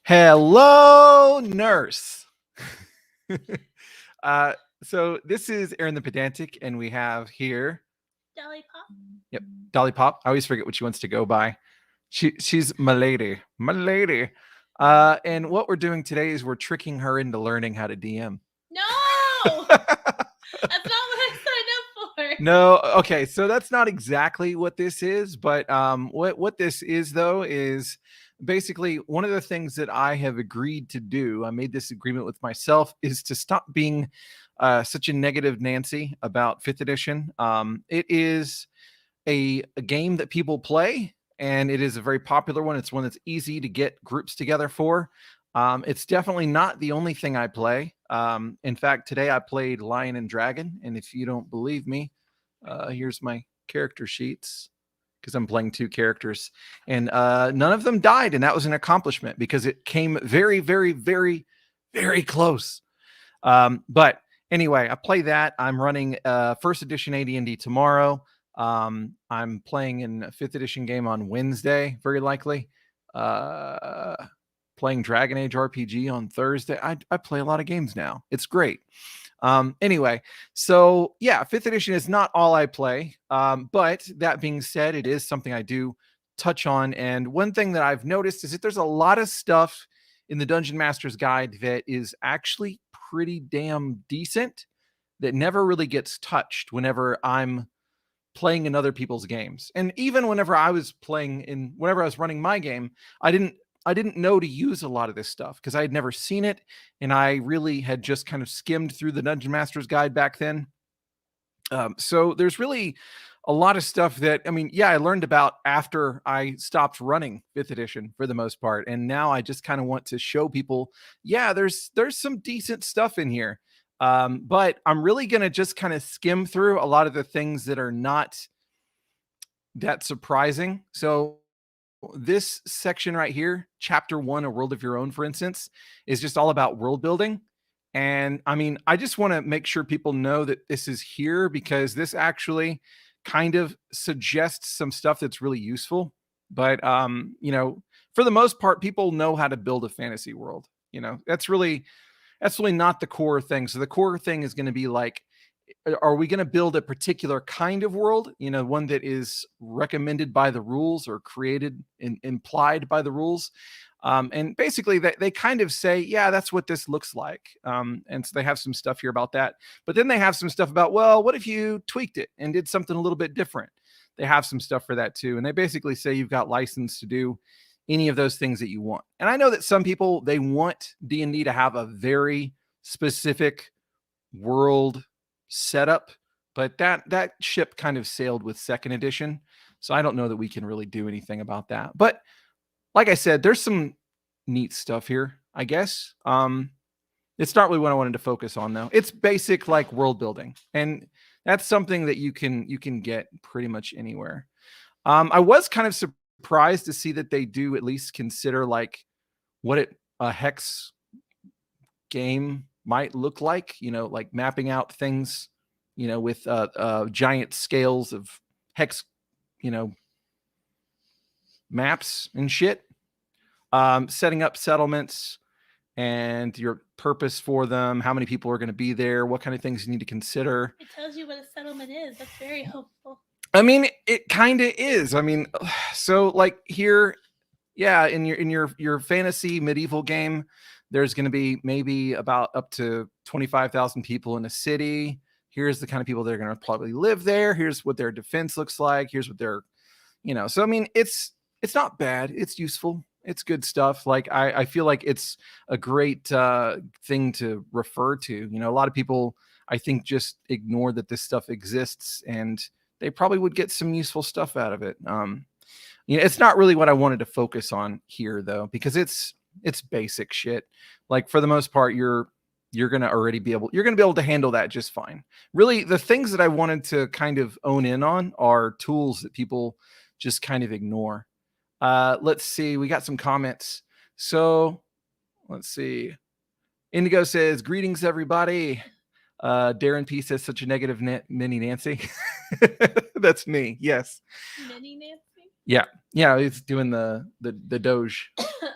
Hello, nurse. uh, so this is Aaron the Pedantic, and we have here, Dolly Pop. yep, Dolly Pop. I always forget what she wants to go by. She's my lady, my lady. And what we're doing today is we're tricking her into learning how to DM. No, that's not what I signed up for. No, okay, so that's not exactly what this is, but what this is though is basically one of the things that I have agreed to do. I made this agreement with myself is to stop being such a negative Nancy about Fifth Edition. It is a game that people play, and it is a very popular one. It's one that's easy to get groups together for. It's definitely not the only thing I play. In fact, today I played Lion and Dragon, and if you don't believe me, here's my character sheets because I'm playing two characters, and none of them died, and that was an accomplishment because it came very, very, very, very close. But anyway, I play that. I'm running first edition AD&D tomorrow. I'm playing in a fifth edition game on Wednesday, very likely. Playing Dragon Age RPG on Thursday. I play a lot of games now. It's great. Anyway, so yeah, fifth edition is not all I play. But that being said, it is something I do touch on. And one thing that I've noticed is that there's a lot of stuff in the Dungeon Master's Guide that is actually pretty damn decent that never really gets touched whenever I'm playing in other people's games. And even whenever I was running my game, I didn't know to use a lot of this stuff because I had never seen it, and I really had just kind of skimmed through the Dungeon Master's Guide back then. So there's really a lot of stuff that, I mean, yeah, I learned about after I stopped running fifth edition for the most part, and now I just kind of want to show people, yeah, there's some decent stuff in here. But I'm really going to just kind of skim through a lot of the things that are not that surprising. So this section right here, chapter 1, A World of Your Own, for instance, is just all about world building. And I mean, I just want to make sure people know that this is here because this actually kind of suggests some stuff that's really useful. But for the most part, people know how to build a fantasy world. That's really not the core thing. So the core thing is going to be like, are we going to build a particular kind of world, one that is recommended by the rules or created and implied by the rules? And basically they kind of say, yeah, that's what this looks like. And so they have some stuff here about that, but then they have some stuff about, well, what if you tweaked it and did something a little bit different? They have some stuff for that too. And they basically say you've got license to do any of those things that you want. And I know that some people, they want D&D to have a very specific world setup, but that ship kind of sailed with second edition. So I don't know that we can really do anything about that. But like I said, there's some neat stuff here, I guess. It's not really what I wanted to focus on though. It's basic like world building. And that's something that you can get pretty much anywhere. I was kind of surprised to see that they do at least consider like what a hex game might look like, like mapping out things, with giant scales of hex, maps and shit, setting up settlements and your purpose for them, how many people are going to be there, what kind of things you need to consider. It tells you what a settlement is. That's very helpful. I mean, it kind of is. I mean, so like here, yeah, in your fantasy medieval game, there's going to be maybe about up to 25,000 people in a city. Here's the kind of people that are going to probably live there. Here's what their defense looks like. Here's what their, so I mean, it's not bad. It's useful. It's good stuff. Like I feel like it's a great thing to refer to. A lot of people, I think, just ignore that this stuff exists, and they probably would get some useful stuff out of it. It's not really what I wanted to focus on here though, because it's basic shit. Like for the most part, you're going to be able to handle that just fine. Really, the things that I wanted to kind of own in on are tools that people just kind of ignore. Let's see. We got some comments. So let's see. Indigo says, greetings, everybody. Darren P says, such a negative mini Nancy. That's me. Yes. Mini Nancy? Yeah. Yeah. He's doing the Doge.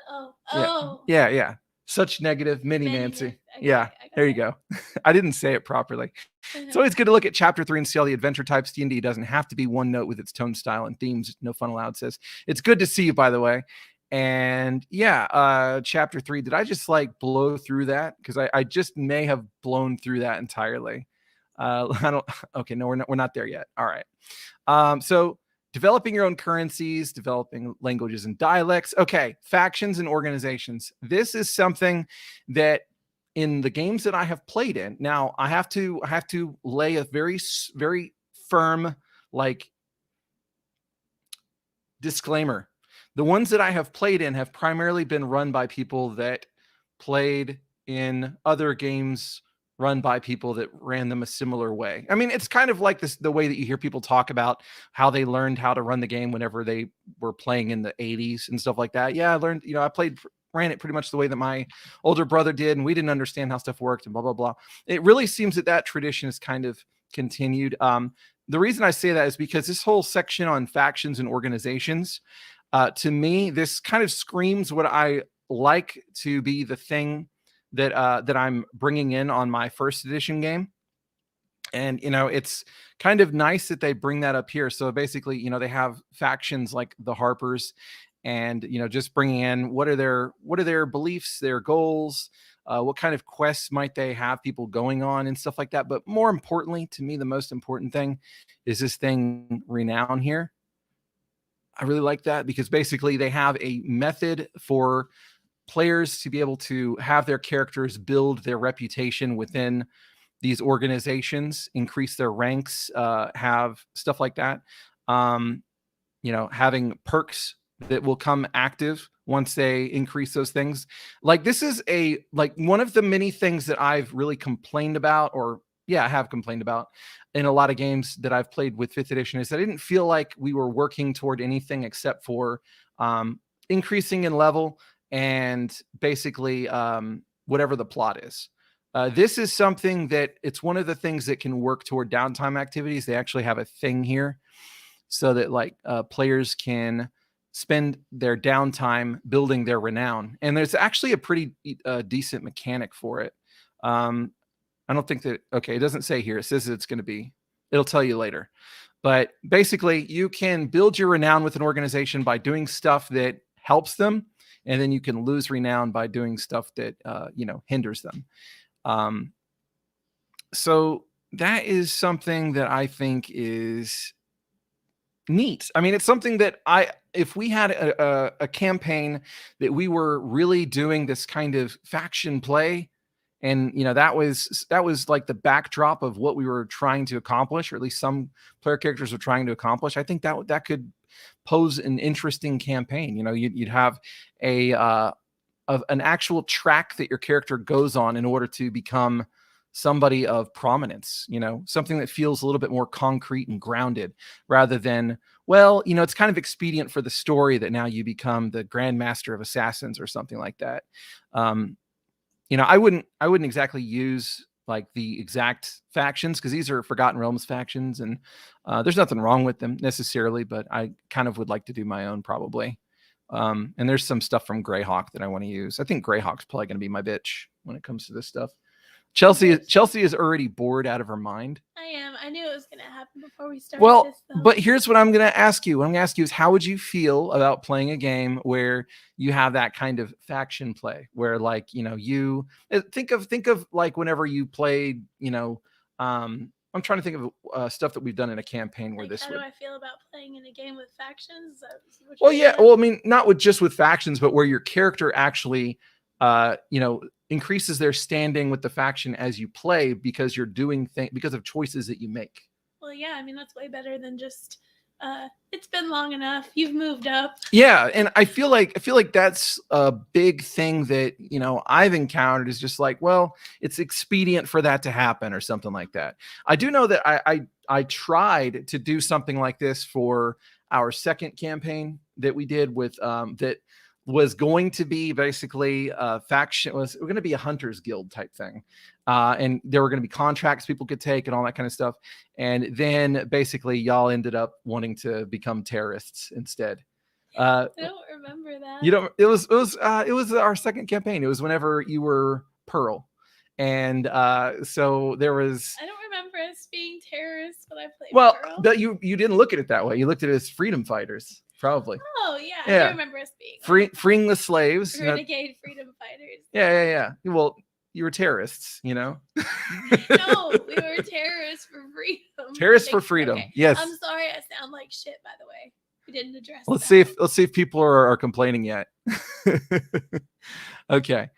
Oh. Oh. Yeah. Such negative mini Nancy. Yeah, there you go. I didn't say it properly. It's always good to look at chapter 3 and see all the adventure types. D&D doesn't have to be one note with its tone, style, and themes. No fun allowed says. It's good to see you, by the way. And yeah, chapter 3. Did I just like blow through that? Because I just may have blown through that entirely. I don't. Okay, no, we're not there yet. All right. So developing your own currencies, developing languages and dialects. Okay, factions and organizations. This is something that in the games that I have played in. Now, I have to lay a very firm like disclaimer. The ones that I have played in have primarily been run by people that played in other games run by people that ran them a similar way. I mean, it's kind of like this, the way that you hear people talk about how they learned how to run the game whenever they were playing in the 80s and stuff like that. Yeah, I learned, I ran it pretty much the way that my older brother did, and we didn't understand how stuff worked and blah, blah, blah. It really seems that tradition is kind of continued. The reason I say that is because this whole section on factions and organizations, to me, this kind of screams what I like to be the thing that I'm bringing in on my first edition game. And, it's kind of nice that they bring that up here. So basically, they have factions like the Harpers and, just bringing in what are their beliefs, their goals, what kind of quests might they have people going on and stuff like that. But more importantly, to me, the most important thing is this thing renown here. I really like that because basically they have a method for players to be able to have their characters build their reputation within these organizations, increase their ranks, have stuff like that. Having perks that will come active once they increase those things. Like this is one of the many things that I've really complained about, I have complained about in a lot of games that I've played with 5th edition is that I didn't feel like we were working toward anything except for increasing in level and basically whatever the plot is. This is something that it's one of the things that can work toward downtime activities. They actually have a thing here so that players can spend their downtime building their renown. And there's actually a pretty decent mechanic for it. I don't think that, okay, it doesn't say here. It says it's going to be, it'll tell you later. But basically, you can build your renown with an organization by doing stuff that helps them. And then you can lose renown by doing stuff that, hinders them. So that is something that I think is neat. I mean, it's something that if we had a campaign that we were really doing this kind of faction play, and that was like the backdrop of what we were trying to accomplish, or at least some player characters were trying to accomplish. I think that could pose an interesting campaign. You'd have an actual track that your character goes on in order to become somebody of prominence, something that feels a little bit more concrete and grounded rather than, it's kind of expedient for the story that now you become the Grand Master of Assassins or something like that. I wouldn't exactly use like the exact factions because these are Forgotten Realms factions, and there's nothing wrong with them necessarily, but I kind of would like to do my own probably. And there's some stuff from Greyhawk that I want to use. I think Greyhawk's probably going to be my bitch when it comes to this stuff. Chelsea is already bored out of her mind. I am. I knew it was going to happen before we started this, though. But here's what I'm going to ask you. What I'm going to ask you is, how would you feel about playing a game where you have that kind of faction play, where you think of like whenever you played, I'm trying to think of stuff that we've done in a campaign where how do I feel about playing in a game with factions? I mean, not just with factions, but where your character actually, increases their standing with the faction as you play because you're doing things because of choices that you make. Well, yeah, I mean, that's way better than just it's been long enough, you've moved up. Yeah, and I feel like that's a big thing that I've encountered is just like, well, it's expedient for that to happen or something like that. I do know that I tried to do something like this for our second campaign that we did with that was going to be basically a faction. We're going to be a hunters guild type thing. And there were going to be contracts people could take and all that kind of stuff. And then basically y'all ended up wanting to become terrorists instead. Uh, I don't remember that. you don't. It was our second campaign. It was whenever you were Pearl, and so there was. I don't remember us being terrorists when I played Well, Pearl. but you didn't look at it that way. You looked at it as freedom fighters, probably. Oh yeah, I Yeah. do remember us being Freeing the slaves. renegade freedom fighters. Yeah. Well, you were terrorists, No, we were terrorists for freedom. Terrorists for freedom. Okay. Yes. I'm sorry, I sound like shit. By the way, we didn't address. Let's that. see if people are complaining yet. Okay.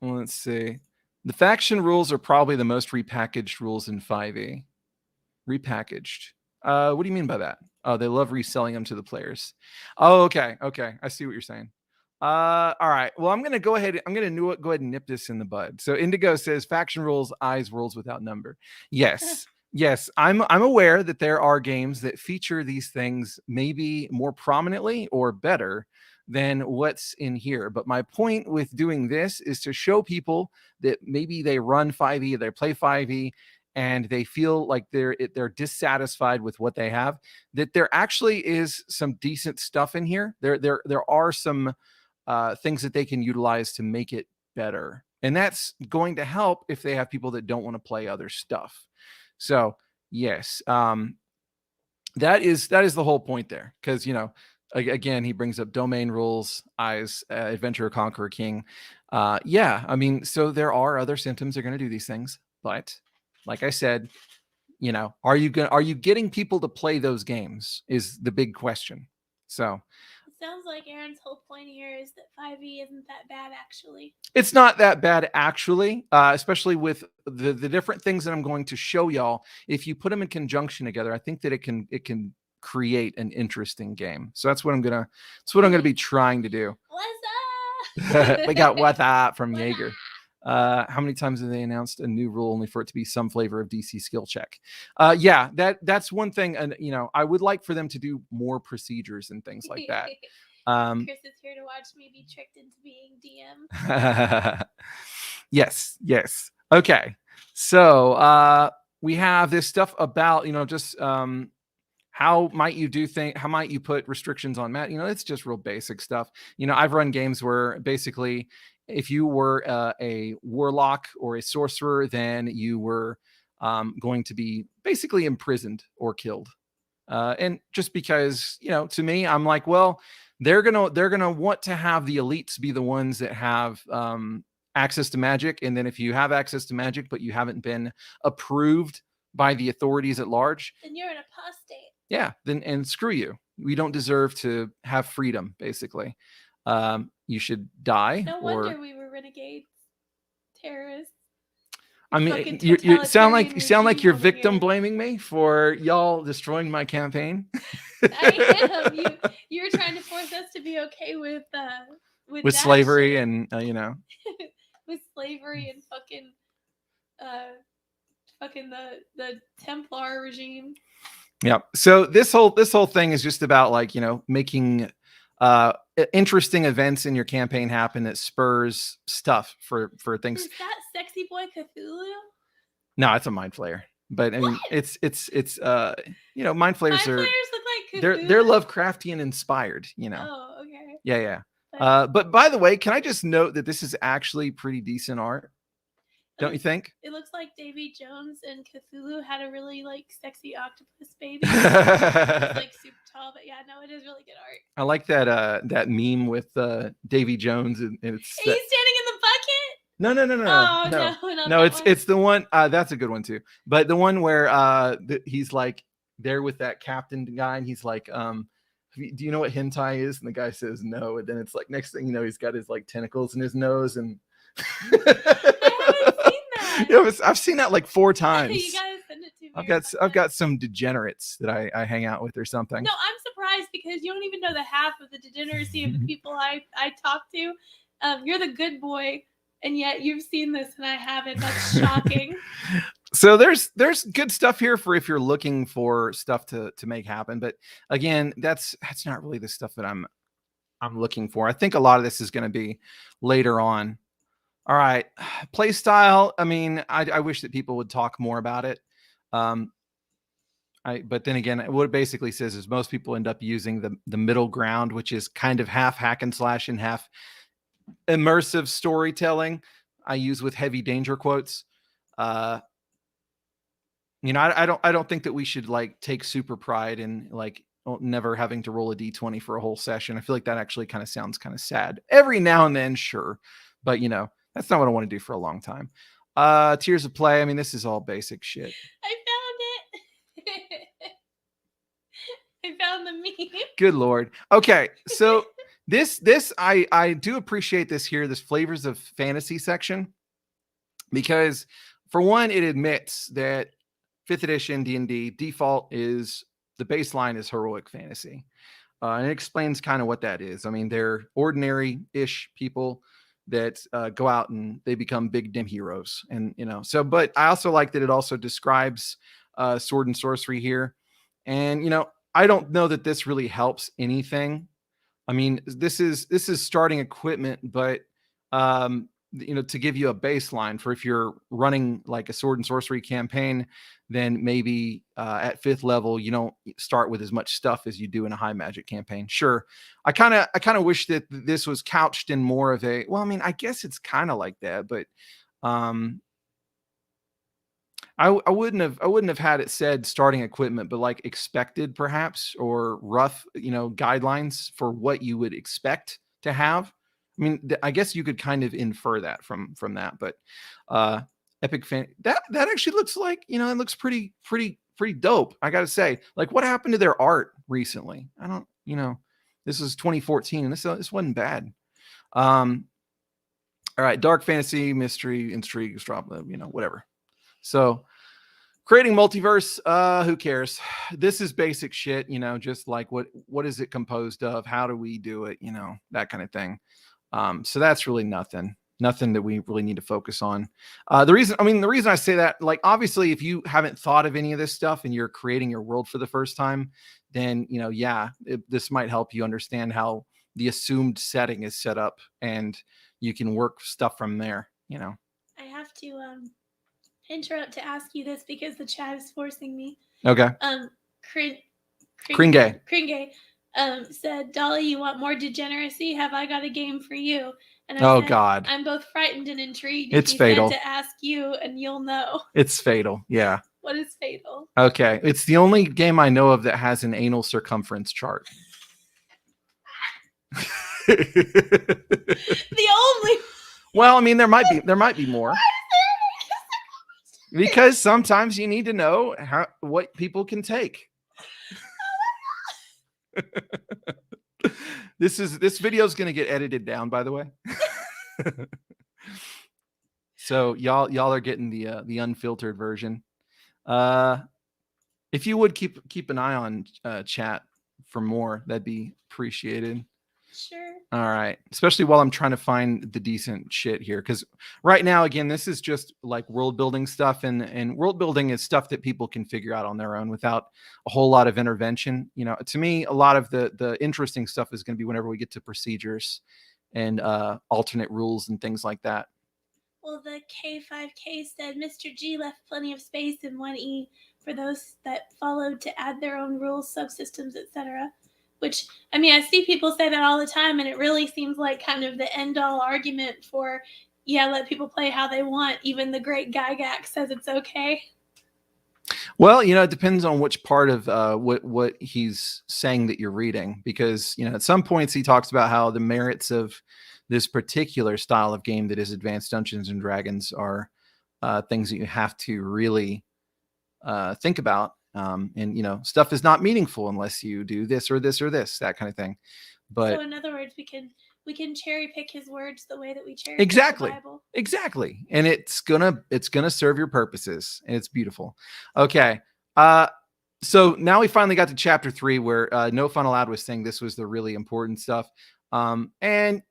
Let's see. The faction rules are probably the most repackaged rules in 5e. Repackaged. What do you mean by that? Oh, they love reselling them to the players. Oh, okay. I see what you're saying. All right. Well, I'm gonna go ahead and nip this in the bud. So Indigo says faction rules, eyes, worlds without number. Yes. Yes, I'm aware that there are games that feature these things maybe more prominently or better than what's in here. But my point with doing this is to show people that maybe they run 5e, they play 5e, and they feel like they're dissatisfied with what they have, that there actually is some decent stuff in here. There are some things that they can utilize to make it better. And that's going to help if they have people that don't want to play other stuff. So yes, that is the whole point there. Because, you know, again, he brings up domain rules, eyes, adventurer, conqueror, king. Yeah, I mean, so there are other symptoms that are going to do these things. But like I said, you know, are you getting people to play those games is the big question. So it sounds like Aaron's whole point here is that 5e isn't that bad actually. It's not that bad actually, especially with the different things that I'm going to show y'all. If you put them in conjunction together, I think that it can create an interesting game. So that's what I'm gonna be trying to do. What's up? We got what up from Jaeger. How many times have they announced a new rule only for it to be some flavor of DC skill check? Yeah, that's one thing. And you know, I would like for them to do more procedures and things like that. Chris is here to watch me be tricked into being DM. Yes. Okay. So we have this stuff about, you know, just how might you put restrictions on Matt? You know, it's just real basic stuff. You know, I've run games where basically if you were a warlock or a sorcerer, then you were going to be basically imprisoned or killed. And just because, you know, to me, I'm like, well, they're gonna want to have the elites be the ones that have access to magic. And then if you have access to magic, but you haven't been approved by the authorities at large, then you're an apostate. Yeah, and screw you. We don't deserve to have freedom, basically. You should die. No wonder we were renegades, terrorists. I mean, you sound like you're victim blaming me for y'all destroying my campaign. I am. You're trying to force us to be okay with slavery shit. And you know, with slavery and fucking the Templar regime. Yeah. So this whole thing is just about, like, you know, making interesting events in your campaign happen that spurs stuff for things. Is that sexy boy Cthulhu? No, it's a mind flayer. But I mean, it's you know, mind flayers look like Cthulhu. they're Lovecraftian inspired, you know. Oh, okay. Yeah. But by the way, can I just note that this is actually pretty decent art? Don't you think? It looks like Davy Jones and Cthulhu had a really like sexy octopus baby. It's like super tall, but yeah, no, it is really good art. I like that meme with Davy Jones and it's he's standing in the bucket. No. No, it's the one that's a good one too. But the one where he's like there with that captain guy and he's like, do you know what hentai is? And the guy says no, and then it's like next thing you know, he's got his like tentacles in his nose and Yeah, I've seen that like 4 times. You gotta send it to me. I've got some degenerates that I hang out with or something. No, I'm surprised because you don't even know the half of the degeneracy of the people I talk to. You're the good boy, and yet you've seen this and I haven't. That's shocking. So there's good stuff here for if you're looking for stuff to make happen. But again, that's not really the stuff that I'm looking for. I think a lot of this is going to be later on. All right, play style. I mean, I wish that people would talk more about it. But then again, what it basically says is most people end up using the middle ground, which is kind of half hack and slash and half immersive storytelling. I use with heavy danger quotes. I don't think that we should like take super pride in like never having to roll a d20 for a whole session. I feel like that actually kind of sounds kind of sad. Every now and then, sure, but that's not what I want to do for a long time. Tiers of play. I mean, this is all basic shit. I found it. I found the meme. Good Lord. Okay, so this I do appreciate this here, this flavors of fantasy section, because for one, it admits that 5th edition D&D default is the baseline is heroic fantasy. And it explains kind of what that is. I mean, they're ordinary-ish people that go out and they become big dim heroes. And, but I also like that it also describes sword and sorcery here. And, I don't know that this really helps anything. I mean, this is starting equipment, but to give you a baseline for if you're running like a sword and sorcery campaign, then maybe at 5th level you don't start with as much stuff as you do in a high magic campaign. Sure, I kind of wish that this was couched in more of a, well, I mean, I guess it's kind of like that, but I wouldn't have had it said starting equipment, but like expected perhaps, or rough, guidelines for what you would expect to have. I mean, I guess you could kind of infer that from that, but epic fan that actually looks like, it looks pretty dope. I gotta say, like, what happened to their art recently? I don't, this is 2014 and this wasn't bad. All right, dark fantasy, mystery, intrigue, whatever. So creating multiverse, who cares? This is basic shit, just like what is it composed of? How do we do it? That kind of thing. So that's really nothing that we really need to focus on. The reason I say that, like, obviously, if you haven't thought of any of this stuff and you're creating your world for the first time, then, this might help you understand how the assumed setting is set up and you can work stuff from there, I have to interrupt to ask you this because the chat is forcing me. Okay. Kringe said, Dolly, you want more degeneracy? Have I got a game for you? And I said, God, I'm both frightened and intrigued. It's fatal. Said to ask you, and you'll know. It's fatal. Yeah. What is fatal? Okay, it's the only game I know of that has an anal circumference chart. The only. Well, I mean, there might be more. Because sometimes you need to know what people can take. This video is going to get edited down, by the way. So y'all are getting the unfiltered version. If you would keep an eye on chat for more, that'd be appreciated. Sure. All right. Especially while I'm trying to find the decent shit here. Because right now, again, this is just like world building stuff. And world building is stuff that people can figure out on their own without a whole lot of intervention. To me, a lot of the interesting stuff is going to be whenever we get to procedures and alternate rules and things like that. Well, the K5K said Mr. G left plenty of space in 1E for those that followed to add their own rules, subsystems, etc. Which, I mean, I see people say that all the time, and it really seems like kind of the end-all argument for, let people play how they want. Even the great Gygax says it's okay. Well, it depends on which part of what he's saying that you're reading, because, at some points he talks about how the merits of this particular style of game that is Advanced Dungeons and Dragons are things that you have to really think about. And stuff is not meaningful unless you do this or this or this, that kind of thing. But so in other words, we can cherry pick his words the way that we cherry pick the Bible. Exactly. And it's gonna serve your purposes, and it's beautiful. Okay. So now we finally got to chapter 3 where No Fun Allowed was saying this was the really important stuff. And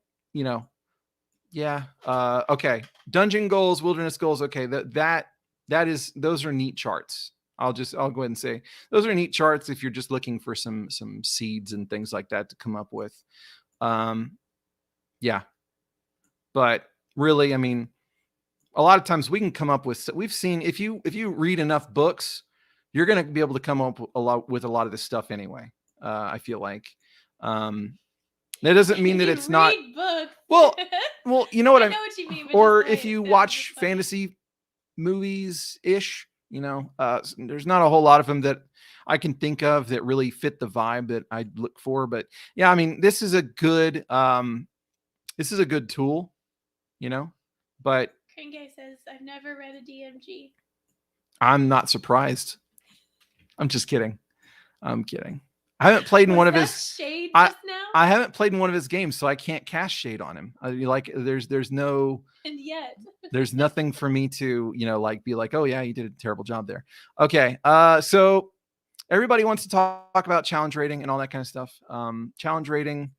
okay. Dungeon goals, wilderness goals. Okay. Those are neat charts. I'll go ahead and say those are neat charts if you're just looking for some seeds and things like that to come up with. Yeah. But really, I mean, a lot of times we can come up with, we've seen, if you read enough books, you're going to be able to come up with a lot of this stuff anyway. I feel like that doesn't mean that it's not books. well, you know what I know what you mean, but or just the way if it you sounds watch is funny. fantasy movies ish, there's not a whole lot of them that I can think of that really fit the vibe that I look for. But yeah, I mean, this is a good tool, but Kringe says, I've never read a DMG. I'm not surprised. I'm just kidding. I'm kidding. I haven't played in one of his shade just now? I haven't played in one of his games, so I can't cast shade on him. There's no and yet there's nothing for me to, be like, oh yeah, you did a terrible job there. Okay. So everybody wants to talk about challenge rating and all that kind of stuff. Challenge rating,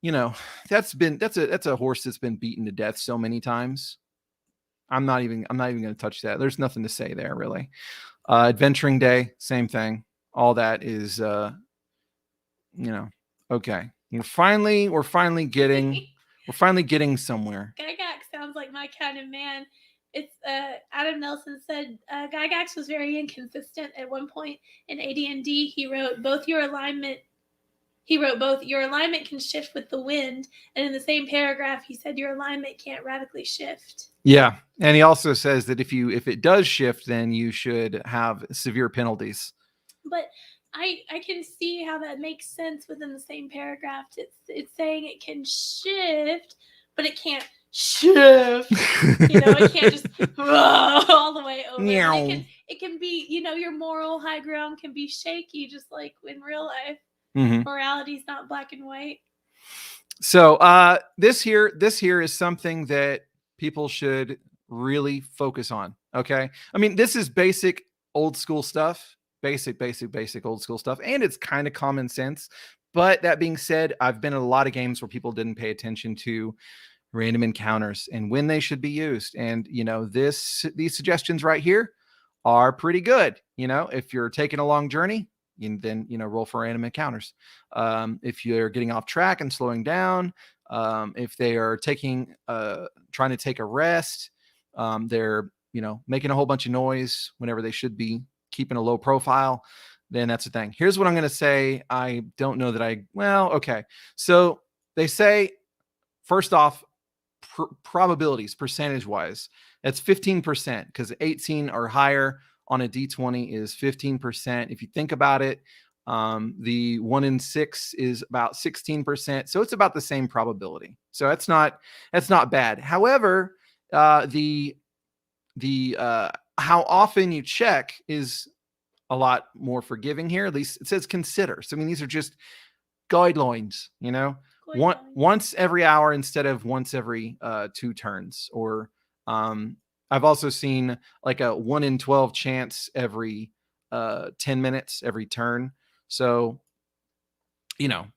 that's a horse that's been beaten to death so many times. I'm not even going to touch that. There's nothing to say there really. Adventuring Day, same thing. All that is, okay. We're finally getting somewhere. Gygax sounds like my kind of man. It's Adam Nelson said Gygax was very inconsistent at one point in AD&D. He wrote both your alignment can shift with the wind, and in the same paragraph he said your alignment can't radically shift. Yeah, and he also says that if it does shift, then you should have severe penalties. But I can see how that makes sense within the same paragraph. It's saying it can shift, but it can't shift. It can't just all the way over. It can be, your moral high ground can be shaky, just like in real life. Mm-hmm. Morality is not black and white. So this here is something that people should really focus on. Okay, I mean, this is basic old school stuff. Basic old school stuff, and it's kind of common sense. But that being said, I've been in a lot of games where people didn't pay attention to random encounters and when they should be used. And these suggestions right here are pretty good. If you're taking a long journey, then roll for random encounters. If you're getting off track and slowing down, if they are trying to take a rest, they're making a whole bunch of noise whenever they should be keeping a low profile, then that's the thing. Here's what I'm going to say. I don't know that okay. So they say, first off, probabilities percentage wise, that's 15%, because 18 or higher on a D20 is 15%. If you think about it, the 1 in 6 is about 16%. So it's about the same probability. So that's not bad. However, the how often you check is a lot more forgiving here. At least it says consider. So I mean, these are just guidelines, once every hour instead of once every 2 turns. Or I've also seen like a 1 in 12 chance every 10 minutes, every turn. So,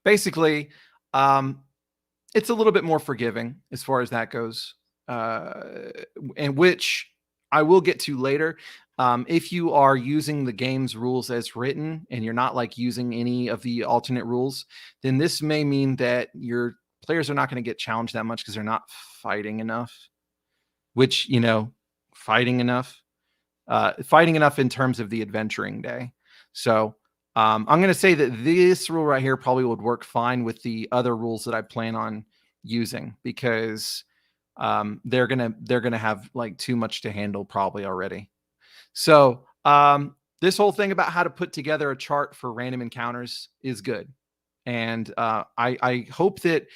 basically, it's a little bit more forgiving as far as that goes, and which I will get to later. If you are using the game's rules as written and you're not like using any of the alternate rules, then this may mean that your players are not going to get challenged that much because they're not fighting enough, which, fighting enough in terms of the adventuring day. So I'm going to say that this rule right here probably would work fine with the other rules that I plan on using, because they're gonna have like too much to handle probably already. So this whole thing about how to put together a chart for random encounters is good, and I hope that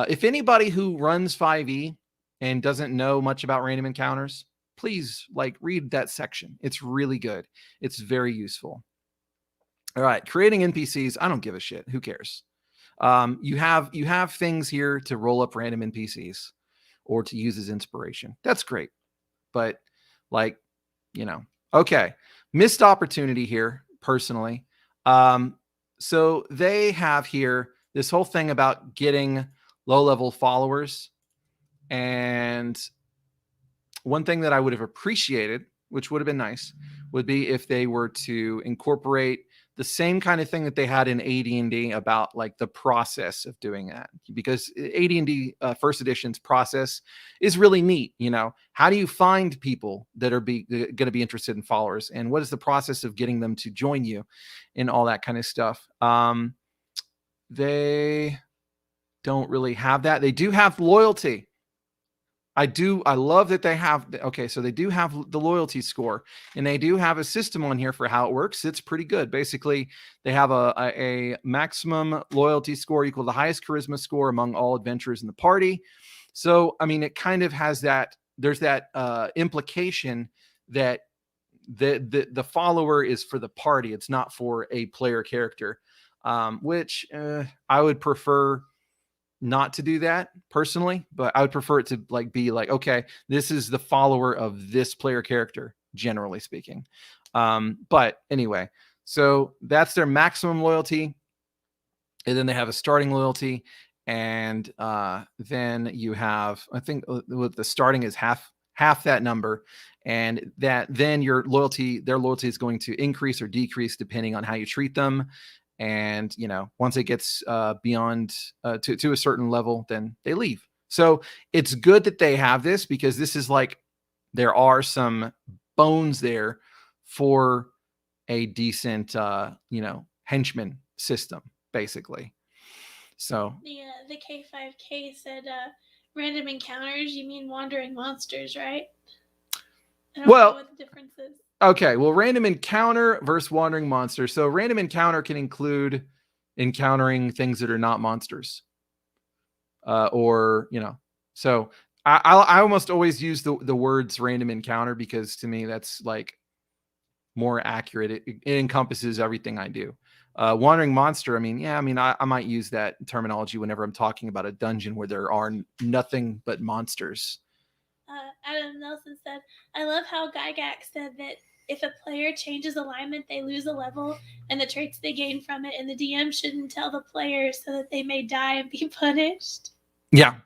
if anybody who runs 5e and doesn't know much about random encounters, please read that section. It's really good. It's very useful. All right, creating NPCs. I don't give a shit. Who cares? You have things here to roll up random NPCs or to use as inspiration. That's great. But okay. Missed opportunity here, personally. So they have here this whole thing about getting low-level followers. And one thing that I would have appreciated, which would have been nice, would be if they were to incorporate the same kind of thing that they had in AD&D about like the process of doing that, because AD&D first edition's process is really neat. How do you find people that are going to be interested in followers, and what is the process of getting them to join you, and all that kind of stuff. They don't really have that. They do have loyalty. I love that they have, okay, so they do have the loyalty score, and they do have a system on here for how it works. It's pretty good. Basically, they have a maximum loyalty score equal to the highest charisma score among all adventurers in the party. So, I mean, it kind of has that, there's that implication that the follower is for the party. It's not for a player character, which I would prefer not to do that personally, but I would prefer it to like be like, okay, this is the follower of this player character, generally speaking. But anyway, so that's their maximum loyalty, and then they have a starting loyalty, and then you have, I think the starting is half that number, and that then their loyalty is going to increase or decrease depending on how you treat them. And once it gets beyond to a certain level, then they leave. So it's good that they have this, because this is like, there are some bones there for a decent henchman system, basically. So the K5K said random encounters. You mean wandering monsters, right? I don't know what the difference is. Okay, well, random encounter versus wandering monster. So random encounter can include encountering things that are not monsters, so I almost always use the words random encounter, because to me that's like more accurate. It encompasses everything I do. Wandering monster, I might use that terminology whenever I'm talking about a dungeon where there are nothing but monsters. Adam Nelson said, I love how Gygax said that if a player changes alignment, they lose a level and the traits they gain from it, and the DM shouldn't tell the player so that they may die and be punished. Yeah.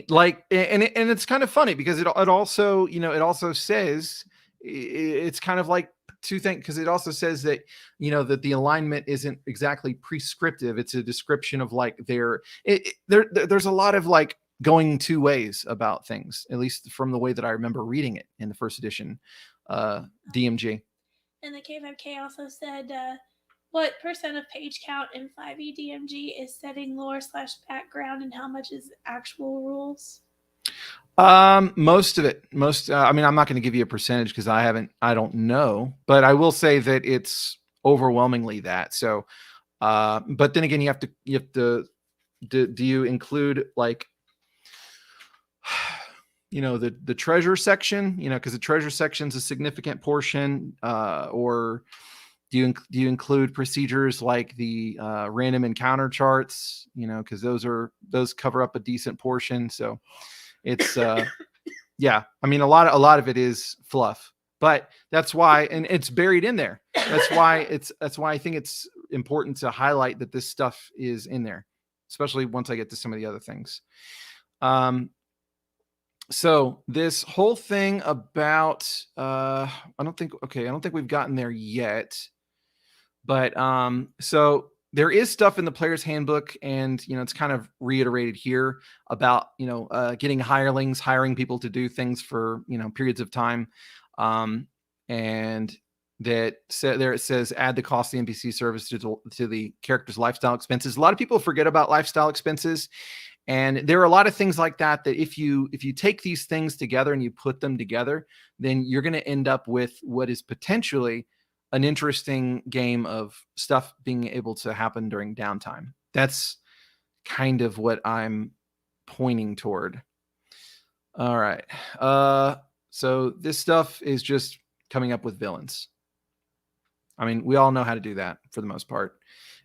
Like, and it's kind of funny, because it also, it also says, it's kind of like two things, because it also says that, that the alignment isn't exactly prescriptive. It's a description of like there's a lot of like going two ways about things, at least from the way that I remember reading it in the first edition DMG. And the K5K also said, what percent of page count in 5e DMG is setting lore/background, and how much is actual rules? Most of it. I'm not going to give you a percentage, because I don't know, but I will say that it's overwhelmingly that. So, but then again, you have to, do you include like, the treasure section, because the treasure section is a significant portion, or do you include procedures like the random encounter charts, because those cover up a decent portion. So it's yeah, a lot of it is fluff, but that's why, and it's buried in there. That's why I think it's important to highlight that this stuff is in there, especially once I get to some of the other things. So this whole thing about I don't think we've gotten there yet, but so there is stuff in the player's handbook, and it's kind of reiterated here about getting hirelings, hiring people to do things for periods of time, and that there it says add the cost of the NPC service to the character's lifestyle expenses. A lot of people forget about lifestyle expenses. And there are a lot of things like that if you take these things together and you put them together, then you're going to end up with what is potentially an interesting game of stuff being able to happen during downtime. That's kind of what I'm pointing toward. All right. So this stuff is just coming up with villains. We all know how to do that for the most part.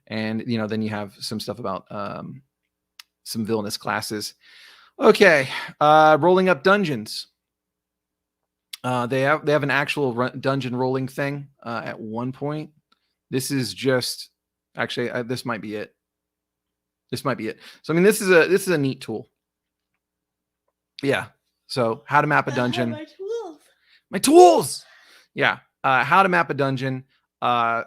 And, then you have some stuff about some villainous classes. Okay, rolling up dungeons. They have an actual dungeon rolling thing at one point. This is just actually this might be it. So this is a neat tool. Yeah. So how to map a dungeon. My tools. My tools. Yeah. How to map a dungeon.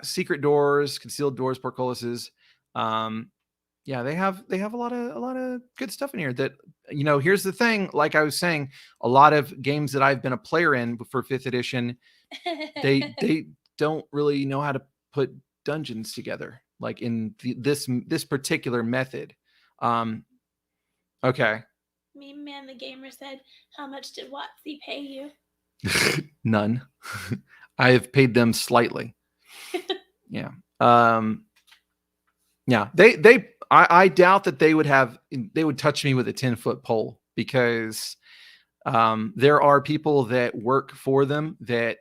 secret doors, concealed doors, portcullises. Yeah, they have a lot of good stuff in here that, here's the thing, like I was saying, a lot of games that I've been a player in for 5th edition, they don't really know how to put dungeons together like in this particular method. Okay. Me Man the Gamer said, how much did Watsy pay you? None. I have paid them slightly. Yeah. Yeah, I doubt that they would touch me with a 10-foot pole, because there are people that work for them that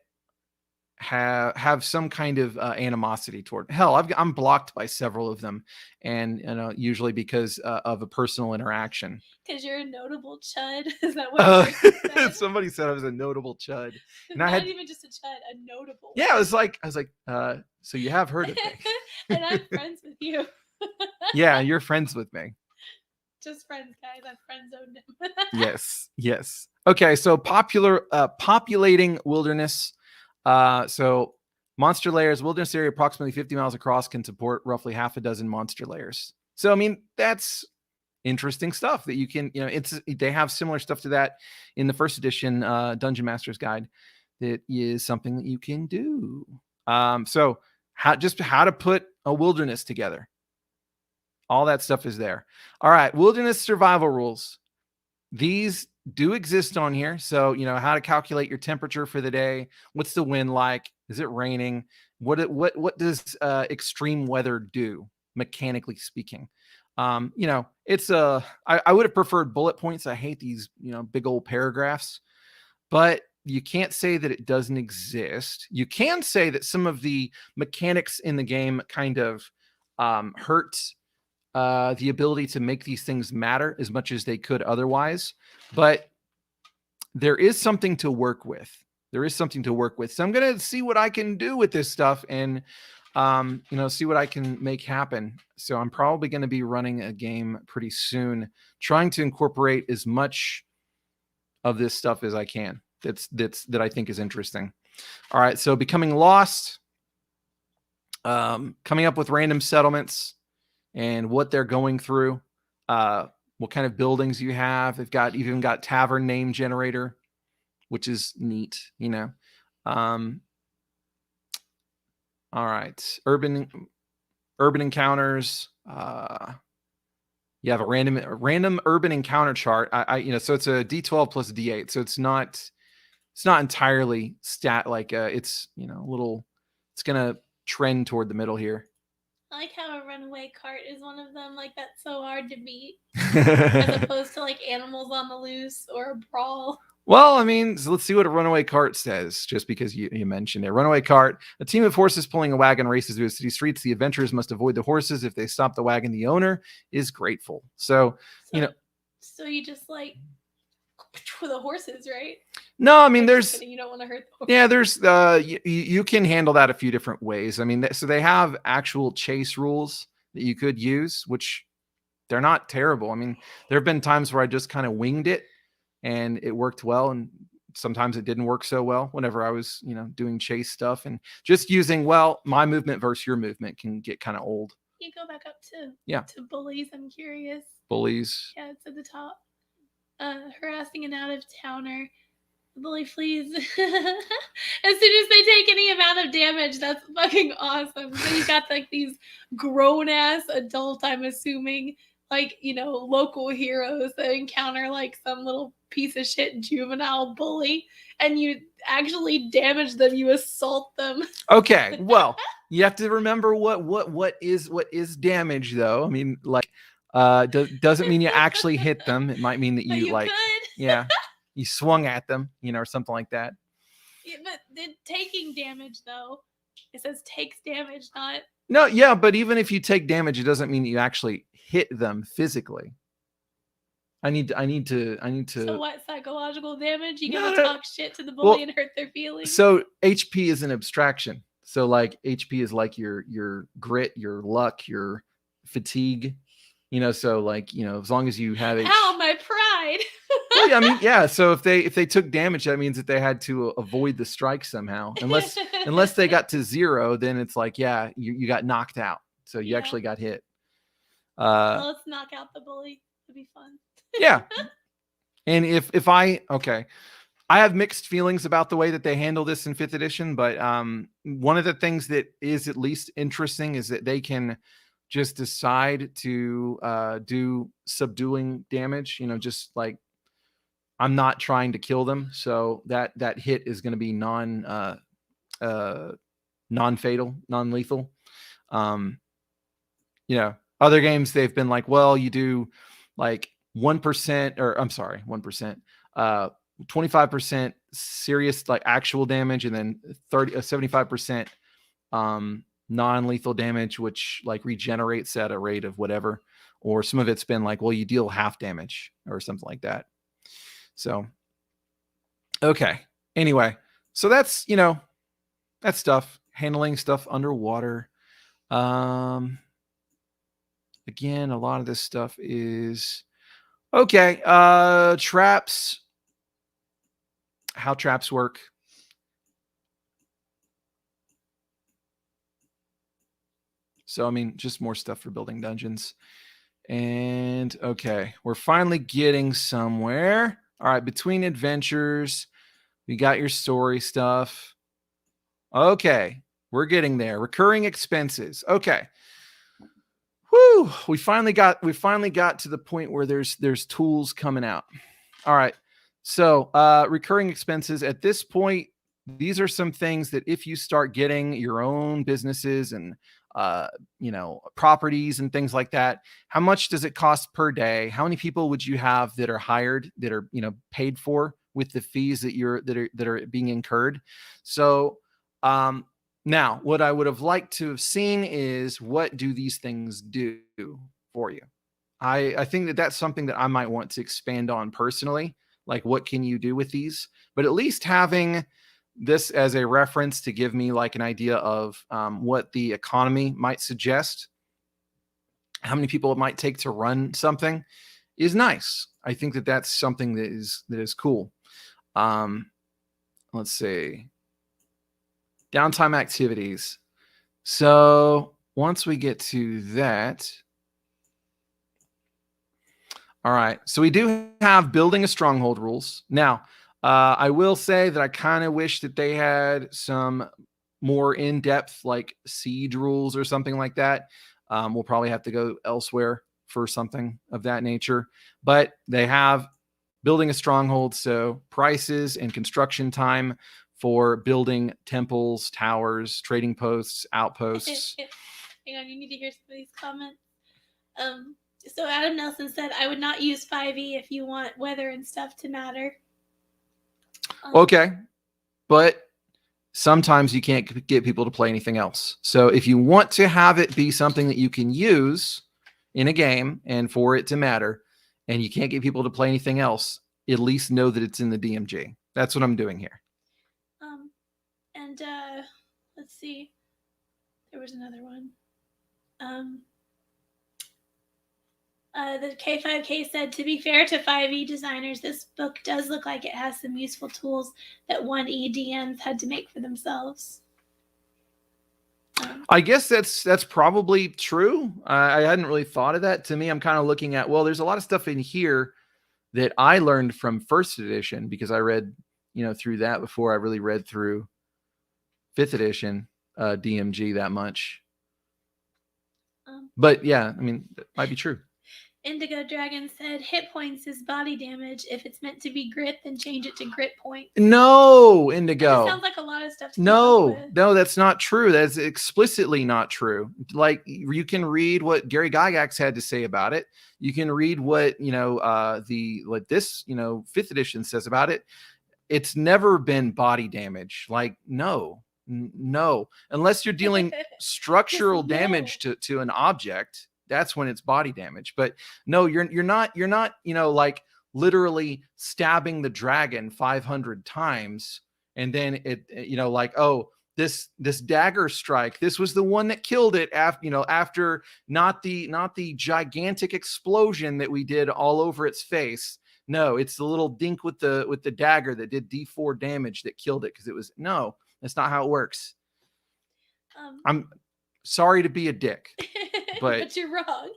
have some kind of animosity toward. Hell, I'm blocked by several of them, and usually because of a personal interaction. Because you're a notable chud. Is that what said? Somebody said I was a notable chud, and not even just a chud, a notable. Yeah, I was like, so you have heard of me, and I'm friends with you. Yeah, you're friends with me. Just friends, guys. I've friend zoned him. Yes. Okay, so populating wilderness. So monster layers, wilderness area approximately 50 miles across can support roughly half a dozen monster layers. So, I mean, that's interesting stuff that you can, they have similar stuff to that in the 1st edition Dungeon Master's Guide. That is something that you can do. So how to put a wilderness together. All that stuff is there. All right, wilderness survival rules. These do exist on here. So, how to calculate your temperature for the day. What's the wind like? Is it raining? What does extreme weather do, mechanically speaking? I would have preferred bullet points. I hate these, big old paragraphs. But you can't say that it doesn't exist. You can say that some of the mechanics in the game kind of hurt the ability to make these things matter as much as they could otherwise. But there is something to work with. So I'm going to see what I can do with this stuff and, see what I can make happen. So I'm probably going to be running a game pretty soon, trying to incorporate as much of this stuff as I can. That I think is interesting. All right. So becoming lost, coming up with random settlements and what they're going through, what kind of buildings you have. They've even got tavern name generator, which is neat, all right. Urban encounters. You have a random urban encounter chart. So it's a D12 plus D8. So it's not entirely stat like it's it's gonna trend toward the middle here. I like how a runaway cart is one of them. Like, that's so hard to beat, as opposed to like animals on the loose or a brawl. Well, I mean, so let's see what a runaway cart says, just because you mentioned it. Runaway cart, a team of horses pulling a wagon races through the city streets. The adventurers must avoid the horses. If they stop the wagon, the owner is grateful. So So you just like for the horses, right? No, I mean, there's you don't want to hurt the horses. Yeah, there's you can handle that a few different ways. I mean, so they have actual chase rules that you could use, which they're not terrible. I mean, there have been times where I just kind of winged it and it worked well, and sometimes it didn't work so well whenever I was, doing chase stuff, and just using, my movement versus your movement can get kind of old. You go back up to bullies. I'm curious. Bullies. Yeah, it's at the top. Harassing an out-of-towner. The bully flees. As soon as they take any amount of damage, that's fucking awesome. So you got like these grown-ass adults, I'm assuming, like, local heroes that encounter like some little piece of shit juvenile bully, and you actually damage them, you assault them. Okay, well, you have to remember what is damage, though. I mean, like, doesn't mean you actually hit them. It might mean that you like could. you swung at them, or something like that. Yeah, but the taking damage, though, it says takes damage, not. No, yeah, but even if you take damage, it doesn't mean that you actually hit them physically. I need to. So what, psychological damage? You gonna talk shit to the bully and hurt their feelings? So HP is an abstraction. So like HP is like your grit, your luck, your fatigue. So like, as long as you have Ow, my pride. Yeah, I mean, yeah. So if they took damage, that means that they had to avoid the strike somehow. Unless they got to 0, then it's like, yeah, you got knocked out. So you actually got hit. Let's knock out the bully. It'd be fun. Yeah. And if I have mixed feelings about the way that they handle this in 5th edition, but one of the things that is at least interesting is that they can just decide to do subduing damage, just like, I'm not trying to kill them, so that hit is going to be non-fatal, non-lethal. Other games they've been like, well, you do like 1%, or I'm sorry, 1%, 25% serious, like actual damage, and then 75% non-lethal damage, which like regenerates at a rate of whatever. Or some of it's been like, well, you deal half damage or something like that. So, okay. Anyway, so that's, that stuff, handling stuff underwater. Again, a lot of this stuff is okay. Traps, how traps work. So, I mean, just more stuff for building dungeons. And okay, we're finally getting somewhere. All right, between adventures, we got your story stuff. Okay, we're getting there. Recurring expenses. Okay. Whew, we finally got to the point where there's tools coming out. All right. So, recurring expenses at this point, these are some things that if you start getting your own businesses and properties and things like that, how much does it cost per day? How many people would you have that are hired, that are paid for with the fees that are being incurred? So now what I would have liked to have seen is, what do these things do for you? I think that that's something that I might want to expand on personally. Like, what can you do with these? But at least having this as a reference to give me like an idea of what the economy might suggest, how many people it might take to run something, is nice. I think that that's something that is cool. Let's see. Downtime activities. So once we get to that, all right. So we do have building a stronghold rules. Now, I will say that I kind of wish that they had some more in-depth, like siege rules or something like that. We'll probably have to go elsewhere for something of that nature. But they have building a stronghold, so prices and construction time for building temples, towers, trading posts, outposts. Hang on, you need to hear some of these comments. So Adam Nelson said, I would not use 5e if you want weather and stuff to matter. Okay, but sometimes you can't get people to play anything else. So if you want to have it be something that you can use in a game and for it to matter, and you can't get people to play anything else, at least know that it's in the DMG. That's what I'm doing here. And let's see. There was another one. The K5K said, to be fair to 5e designers, this book does look like it has some useful tools that 1e DMs had to make for themselves. I guess that's probably true. I hadn't really thought of that. To me, I'm kind of looking at, well, there's a lot of stuff in here that I learned from 1st edition because I read, through that before I really read through 5th edition DMG that much. But yeah, I mean, that might be true. Indigo Dragon said, hit points is body damage. If it's meant to be grit, then change it to grit points. No, Indigo. That sounds like a lot of stuff to No, that's not true. That's explicitly not true. Like, you can read what Gary Gygax had to say about it. You can read what, this 5th edition says about it. It's never been body damage. Like, no, unless you're dealing structural damage to an object. That's when it's body damage. But no, you're not, like literally stabbing the dragon 500 times. And then this dagger strike, this was the one that killed it after not the gigantic explosion that we did all over its face. No, it's the little dink with the dagger that did D4 damage that killed it because it was no. That's not how it works. I'm sorry to be a dick, but you're wrong.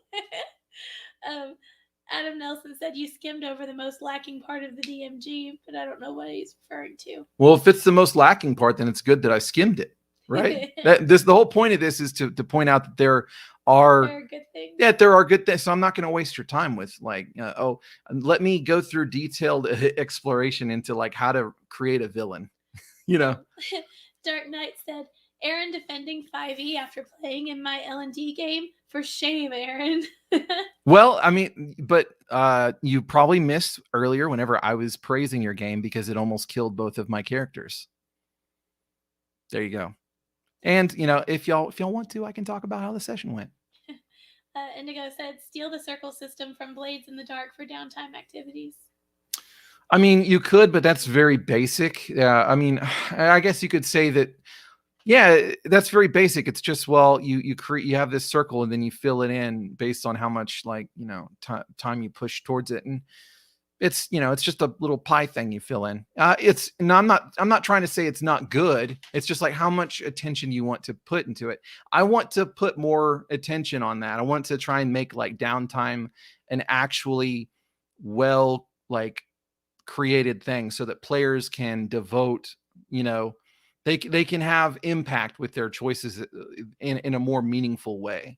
Adam Nelson said you skimmed over the most lacking part of the DMG, but I don't know what he's referring to. Well, if it's the most lacking part, then it's good that I skimmed it, right? The whole point of this is to point out that there are good things. Yeah, there are good things. So I'm not going to waste your time with like, let me go through detailed exploration into like how to create a villain, Dark Knight said, Aaron defending 5e after playing in my L&D game? For shame, Aaron. Well, I mean, but you probably missed earlier whenever I was praising your game because it almost killed both of my characters. There you go. And, if y'all want to, I can talk about how the session went. Indigo said, steal the circle system from Blades in the Dark for downtime activities. I mean, you could, but that's very basic. I mean, I guess you could say that, yeah, that's very basic. It's just, well, you have this circle and then you fill it in based on how much time you push towards it. And it's, it's just a little pie thing you fill in. I'm not trying to say it's not good. It's just like how much attention you want to put into it. I want to put more attention on that. I want to try and make like downtime an actually created thing so that players can devote, they can have impact with their choices in a more meaningful way,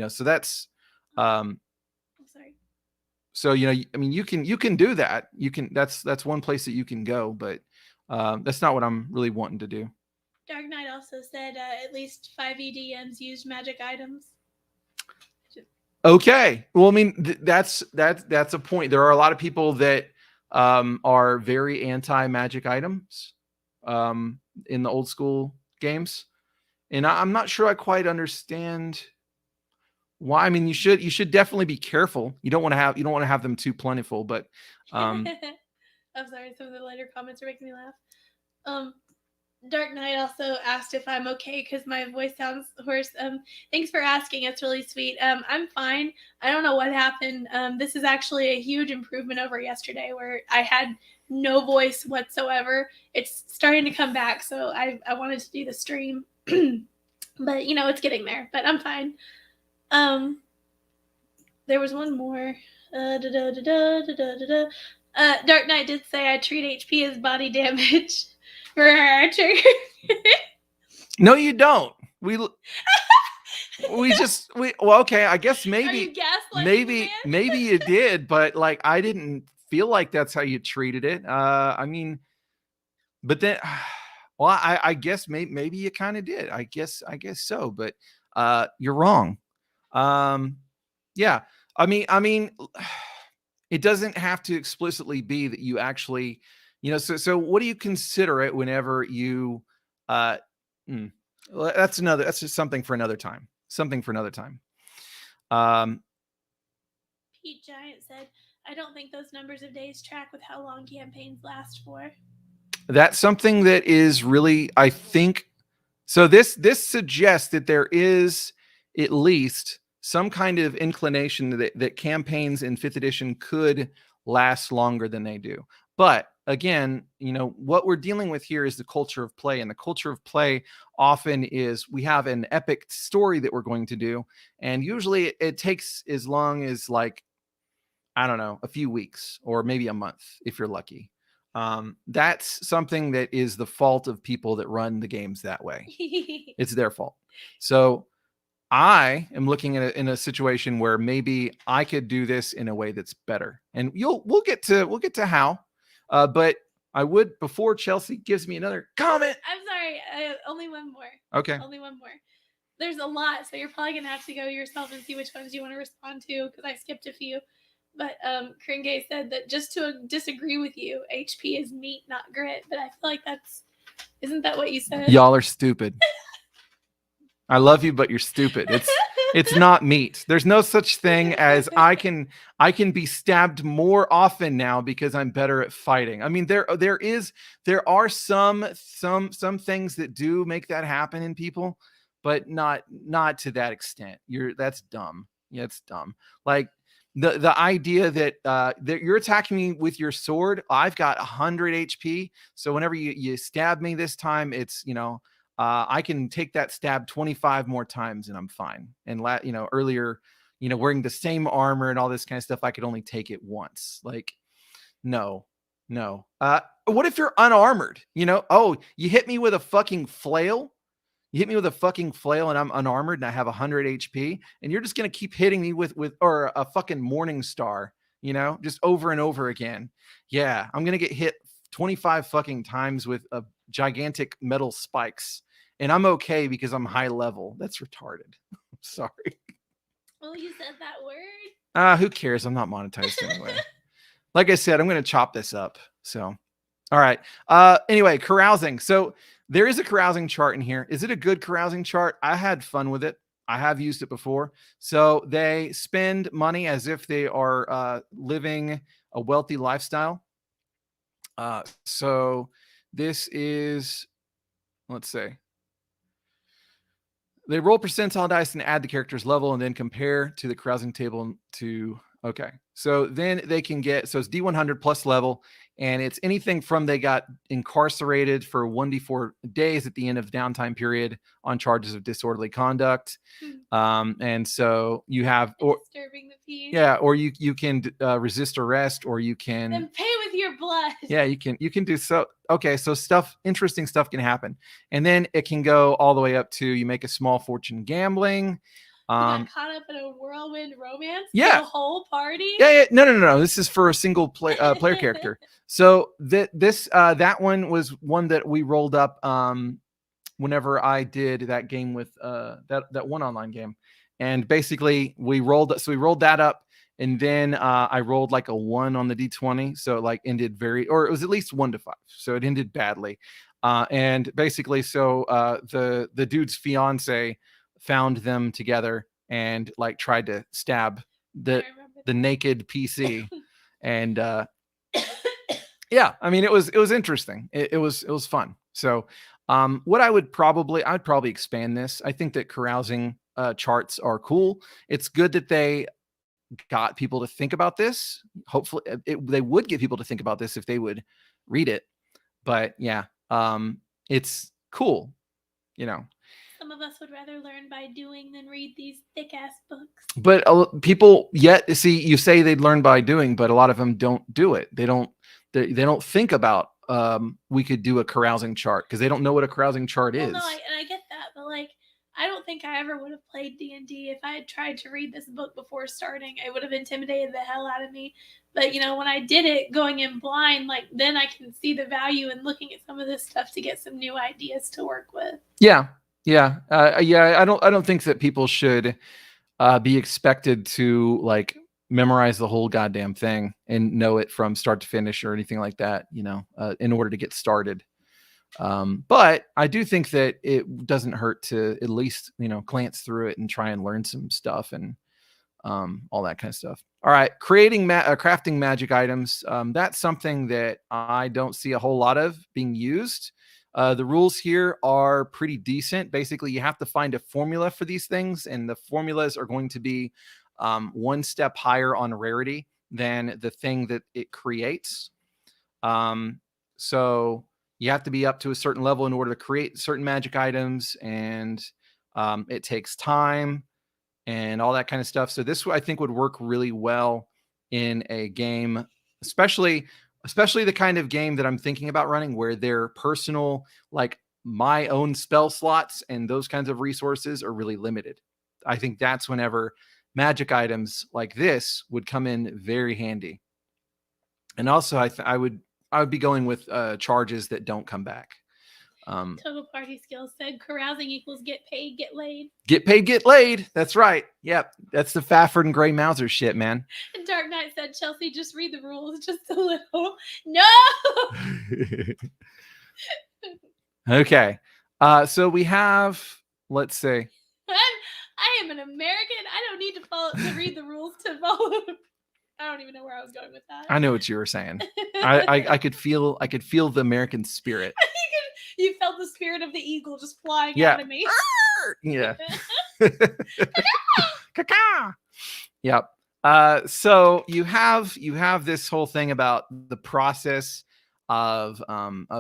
so that's sorry. So, I mean, you can do that. That's one place that you can go, but that's not what I'm really wanting to do. Dark Knight also said at least 5 EDMs used magic items. Okay. Well, I mean, that's a point. There are a lot of people that are very anti-magic items in the old school games, and I'm not sure I quite understand why. I mean, you should definitely be careful. You don't want to have them too plentiful, but I'm sorry, some of the later comments are making me laugh. Dark Knight also asked if I'm okay because my voice sounds hoarse. Thanks for asking. It's really sweet. I'm fine. I don't know what happened. This is actually a huge improvement over yesterday where I had no voice whatsoever. It's starting to come back, so I wanted to do the stream. But, it's getting there. But I'm fine. There was one more. Dark Knight did say I treat HP as body damage. No, you don't. Okay, I guess maybe you did, but like I didn't feel like that's how you treated it. I mean, but then well, I guess maybe you kind of did. I guess so, but you're wrong. Yeah. I mean it doesn't have to explicitly be that you actually, so what do you consider it whenever you that's just something for another time. Pete Giant said, I don't think those numbers of days track with how long campaigns last for. That's something that is really, I think, so this suggests that there is at least some kind of inclination that campaigns in 5th edition could last longer than they do. But again, what we're dealing with here is the culture of play, and the culture of play often is we have an epic story that we're going to do, and usually it takes as long as like, I don't know, a few weeks or maybe a month if you're lucky. That's something that is the fault of people that run the games that way. It's their fault. So I am looking at it in a situation where maybe I could do this in a way that's better, and we'll get to how. But I would, before Chelsea gives me another comment. I'm sorry. Only one more. Okay. Only one more. There's a lot, so you're probably gonna have to go yourself and see which ones you want to respond to because I skipped a few. But Kringe said that just to disagree with you, HP is meat, not grit. But I feel like isn't that what you said? Y'all are stupid. I love you, but you're stupid. It's not meat. There's no such thing as I can be stabbed more often now because I'm better at fighting. I mean, there are some things that do make that happen in people, but not to that extent. That's dumb. Yeah, it's dumb. Like the idea that that you're attacking me with your sword, I've got 100 HP, so whenever you stab me this time, it's, you know, I can take that stab 25 more times and I'm fine. And you know, earlier, you know, wearing the same armor and all this kind of stuff, I could only take it once. Like, no, no. What if you're unarmored? You know, oh, you hit me with a fucking flail. You hit me with a fucking flail and I'm unarmored and I have 100 HP, and you're just gonna keep hitting me with or a fucking morning star, you know, just over and over again. Yeah, I'm gonna get hit 25 fucking times with a gigantic metal spikes, and I'm okay because I'm high level. That's retarded. Sorry. Well, you said that word. Who cares? I'm not monetized anyway. Like I said, I'm gonna chop this up. So, all right. Anyway, carousing. So there is a carousing chart in here. Is it a good carousing chart? I had fun with it. I have used it before. So they spend money as if they are living a wealthy lifestyle. So this is, let's say, they roll percentile dice and add the character's level and then compare to the carousing table to, okay. So then they can get, so it's D100 plus level, and it's anything from they got incarcerated for 1d4 days at the end of downtime period on charges of disorderly conduct. And so you have, or disturbing the peace. Yeah, or you can resist arrest, or you can then pay with your blood. Yeah, you can do so. Okay, so interesting stuff can happen, and then it can go all the way up to you make a small fortune gambling. You got caught up in a whirlwind romance. Yeah, the whole party. Yeah. No. This is for a single player character. So that one was one that we rolled up whenever I did that game with that one online game, and basically we rolled that up. And then I rolled like a 1 on the D20. So it like ended or it was at least 1 to 5. So it ended badly. And basically, so the dude's fiance found them together and like tried to stab the naked PC. And yeah, I mean, it was interesting. It was fun. So what I'd probably expand this. I think that carousing charts are cool. It's good that they got people to think about this. Hopefully they would get people to think about this if they would read it. But yeah, it's cool, you know. Some of us would rather learn by doing than read these thick ass books. But people yet see, you say they'd learn by doing, but a lot of them don't do it. They don't think about we could do a carousing chart because they don't know what a carousing chart is. No, and I get that, but like, I don't think I ever would have played D&D if I had tried to read this book before starting. It would have intimidated the hell out of me. But, you know, when I did it going in blind, like, then I can see the value in looking at some of this stuff to get some new ideas to work with. Yeah. I don't think that people should be expected to like memorize the whole goddamn thing and know it from start to finish or anything like that, you know, in order to get started. But I do think that it doesn't hurt to at least, you know, glance through it and try and learn some stuff and all that kind of stuff. All right, crafting magic items. That's something that I don't see a whole lot of being used. The rules here are pretty decent. Basically, you have to find a formula for these things, and the formulas are going to be one step higher on rarity than the thing that it creates. So you have to be up to a certain level in order to create certain magic items, and it takes time and all that kind of stuff. So this, I think, would work really well in a game, especially the kind of game that I'm thinking about running, where their personal, like my own spell slots and those kinds of resources are really limited. I think that's whenever magic items like this would come in very handy. And also, I would be going with charges that don't come back. Total Party Skills said carousing equals get paid, get laid. Get paid, get laid. That's right. Yep. That's the Fafford and Gray Mauser shit, man. And Dark Knight said, Chelsea, just read the rules just a little. No! Okay. So we have, let's see. I am an American. I don't need to read the rules to follow. I don't even know where I was going with that. I know what you were saying. I could feel the American spirit. You felt the spirit of the eagle just flying out of me. Yeah. Yep. So you have this whole thing about the process of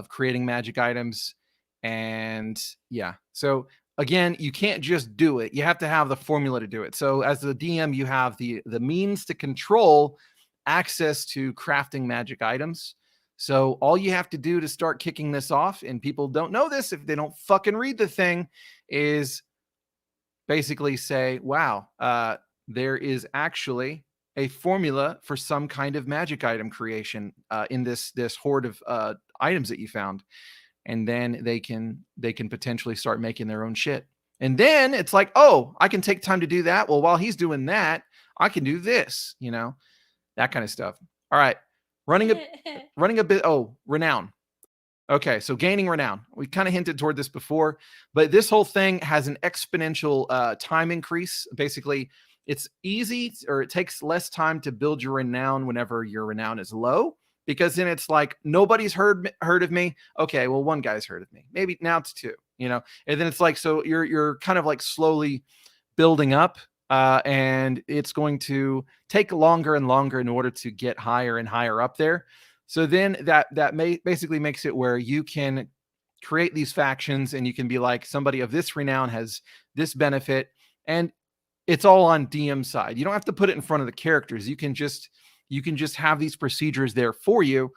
creating magic items, and yeah. So again, you can't just do it. You have to have the formula to do it. So as the DM, you have the means to control access to crafting magic items. So all you have to do to start kicking this off, and people don't know this if they don't fucking read the thing, is basically say, wow, there is actually a formula for some kind of magic item creation in this horde of items that you found. And then they can potentially start making their own shit. And then it's like, oh, I can take time to do that. Well, while he's doing that, I can do this, that kind of stuff. All right. Running a bit. Oh, renown. Okay, so gaining renown. We kind of hinted toward this before, but this whole thing has an exponential time increase. Basically, it's easy, or it takes less time to build your renown whenever your renown is low, because then it's like nobody's heard of me. Okay, well, one guy's heard of me. Maybe now it's two, and then it's like, so you're kind of like slowly building up, and it's going to take longer and longer in order to get higher and higher up there. So then that basically makes it where you can create these factions, and you can be like, somebody of this renown has this benefit, and it's all on DM side. You don't have to put it in front of the characters. You can just have these procedures there for you.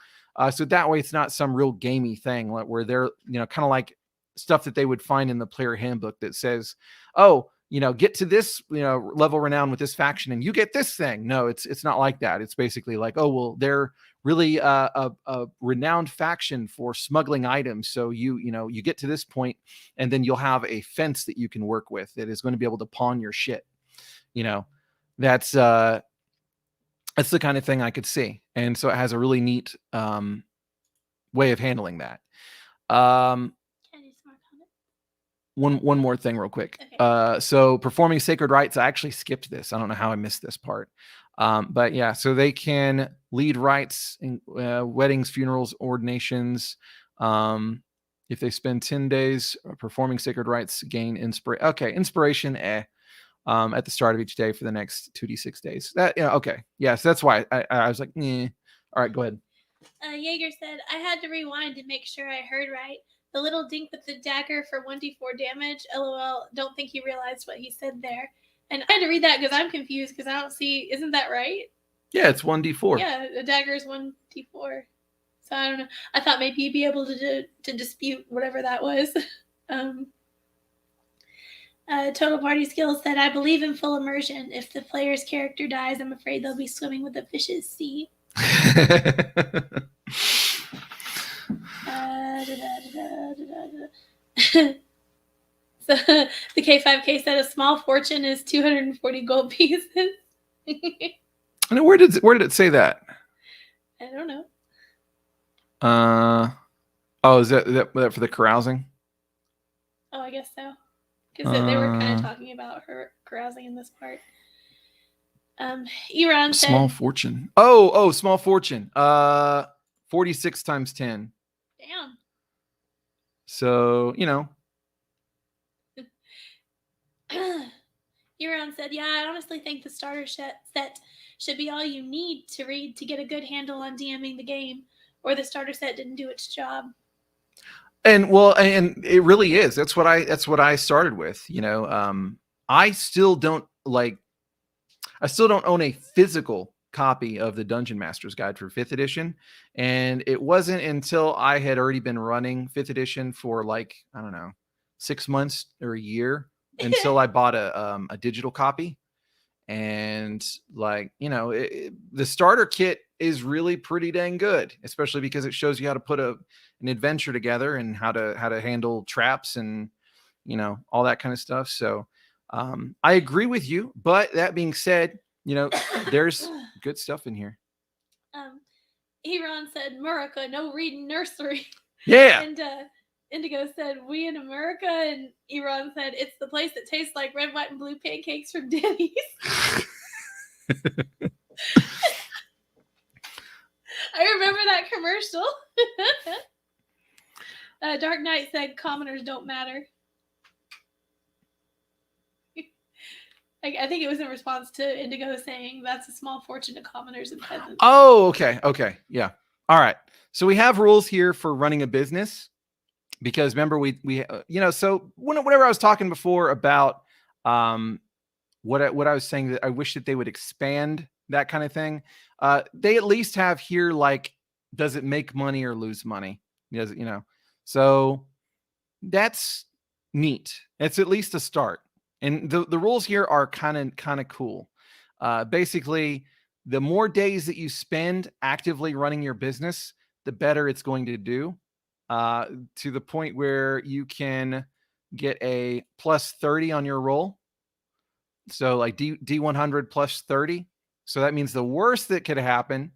So that way it's not some real gamey thing where they're, kind of like stuff that they would find in the player handbook that says, oh, get to this, level renown with this faction and you get this thing. No, it's not like that. It's basically like, oh, well, they're really a renowned faction for smuggling items. So you get to this point, and then you'll have a fence that you can work with that is going to be able to pawn your shit. That's the kind of thing I could see. And so it has a really neat way of handling that. One more thing real quick. Okay. So performing sacred rites, I actually skipped this. I don't know how I missed this part. But yeah, so they can lead rites in weddings, funerals, ordinations. If they spend 10 days performing sacred rites, gain inspiration. Okay, inspiration, at the start of each day for the next 2d6 days. That, okay. Yeah, so that's why I was like, eh. All right, go ahead. Jaeger said, I had to rewind to make sure I heard right. The little dink with the dagger for 1d4 damage. LOL, don't think he realized what he said there. And I had to read that because I'm confused because I don't see, isn't that right? Yeah, it's 1d4. Yeah, the dagger is 1d4. So I don't know. I thought maybe you'd be able to dispute whatever that was. Total Party Skills said, I believe in full immersion. If the player's character dies, I'm afraid they'll be swimming with the fishes. See? So the K5K said a small fortune is 240 gold pieces. And where did it say that? I don't know. Oh, is that for the carousing? Oh, I guess so. Because they were kind of talking about her carousing in this part. Iran said small fortune. Oh, small fortune. 46 times 10. Damn. So, Iran said, yeah, I honestly think the starter set should be all you need to read to get a good handle on DMing the game, or the starter set didn't do its job. And it really is. That's what I started with. I still don't own a physical copy of the Dungeon Master's Guide for 5th edition. And it wasn't until I had already been running 5th edition for I don't know, 6 months or a year until I bought a digital copy. And the starter kit is really pretty dang good, especially because it shows you how to put an adventure together and how to handle traps and all that kind of stuff. So I agree with you, but that being said, there's good stuff in here. Iran said, Murica, no reading nursery. Yeah. And Indigo said, we in America. And Iran said, it's the place that tastes like red, white, and blue pancakes from Denny's. I remember that commercial. Dark Knight said, commoners don't matter. I think it was in response to Indigo saying that's a small fortune to commoners and peasants. Oh, okay. Yeah. All right. So we have rules here for running a business because remember so whenever I was talking before about what I was saying, that I wish that they would expand that kind of thing. They at least have here, like, does it make money or lose money? Does it, so that's neat. It's at least a start. And the rules here are kind of cool. Basically, the more days that you spend actively running your business, the better it's going to do. To the point where you can get a plus 30 on your roll. So like D100 plus 30. So that means the worst that could happen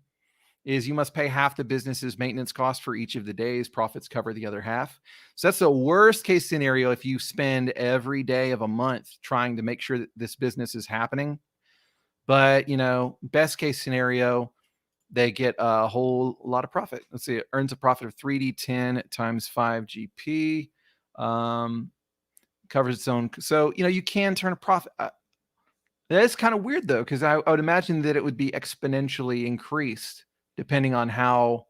is you must pay half the business's maintenance cost for each of the days. Profits cover the other half. So that's the worst case scenario if you spend every day of a month trying to make sure that this business is happening. But, best case scenario, they get a whole lot of profit. Let's see, it earns a profit of 3D10 times 5 GP. Covers its own. So, you can turn a profit. That's kind of weird, though, because I would imagine that it would be exponentially increased depending on how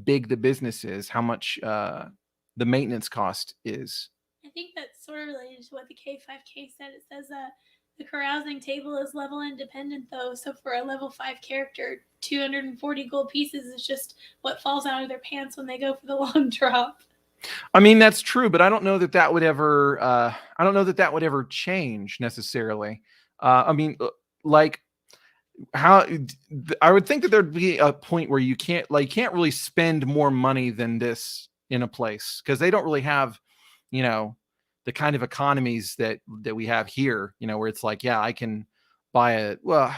big the business is, how much the maintenance cost is. I think that's sort of related to what the K5K said. It says the carousing table is level independent, though. So for a level 5 character, 240 gold pieces is just what falls out of their pants when they go for the long drop. I mean, that's true, but I don't know that that would ever. I don't know that that would ever change necessarily. I mean, like, how I would think that there'd be a point where you can't really spend more money than this in a place, because they don't really have, the kind of economies that we have here, where it's like, yeah, I can buy a, well,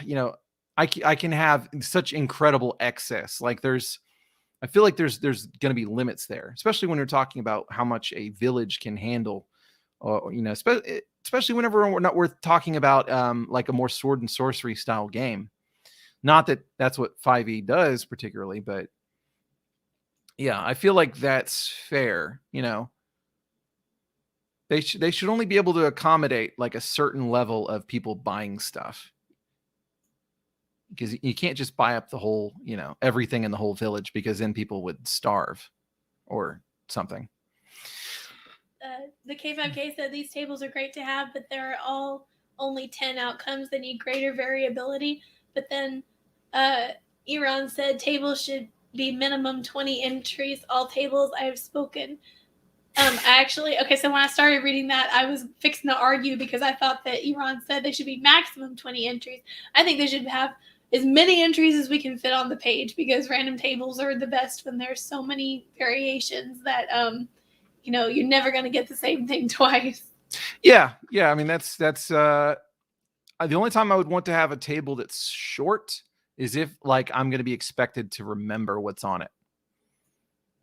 I can have such incredible excess. Like I feel like there's going to be limits there, especially when you're talking about how much a village can handle, or, especially whenever we're talking about like a more sword and sorcery style game. Not that that's what 5e does particularly, but yeah, I feel like that's fair. They should only be able to accommodate like a certain level of people buying stuff, because you can't just buy up the whole, everything in the whole village, because then people would starve or something. The K5K said these tables are great to have, but there are only 10 outcomes that need greater variability. But then Iran said tables should be minimum 20 entries. All tables I have spoken. So when I started reading that, I was fixing to argue because I thought that Iran said they should be maximum 20 entries. I think they should have as many entries as we can fit on the page, because random tables are the best when there's so many variations that you're never going to get the same thing twice. Yeah. I mean, that's the only time I would want to have a table that's short is if, like, I'm going to be expected to remember what's on it.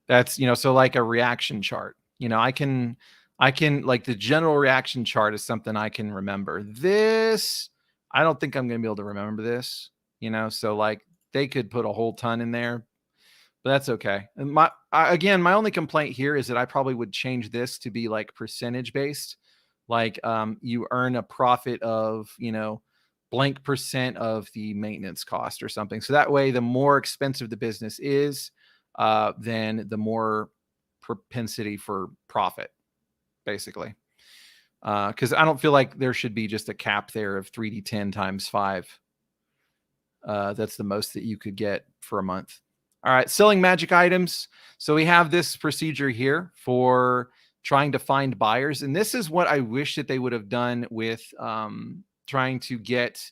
That's, so like a reaction chart, I can like, the general reaction chart is something I can remember. This, I don't think I'm going to be able to remember this, so like they could put a whole ton in there, but that's okay. And my only complaint here is that I probably would change this to be like percentage based. Like, you earn a profit of, blank percent of the maintenance cost or something. So that way, the more expensive the business is, then the more propensity for profit, basically. Because I don't feel like there should be just a cap there of 3d10 times 5. That's the most that you could get for a month. All right, selling magic items. So we have this procedure here for trying to find buyers. And this is what I wish that they would have done with trying to get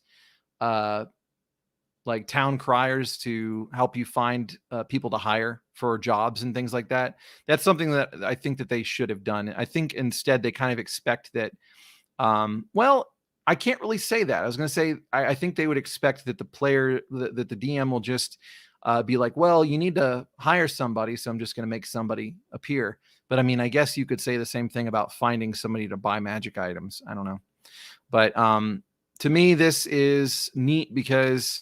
like town criers to help you find people to hire for jobs and things like that. That's something that I think that they should have done. I think instead they kind of expect that, well, I can't really say that. I was going to say, I think they would expect that the player, that the DM will just be like, well, you need to hire somebody, so I'm just going to make somebody appear. But I mean, I guess you could say the same thing about finding somebody to buy magic items. I don't know. But to me, this is neat because,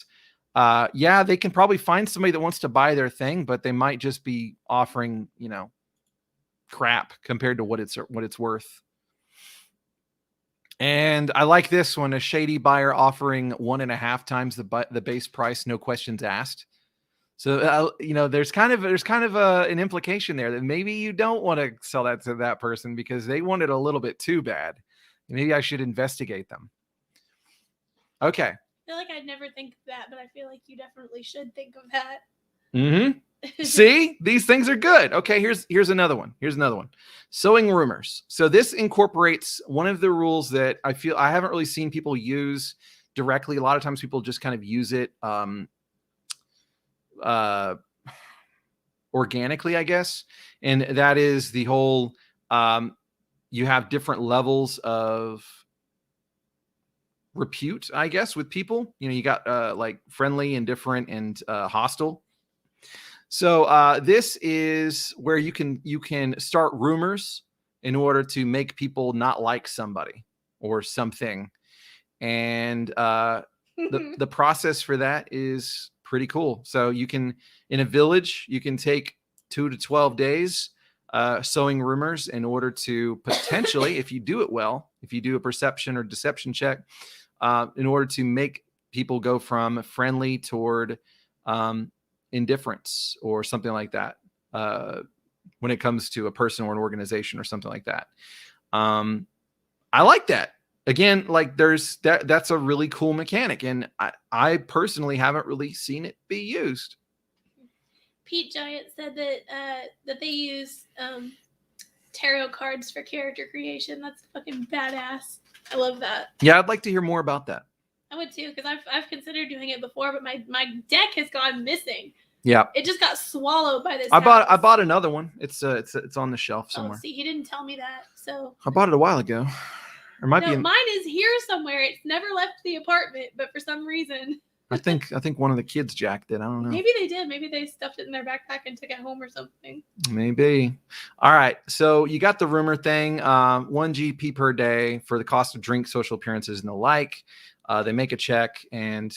yeah, they can probably find somebody that wants to buy their thing, but they might just be offering, crap compared to what it's worth. And I like this one: a shady buyer offering 1.5 times the base price, no questions asked. So there's kind of an implication there that maybe you don't want to sell that to that person because they want it a little bit too bad. Maybe I should investigate them. Okay. I feel like I'd never think of that, but I feel like you definitely should think of that. Mm-hmm. See, these things are good. Okay, here's another one. Sowing rumors. So this incorporates one of the rules that I feel I haven't really seen people use directly. A lot of times people just kind of use it organically, I guess. And that is the whole you have different levels of repute, I guess, with people. You got like friendly, indifferent, and hostile. So this is where you can start rumors in order to make people not like somebody or something. And the process for that is pretty cool. So you can, in a village, you can take 2 to 12 days sowing rumors in order to potentially, if you do it well, if you do a perception or deception check, in order to make people go from friendly toward indifference or something like that when it comes to a person or an organization or something like that. I like that. Again, like that's a really cool mechanic, and I personally haven't really seen it be used. Pete Giant said that they use tarot cards for character creation. That's fucking badass. I love that. Yeah, I'd like to hear more about that. I would too, because I've considered doing it before, but my deck has gone missing. Yeah, it just got swallowed by this. I bought another one. It's on the shelf somewhere. Oh, see, he didn't tell me that, so I bought it a while ago. Mine is here somewhere. It's never left the apartment, but for some reason, I think one of the kids jacked it. I don't know. Maybe they did. Maybe they stuffed it in their backpack and took it home or something. Maybe. All right. So you got the rumor thing. 1 GP per day for the cost of drink, social appearances, and the like. They make a check, and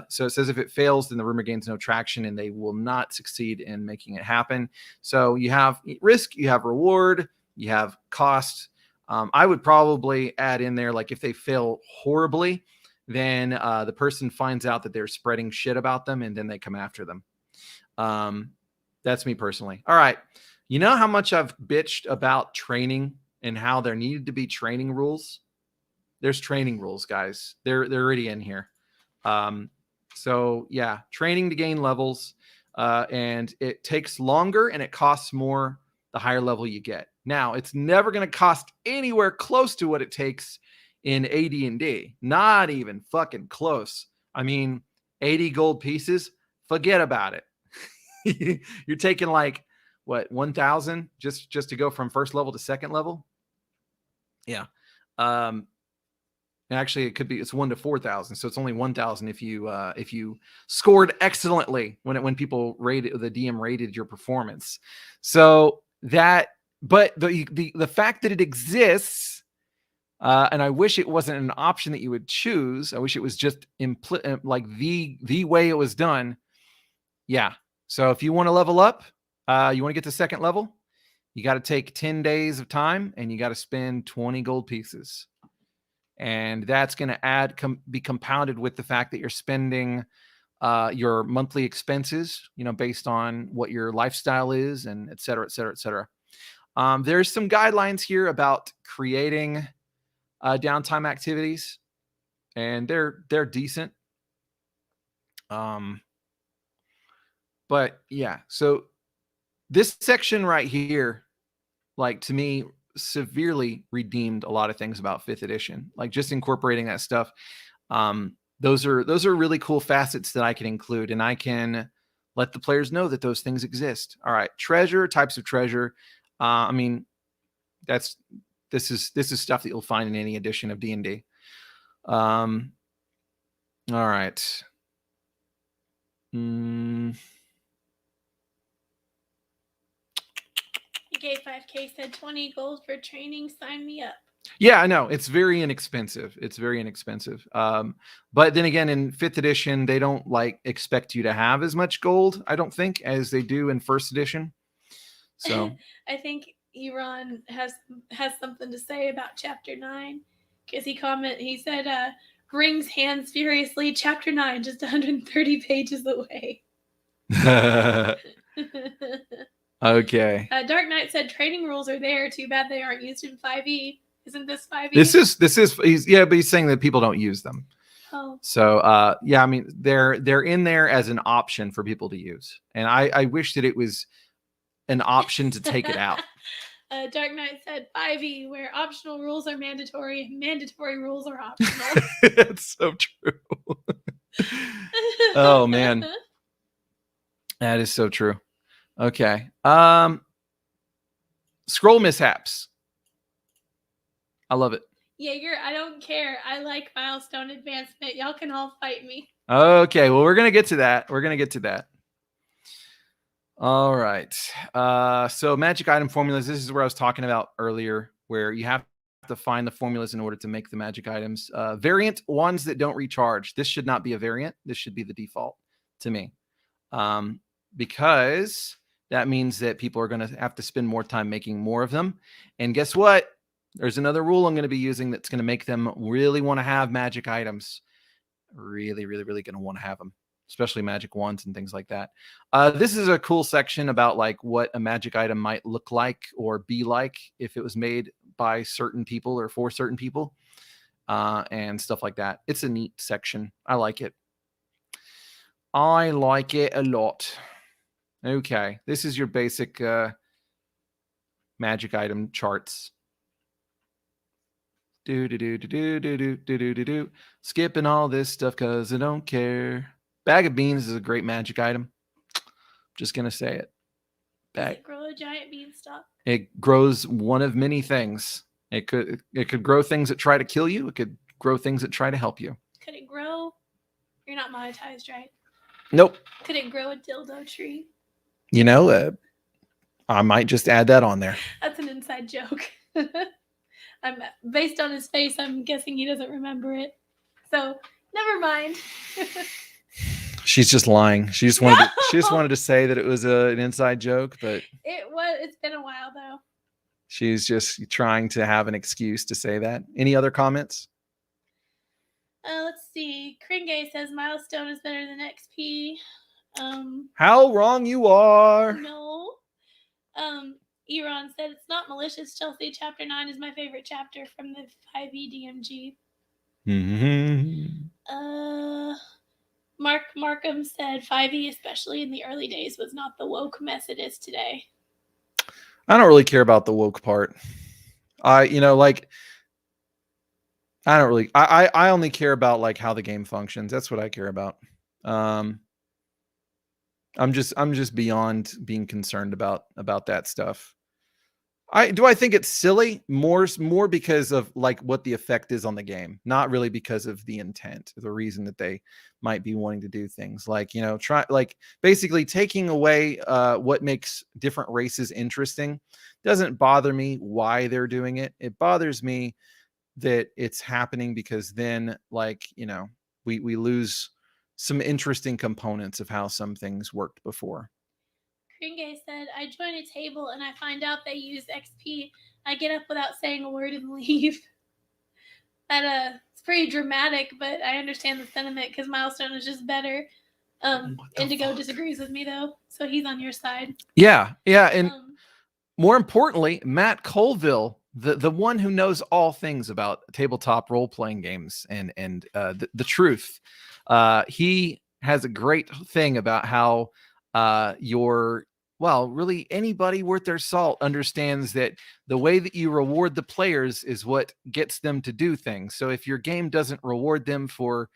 so it says if it fails, then the rumor gains no traction, and they will not succeed in making it happen. So you have risk, you have reward, you have cost. I would probably add in there, like if they fail horribly, then the person finds out that they're spreading shit about them, and then they come after them. That's me personally. All right. You know how much I've bitched about training and how there needed to be training rules? There's training rules, guys. They're already in here. So yeah, training to gain levels, and it takes longer and it costs more the higher level you get. Now, it's never going to cost anywhere close to what it takes in AD&D. Not even fucking close. I mean, 80 gold pieces, forget about it. You're taking like what, 1,000 just to go from first level to second level? Yeah. Actually, it's 1 to 4,000, so it's only 1,000 if you scored excellently when people rated, the DM rated your performance. So that, but the fact that it exists, and I wish it wasn't an option that you would choose. I wish it was just like the way it was done. Yeah. So if you want to level up, you want to get to second level, you got to take 10 days of time, and you got to spend 20 gold pieces. And that's going to be compounded with the fact that you're spending your monthly expenses, based on what your lifestyle is, and et cetera, et cetera, et cetera. There's some guidelines here about creating downtime activities, and they're decent. But yeah, so this section right here, like, to me, severely redeemed a lot of things about 5th edition, like just incorporating that stuff. Those are really cool facets that I can include, and I can let the players know that those things exist. All right, treasure, types of treasure. I mean, this is stuff that you'll find in any edition of D&D. All right. K5K said 20 gold for training. Sign me up. Yeah, I know. It's very inexpensive. But then again, in 5th edition, they don't expect you to have as much gold, I don't think, as they do in 1st edition. So I think Iran has something to say about chapter 9. Because he said, rings hands furiously, chapter 9, just 130 pages away. Okay. Dark Knight said trading rules are there. Too bad they aren't used in 5e. Isn't this 5e? This is but he's saying that people don't use them. Oh. So yeah, I mean they're in there as an option for people to use. And I wish that it was an option to take it out. Dark Knight said 5e, where optional rules are mandatory, mandatory rules are optional. That's so true. Oh man. That is so true. Okay. Scroll mishaps. I love it. Jaeger, I don't care. I like milestone advancement. Y'all can all fight me. Okay, well, we're going to get to that. All right. So magic item formulas. This is where I was talking about earlier, where you have to find the formulas in order to make the magic items. Variant ones that don't recharge. This should not be a variant. This should be the default to me. Because that means that people are going to have to spend more time making more of them. And guess what? There's another rule I'm going to be using that's going to make them really want to have magic items. Really, really, really going to want to have them, especially magic wands and things like that. This is a cool section about like what a magic item might look like or be like if it was made by certain people or for certain people and stuff like that. It's a neat section. I like it. I like it a lot. Okay, this is your basic magic item charts. Skipping all this stuff because I don't care. Bag of beans is a great magic item. Just gonna say it. Does it grow a giant beanstalk? It grows one of many things. It could grow things that try to kill you. It could grow things that try to help you. Could it grow? You're not monetized, right? Nope. Could it grow a dildo tree? You know, I might just add that on there. That's an inside joke. Based on his face, I'm guessing he doesn't remember it. So never mind. She's just lying. She just wanted to say that it was an inside joke, but it's been a while though. She's just trying to have an excuse to say that. Any other comments? Let's see. Kringe says milestone is better than XP. How wrong you are. No. Eron said it's not malicious. Chelsea, chapter 9 is my favorite chapter from the 5e DMG. Mm-hmm. Mark Markham said 5e, especially in the early days, was not the woke mess it is today. I don't really care about the woke part. I only care about like how the game functions. That's what I care about. I'm just beyond being concerned about that stuff. I think it's silly more because of like what the effect is on the game, not really because of the intent, the reason that they might be wanting to do things like, try like basically taking away what makes different races interesting. Doesn't bother me why they're doing it. It bothers me that it's happening because then like, we lose some interesting components of how some things worked before. Kringe said, I join a table and I find out they use XP. I get up without saying a word and leave. It's pretty dramatic, but I understand the sentiment because milestone is just better. Indigo disagrees with me though, so he's on your side. Yeah, and more importantly, Matt Colville, the one who knows all things about tabletop role-playing games and the truth, he has a great thing about how really anybody worth their salt understands that the way that you reward the players is what gets them to do things. So if your game doesn't reward them for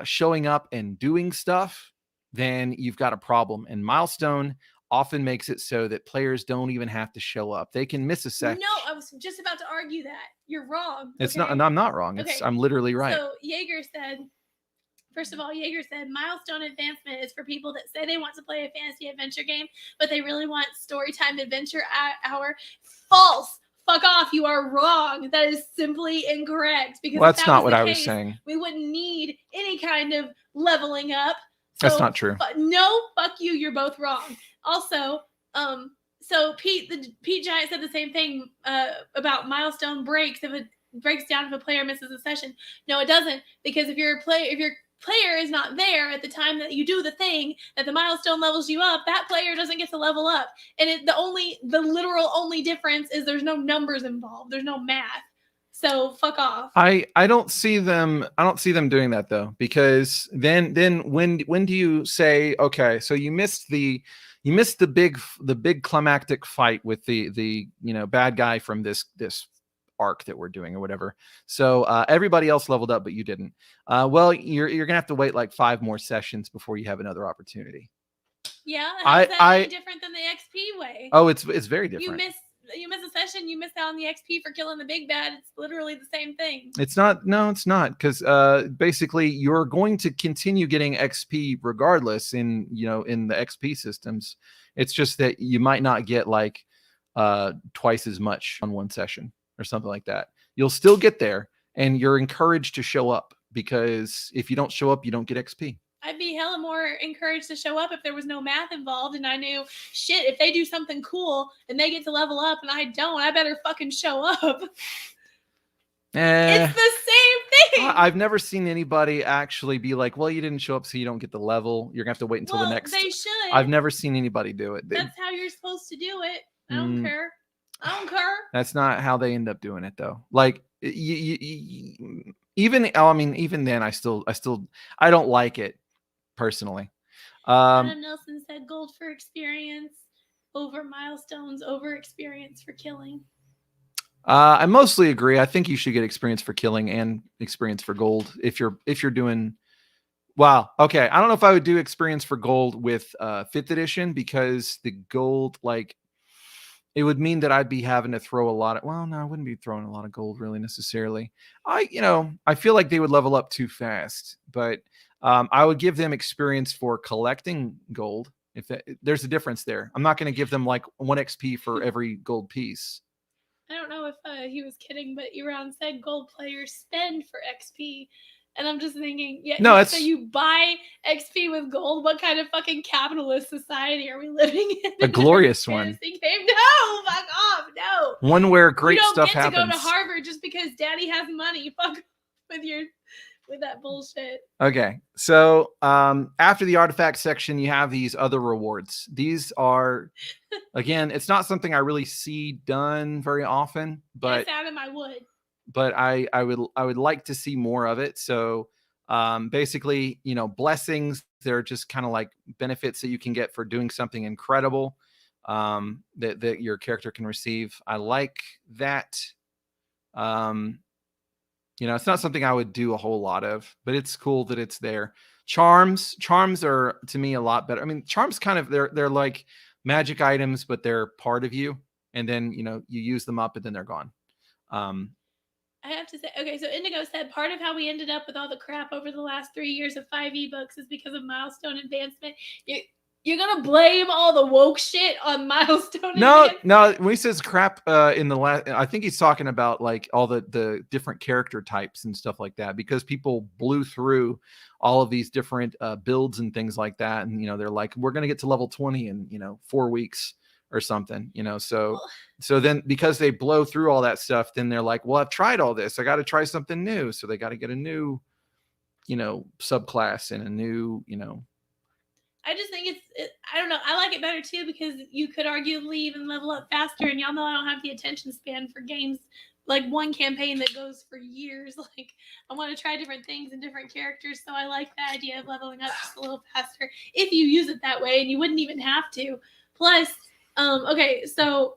showing up and doing stuff, then you've got a problem. And Milestone often makes it so that players don't even have to show up. They can miss a section. No, I was just about to argue that. You're wrong. It's not, and I'm not wrong. Okay. I'm literally right. So Jaeger said, first of all, Jaeger said milestone advancement is for people that say they want to play a fantasy adventure game, but they really want storytime adventure hour. False. Fuck off. You are wrong. That is simply incorrect. Because that's not what I was saying. We wouldn't need any kind of leveling up. So, that's not true. No, fuck you. You're both wrong. Also, so Pete Giant said the same thing about milestone breaks. If a breaks down if a player misses a session. No, it doesn't, because if your player is not there at the time that you do the thing that the milestone levels you up, that player doesn't get to level up. And the literal only difference is there's no numbers involved. There's no math. So fuck off. I don't see them doing that though, because then when do you say, okay, so you missed the big climactic fight with the bad guy from this arc that we're doing or whatever. So everybody else leveled up, but you didn't. Well, you're gonna have to wait like 5 more sessions before you have another opportunity. Yeah, how's that any different than the XP way? Oh, it's very different. You miss a session, you miss out on the XP for killing the big bad. It's literally the same thing. It's not. No, it's not, because basically you're going to continue getting XP regardless in the XP systems. It's just that you might not get like twice as much on one session or something like that. You'll still get there, and you're encouraged to show up, because if you don't show up, you don't get XP. I'd be hella more encouraged to show up if there was no math involved, and I knew, shit, if they do something cool and they get to level up and I don't, I better fucking show up. It's the same thing. I've never seen anybody actually be like, well, you didn't show up, so you don't get the level. You're gonna have to wait until the next. They should. I've never seen anybody do it. That's how you're supposed to do it. I don't care. I don't care. That's not how they end up doing it though. Like even then, I don't like it personally. Adam Nelson said gold for experience over milestones, over experience for killing. I mostly agree. I think you should get experience for killing and experience for gold if you're doing. Wow. Okay. I don't know if I would do experience for gold with 5th edition, because the gold, like, it would mean that I'd be having to throw a lot of. Well, no, I wouldn't be throwing a lot of gold really necessarily. I feel like they would level up too fast, but I would give them experience for collecting gold. There's a difference there. I'm not going to give them like 1 XP for every gold piece. I don't know if he was kidding, but Iran said gold players spend for XP. And I'm just thinking, so you buy XP with gold? What kind of fucking capitalist society are we living in? A glorious one. No, fuck off, no. One where great stuff happens. You don't get to go to Harvard just because daddy has money. Fuck with that bullshit. Okay, so after the artifact section, you have these other rewards. These are, again, it's not something I really see done very often, but yes, Adam, I would. But I would like to see more of it. So basically, blessings, they're just kind of like benefits that you can get for doing something incredible that your character can receive. I like that. It's not something I would do a whole lot of, but it's cool that it's there. Charms are to me a lot better. I mean, charms kind of they're like magic items, but they're part of you, and then you use them up and then they're gone. I have to say, okay, so Indigo said part of how we ended up with all the crap over the last 3 years of 5 ebooks is because of milestone advancement. You're gonna blame all the woke shit on milestone advancement? No, when he says crap in the last, I think he's talking about like all the different character types and stuff like that, because people blew through all of these different builds and things like that, and they're like, we're gonna get to level 20 in 4 weeks or something, so then because they blow through all that stuff, then they're like, well, I've tried all this, I got to try something new, so they got to get a new subclass and a new I just think I don't know, I like it better too, because you could arguably even level up faster, and y'all know I don't have the attention span for games like one campaign that goes for years. Like, I want to try different things and different characters, so I like the idea of leveling up just a little faster if you use it that way, and you wouldn't even have to. Plus, okay, so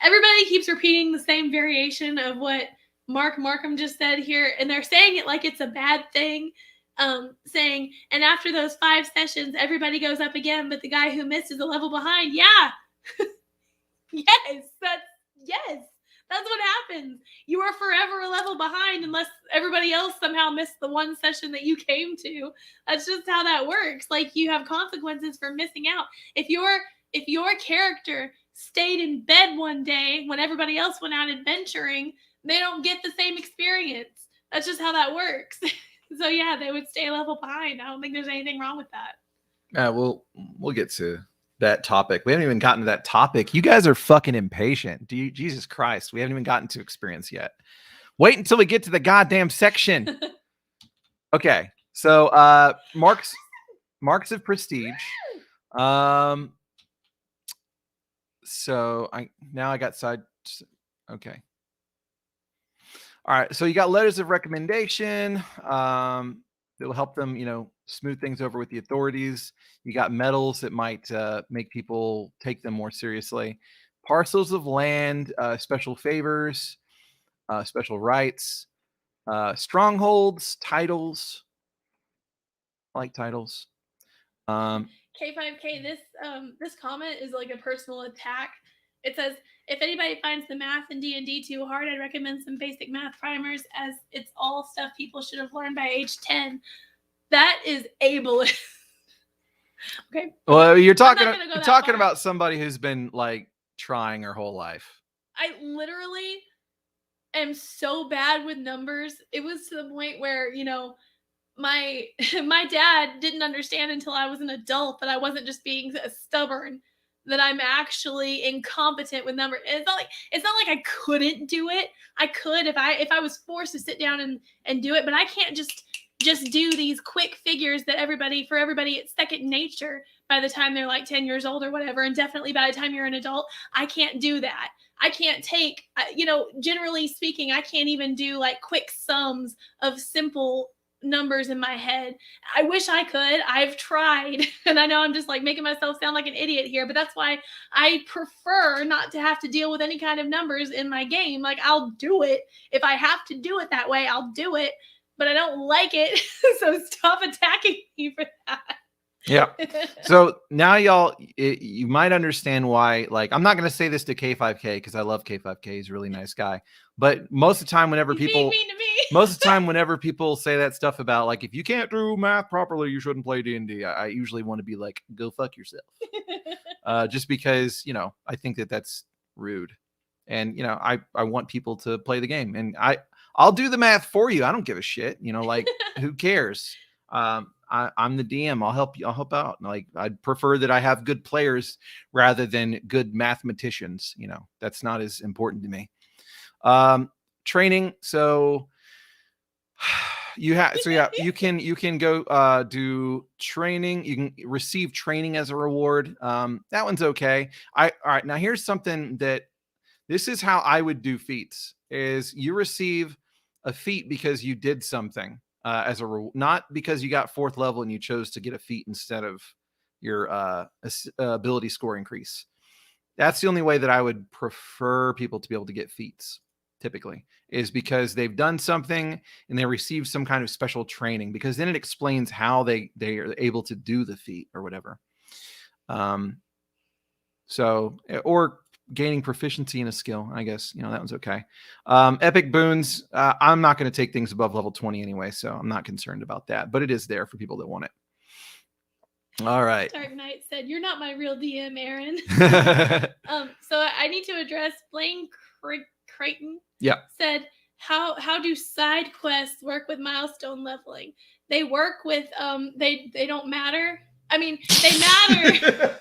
everybody keeps repeating the same variation of what Mark Markham just said here, and they're saying it like it's a bad thing, saying, and after those 5 sessions, everybody goes up again, but the guy who missed is a level behind. Yeah. Yes, that's what happens. You are forever a level behind unless everybody else somehow missed the 1 session that you came to. That's just how that works. Like, you have consequences for missing out. If your character stayed in bed one day when everybody else went out adventuring, they don't get the same experience. That's just how that works. So yeah, they would stay a level behind. I don't think there's anything wrong with that. We'll get to that topic. We haven't even gotten to that topic. You guys are fucking impatient. Jesus Christ, we haven't even gotten to experience yet. Wait until we get to the goddamn section. Okay. So marks of prestige. So I got side. Okay. All right. So you got letters of recommendation. It'll help them, smooth things over with the authorities. You got medals that might make people take them more seriously. Parcels of land, special favors, special rights, strongholds, titles. I like titles. K5K, this comment is like a personal attack. It says, if anybody finds the math in D&D too hard, I'd recommend some basic math primers, as it's all stuff people should have learned by age 10. That is ableist. Okay. Well, you're talking about somebody who's been like trying her whole life. I literally am so bad with numbers. It was to the point where, my dad didn't understand until I was an adult that I wasn't just being stubborn, that I'm actually incompetent with numbers. It's not like I couldn't do it. I could if I was forced to sit down and do it, but I can't just do these quick figures that for everybody it's second nature by the time they're like 10 years old or whatever, and definitely by the time you're an adult. I can't do that. I can't take, generally speaking, I can't even do like quick sums of simple numbers in my head. I wish I could. I've tried, and I know I'm just like making myself sound like an idiot here, but that's why I prefer not to have to deal with any kind of numbers in my game. Like, I'll do it if I have to do it that way. I'll do it, but I don't like it. So stop attacking me for that. Yeah. So now you might understand why, like, I'm not going to say this to K5K because I love K5K. He's a really nice guy. But most of the time, whenever people say that stuff about, like, if you can't do math properly, you shouldn't play D&D. I usually want to be like, go fuck yourself. Just because, I think that's rude. And, I want people to play the game, and I'll do the math for you. I don't give a shit. Like, who cares? I'm the DM. I'll help you. I'll help out. Like, I'd prefer that I have good players rather than good mathematicians. That's not as important to me. Training. So you can go do training. You can receive training as a reward. That one's okay. All right. Now here's something this is how I would do feats: is you receive a feat because you did something. As a rule, not because you got 4th level and you chose to get a feat instead of your ability score increase. That's the only way that I would prefer people to be able to get feats, typically, is because they've done something and they receive some kind of special training, because then it explains how they are able to do the feat or whatever. Or gaining proficiency in a skill, I guess, that one's okay. Epic boons, I'm not going to take things above level 20 anyway, so I'm not concerned about that, but it is there for people that want it. All right. Dark Knight said, "You're not my real DM, Aaron." So I need to address Blaine Creighton. Yeah. Said, how do side quests work with milestone leveling? They work with they don't matter. I mean, they matter.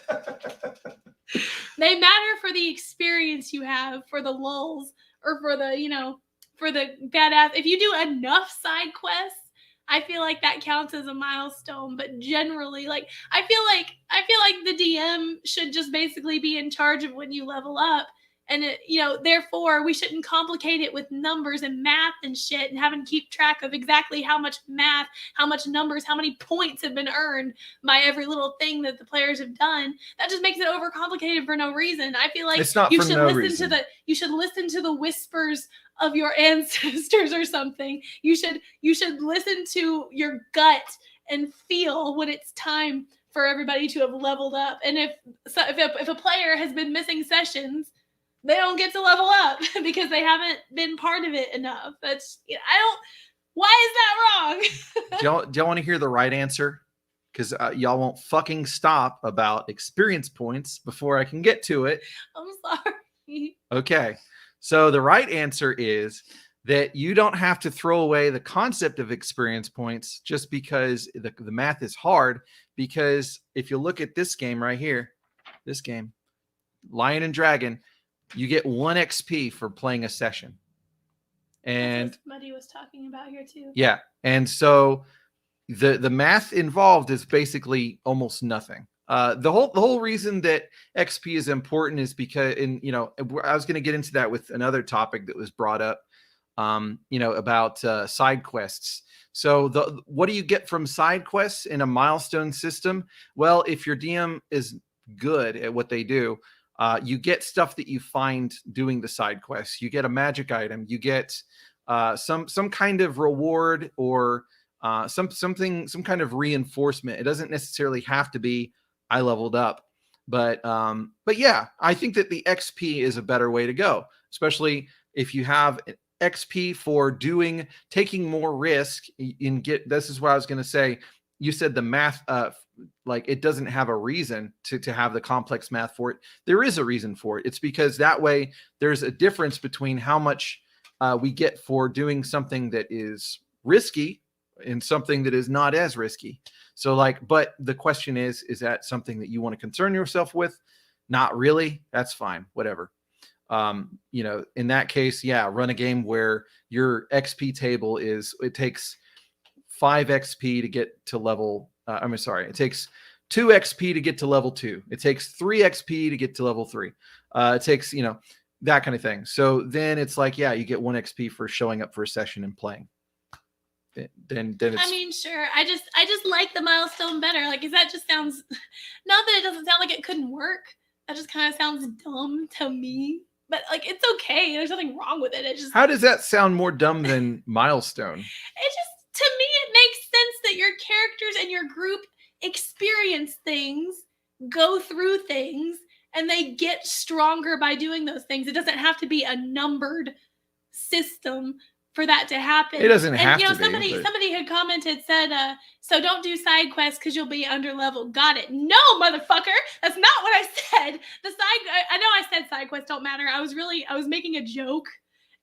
They matter for the experience you have, for the lulls, or for the, for the badass. If you do enough side quests, I feel like that counts as a milestone. But generally, like, I feel like the DM should just basically be in charge of when you level up. And therefore we shouldn't complicate it with numbers and math and shit and having to keep track of exactly how much math, how much numbers, how many points have been earned by every little thing that the players have done. That just makes it overcomplicated for no reason. I feel like you should listen to the whispers of your ancestors or something. You should listen to your gut and feel when it's time for everybody to have leveled up. And if a player has been missing sessions, they don't get to level up because they haven't been part of it enough. That's, why is that wrong? Do y'all want to hear the right answer? Because y'all won't fucking stop about experience points before I can get to it. I'm sorry. Okay. So the right answer is that you don't have to throw away the concept of experience points just because the math is hard. Because if you look at this game right here, this game, Lion and Dragon, you get 1 XP for playing a session. And that's what Muddy was talking about here too. Yeah. And so the math involved is basically almost nothing. The whole reason that XP is important is because, I was going to get into that with another topic that was brought up, about side quests. So what do you get from side quests in a milestone system? Well, if your DM is good at what they do, you get stuff that you find doing the side quests. You get a magic item. You get some kind of reward or some kind of reinforcement. It doesn't necessarily have to be I leveled up, but yeah, I think that the XP is a better way to go, especially if you have XP for taking more risk. This is what I was going to say. You said the math, like it doesn't have a reason to have the complex math for it. There is a reason for it. It's because that way there's a difference between how much we get for doing something that is risky and something that is not as risky. So but the question is that something that you want to concern yourself with? Not really. That's fine. Whatever. In that case, yeah, run a game where your XP table it takes 5 XP to get to level. It takes 2 XP to get to level 2. It takes 3 XP to get to level 3. It takes, that kind of thing. So then it's like, yeah, you get 1 XP for showing up for a session and playing. Then it's, sure. I just like the milestone better. Like, that just sounds, not that it doesn't sound like it couldn't work. That just kind of sounds dumb to me. But it's okay. There's nothing wrong with it. It just, how does that sound more dumb than milestone? It just, to me, it makes sense that your characters and your group experience things, go through things, and they get stronger by doing those things. It doesn't have to be a numbered system for that to happen. It doesn't have to be. Somebody had commented, said, so don't do side quests because you'll be under level. Got it. No, motherfucker. That's not what I said. I know I said side quests don't matter. I was making a joke.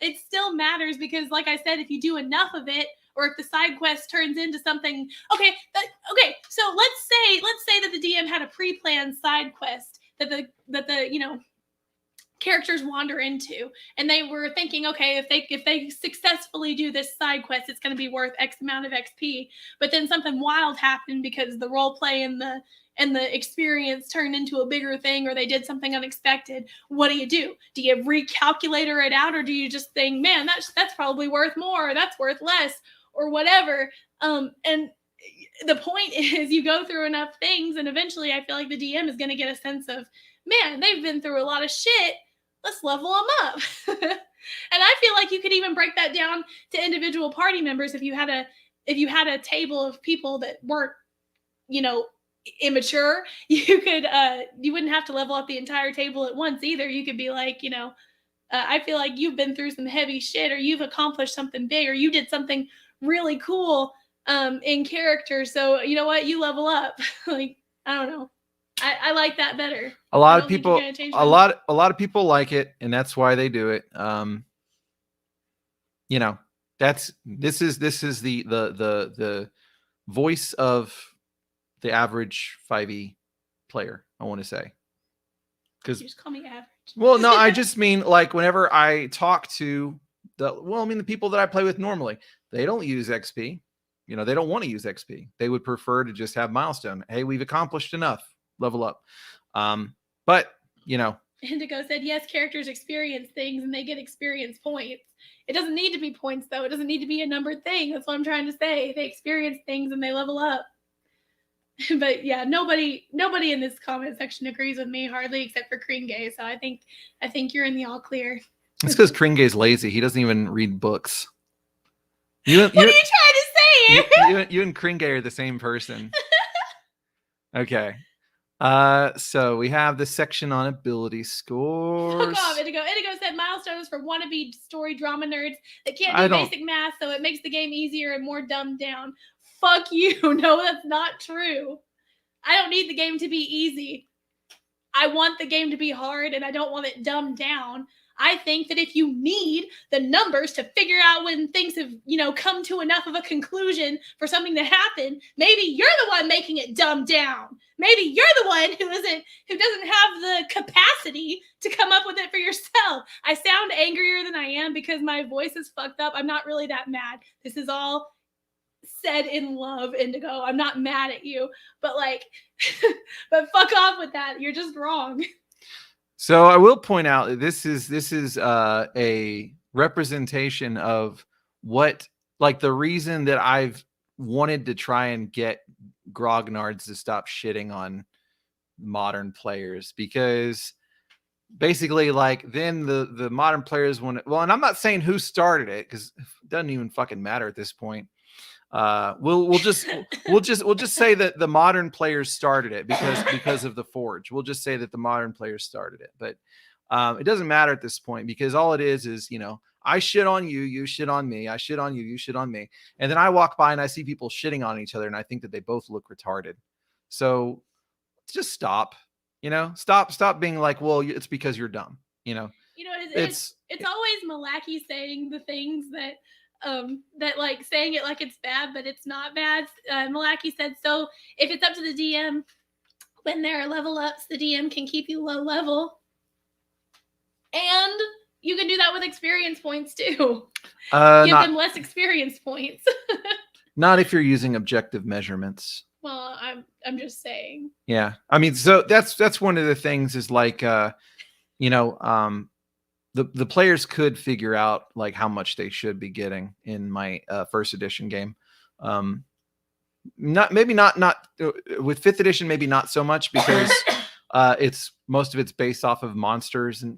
It still matters because, like I said, if you do enough of it, or if the side quest turns into something, okay. So let's say that the DM had a pre-planned side quest that the characters wander into, and they were thinking, okay, if they successfully do this side quest, it's going to be worth X amount of XP. But then something wild happened because the role play and the experience turned into a bigger thing, or they did something unexpected. What do? Do you recalculator it out, or do you just think, man, that's probably worth more, or that's worth less, or whatever? And the point is, you go through enough things, and eventually I feel like the DM is going to get a sense of, man, they've been through a lot of shit. Let's level them up. And I feel like you could even break that down to individual party members. If you had a table of people that weren't, immature, you could you wouldn't have to level up the entire table at once either. You could be like, I feel like you've been through some heavy shit, or you've accomplished something big, or you did something really cool in character. So you know what? You level up. I don't know. I like that better. A lot of people like it, and that's why they do it. This is the voice of the average 5e player, I want to say. Because you just call me average. Well, no, I just mean whenever I talk to the people that I play with normally, they don't use XP. They don't want to use XP. They would prefer to just have milestone. Hey, we've accomplished enough. Level up. But Indigo said, yes, characters experience things and they get experience points. It doesn't need to be points, though. It doesn't need to be a numbered thing. That's what I'm trying to say. They experience things and they level up. But yeah, nobody in this comment section agrees with me, hardly, except for Kringay. So I think you're in the all clear. It's because Kringay's lazy. He doesn't even read books. What are you trying to say? You and Kringay are the same person. Okay. So we have the section on ability scores. Fuck off, Indigo. Indigo said milestone is for wannabe story drama nerds that can't do basic math, so it makes the game easier and more dumbed down. Fuck you. No, that's not true. I don't need the game to be easy. I want the game to be hard, and I don't want it dumbed down. I think that if you need the numbers to figure out when things have, come to enough of a conclusion for something to happen, maybe you're the one making it dumbed down. Maybe you're the one who doesn't have the capacity to come up with it for yourself. I sound angrier than I am because my voice is fucked up. I'm not really that mad. This is all said in love, Indigo. I'm not mad at you, but but fuck off with that. You're just wrong. So I will point out that this is a representation of what, like, the reason that I've wanted to try and get grognards to stop shitting on modern players, because basically, like, then the modern players want to, well, and I'm not saying who started it because it doesn't even fucking matter at this point. We'll just say that the modern players started it because of the Forge. We'll just say that the modern players started it, but it doesn't matter at this point, because all it is I shit on you, you shit on me, I shit on you, you shit on me, and then I walk by and I see people shitting on each other, and I think that they both look retarded. So just stop. Stop being like, well, it's because you're dumb. It's always Malaki saying the things that like saying it like it's bad, but it's not bad. Malaki said, so if it's up to the DM, when there are level ups, the DM can keep you low level. And you can do that with experience points too. Give them less experience points. Not if you're using objective measurements. Well, I'm just saying. Yeah. I mean, so that's one of the things is like, the players could figure out like how much they should be getting in my first edition game. Not with 5th edition, maybe not so much, because it's most of it's based off of monsters and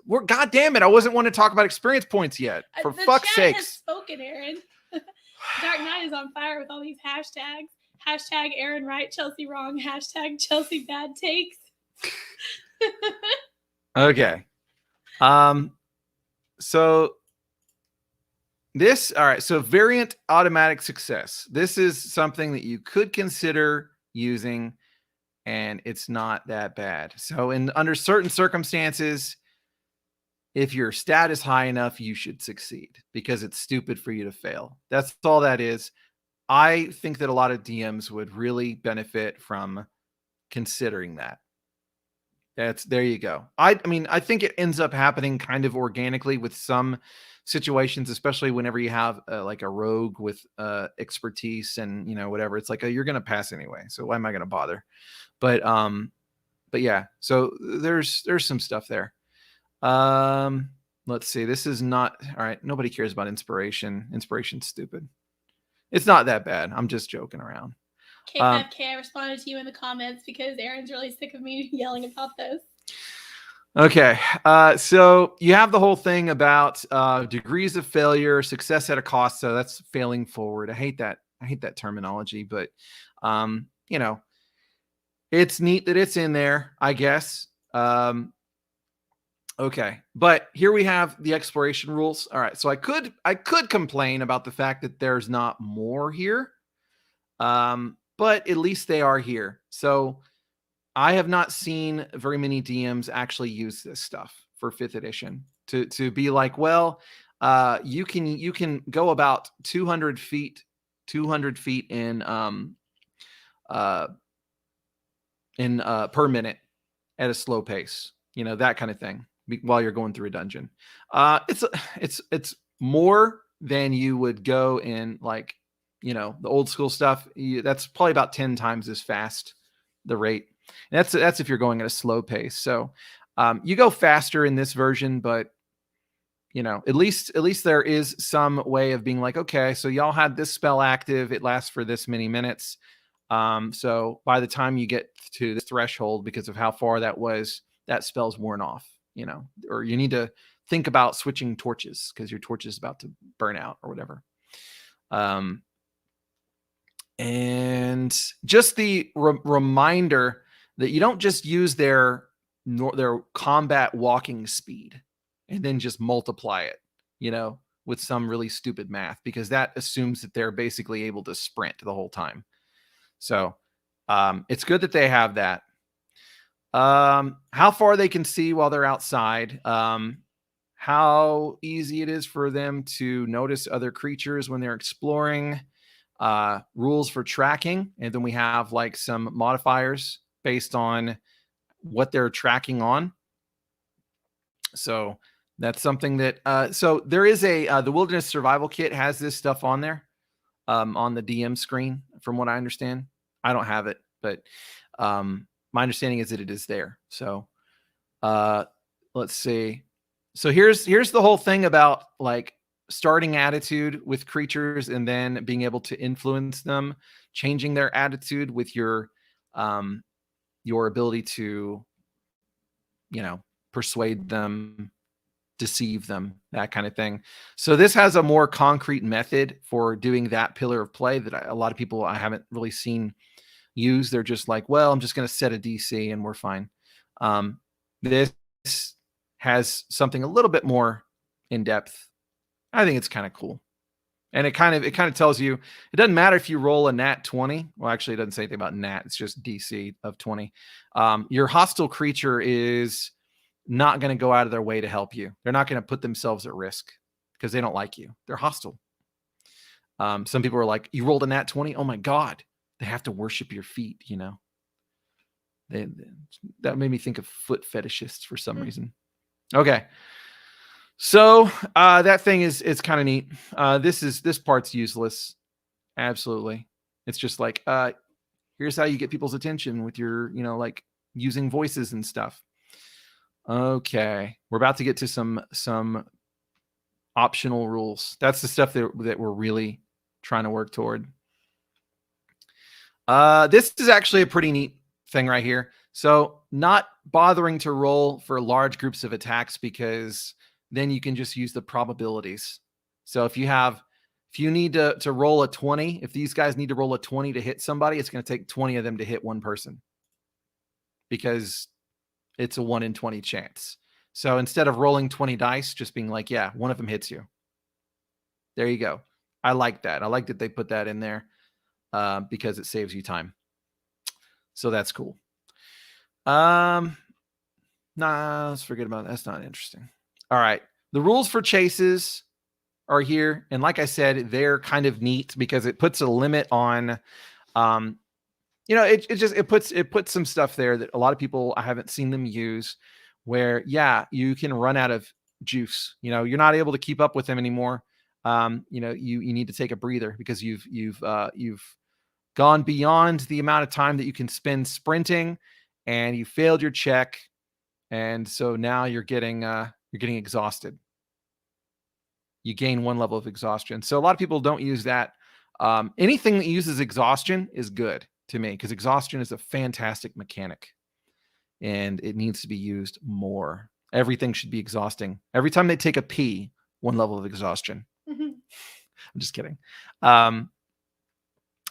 we're, God damn it, I wasn't want to talk about experience points yet. For fuck's sakes. Has spoken, Aaron. Dark Knight is on fire with all these hashtags. Hashtag Aaron right, Chelsea wrong. Hashtag Chelsea bad takes. Okay. So this, all right. So variant automatic success. This is something that you could consider using, and it's not that bad. So under certain circumstances, if your stat is high enough, you should succeed, because it's stupid for you to fail. That's all that is. I think that a lot of DMs would really benefit from considering that. There you go. I mean, I think it ends up happening kind of organically with some situations, especially whenever you have like a rogue with expertise and whatever. It's like, you're going to pass anyway, so why am I going to bother? But yeah. So there's some stuff there. Let's see. This is not all right. Nobody cares about inspiration. Inspiration's stupid. It's not that bad. I'm just joking around. K5K, I responded to you in the comments because Aaron's really sick of me yelling about this. Okay. So you have the whole thing about degrees of failure, success at a cost. So that's failing forward. I hate that terminology, but it's neat that it's in there, I guess. Okay. But here we have the exploration rules. All right. So I could complain about the fact that there's not more here. But at least they are here. So I have not seen very many DMs actually use this stuff for 5th edition to be like, well, you can go about 200 feet in per minute at a slow pace, that kind of thing, while you're going through a dungeon. It's more than you would go in like, the old school stuff. That's probably about 10 times as fast, the rate. And that's if you're going at a slow pace. So you go faster in this version, but at least there is some way of being like, okay, so y'all had this spell active, it lasts for this many minutes. So by the time you get to this threshold, because of how far that was, that spell's worn off, or you need to think about switching torches because your torch is about to burn out or whatever. And just the reminder that you don't just use their combat walking speed and then just multiply it, with some really stupid math, because that assumes that they're basically able to sprint the whole time. So it's good that they have that. How far they can see while they're outside. how easy it is for them to notice other creatures when they're exploring, rules for tracking, and then we have like some modifiers based on what they're tracking on. So that's something that so there is a the Wilderness Survival Kit has this stuff on there, on the DM screen, from what I understand. I don't have it, but my understanding is that it is there. So let's see. So here's the whole thing about like starting attitude with creatures and then being able to influence them, changing their attitude with your ability to, persuade them, deceive them, that kind of thing. So this has a more concrete method for doing that pillar of play that a lot of people I haven't really seen use. They're just like, well, I'm just going to set a DC and we're fine. This has something a little bit more in depth. I think it's kind of cool. And it kind of tells you, it doesn't matter if you roll a nat 20. Well, actually, it doesn't say anything about nat. It's just DC of 20. Your hostile creature is not going to go out of their way to help you. They're not going to put themselves at risk because they don't like you. They're hostile. Some people are like, you rolled a nat 20? Oh my God. They have to worship your feet, that made me think of foot fetishists for some reason. Okay. So that thing it's kind of neat. This part's useless. Absolutely. It's just like, here's how you get people's attention with your, like using voices and stuff. Okay. We're about to get to some optional rules. That's the stuff that we're really trying to work toward. This is actually a pretty neat thing right here. So not bothering to roll for large groups of attacks, because then you can just use the probabilities. So if you need to roll a 20, if these guys need to roll a 20 to hit somebody, it's going to take 20 of them to hit one person, because it's a 1 in 20 chance. So instead of rolling 20 dice, just being like, yeah, one of them hits you. There you go. I like that. I like that they put that in there, because it saves you time. So that's cool. Nah, let's forget about that. That's not interesting. All right. The rules for chases are here. And like I said, they're kind of neat because it puts a limit on, it puts some stuff there that a lot of people, I haven't seen them use, where, yeah, you can run out of juice. You're not able to keep up with them anymore. You need to take a breather because you've gone beyond the amount of time that you can spend sprinting, and you failed your check. And so now you're getting exhausted. You gain 1 level of exhaustion. So a lot of people don't use that. Anything that uses exhaustion is good to me, because exhaustion is a fantastic mechanic and it needs to be used more. Everything should be exhausting. Every time they take a pee, 1 level of exhaustion. I'm just kidding.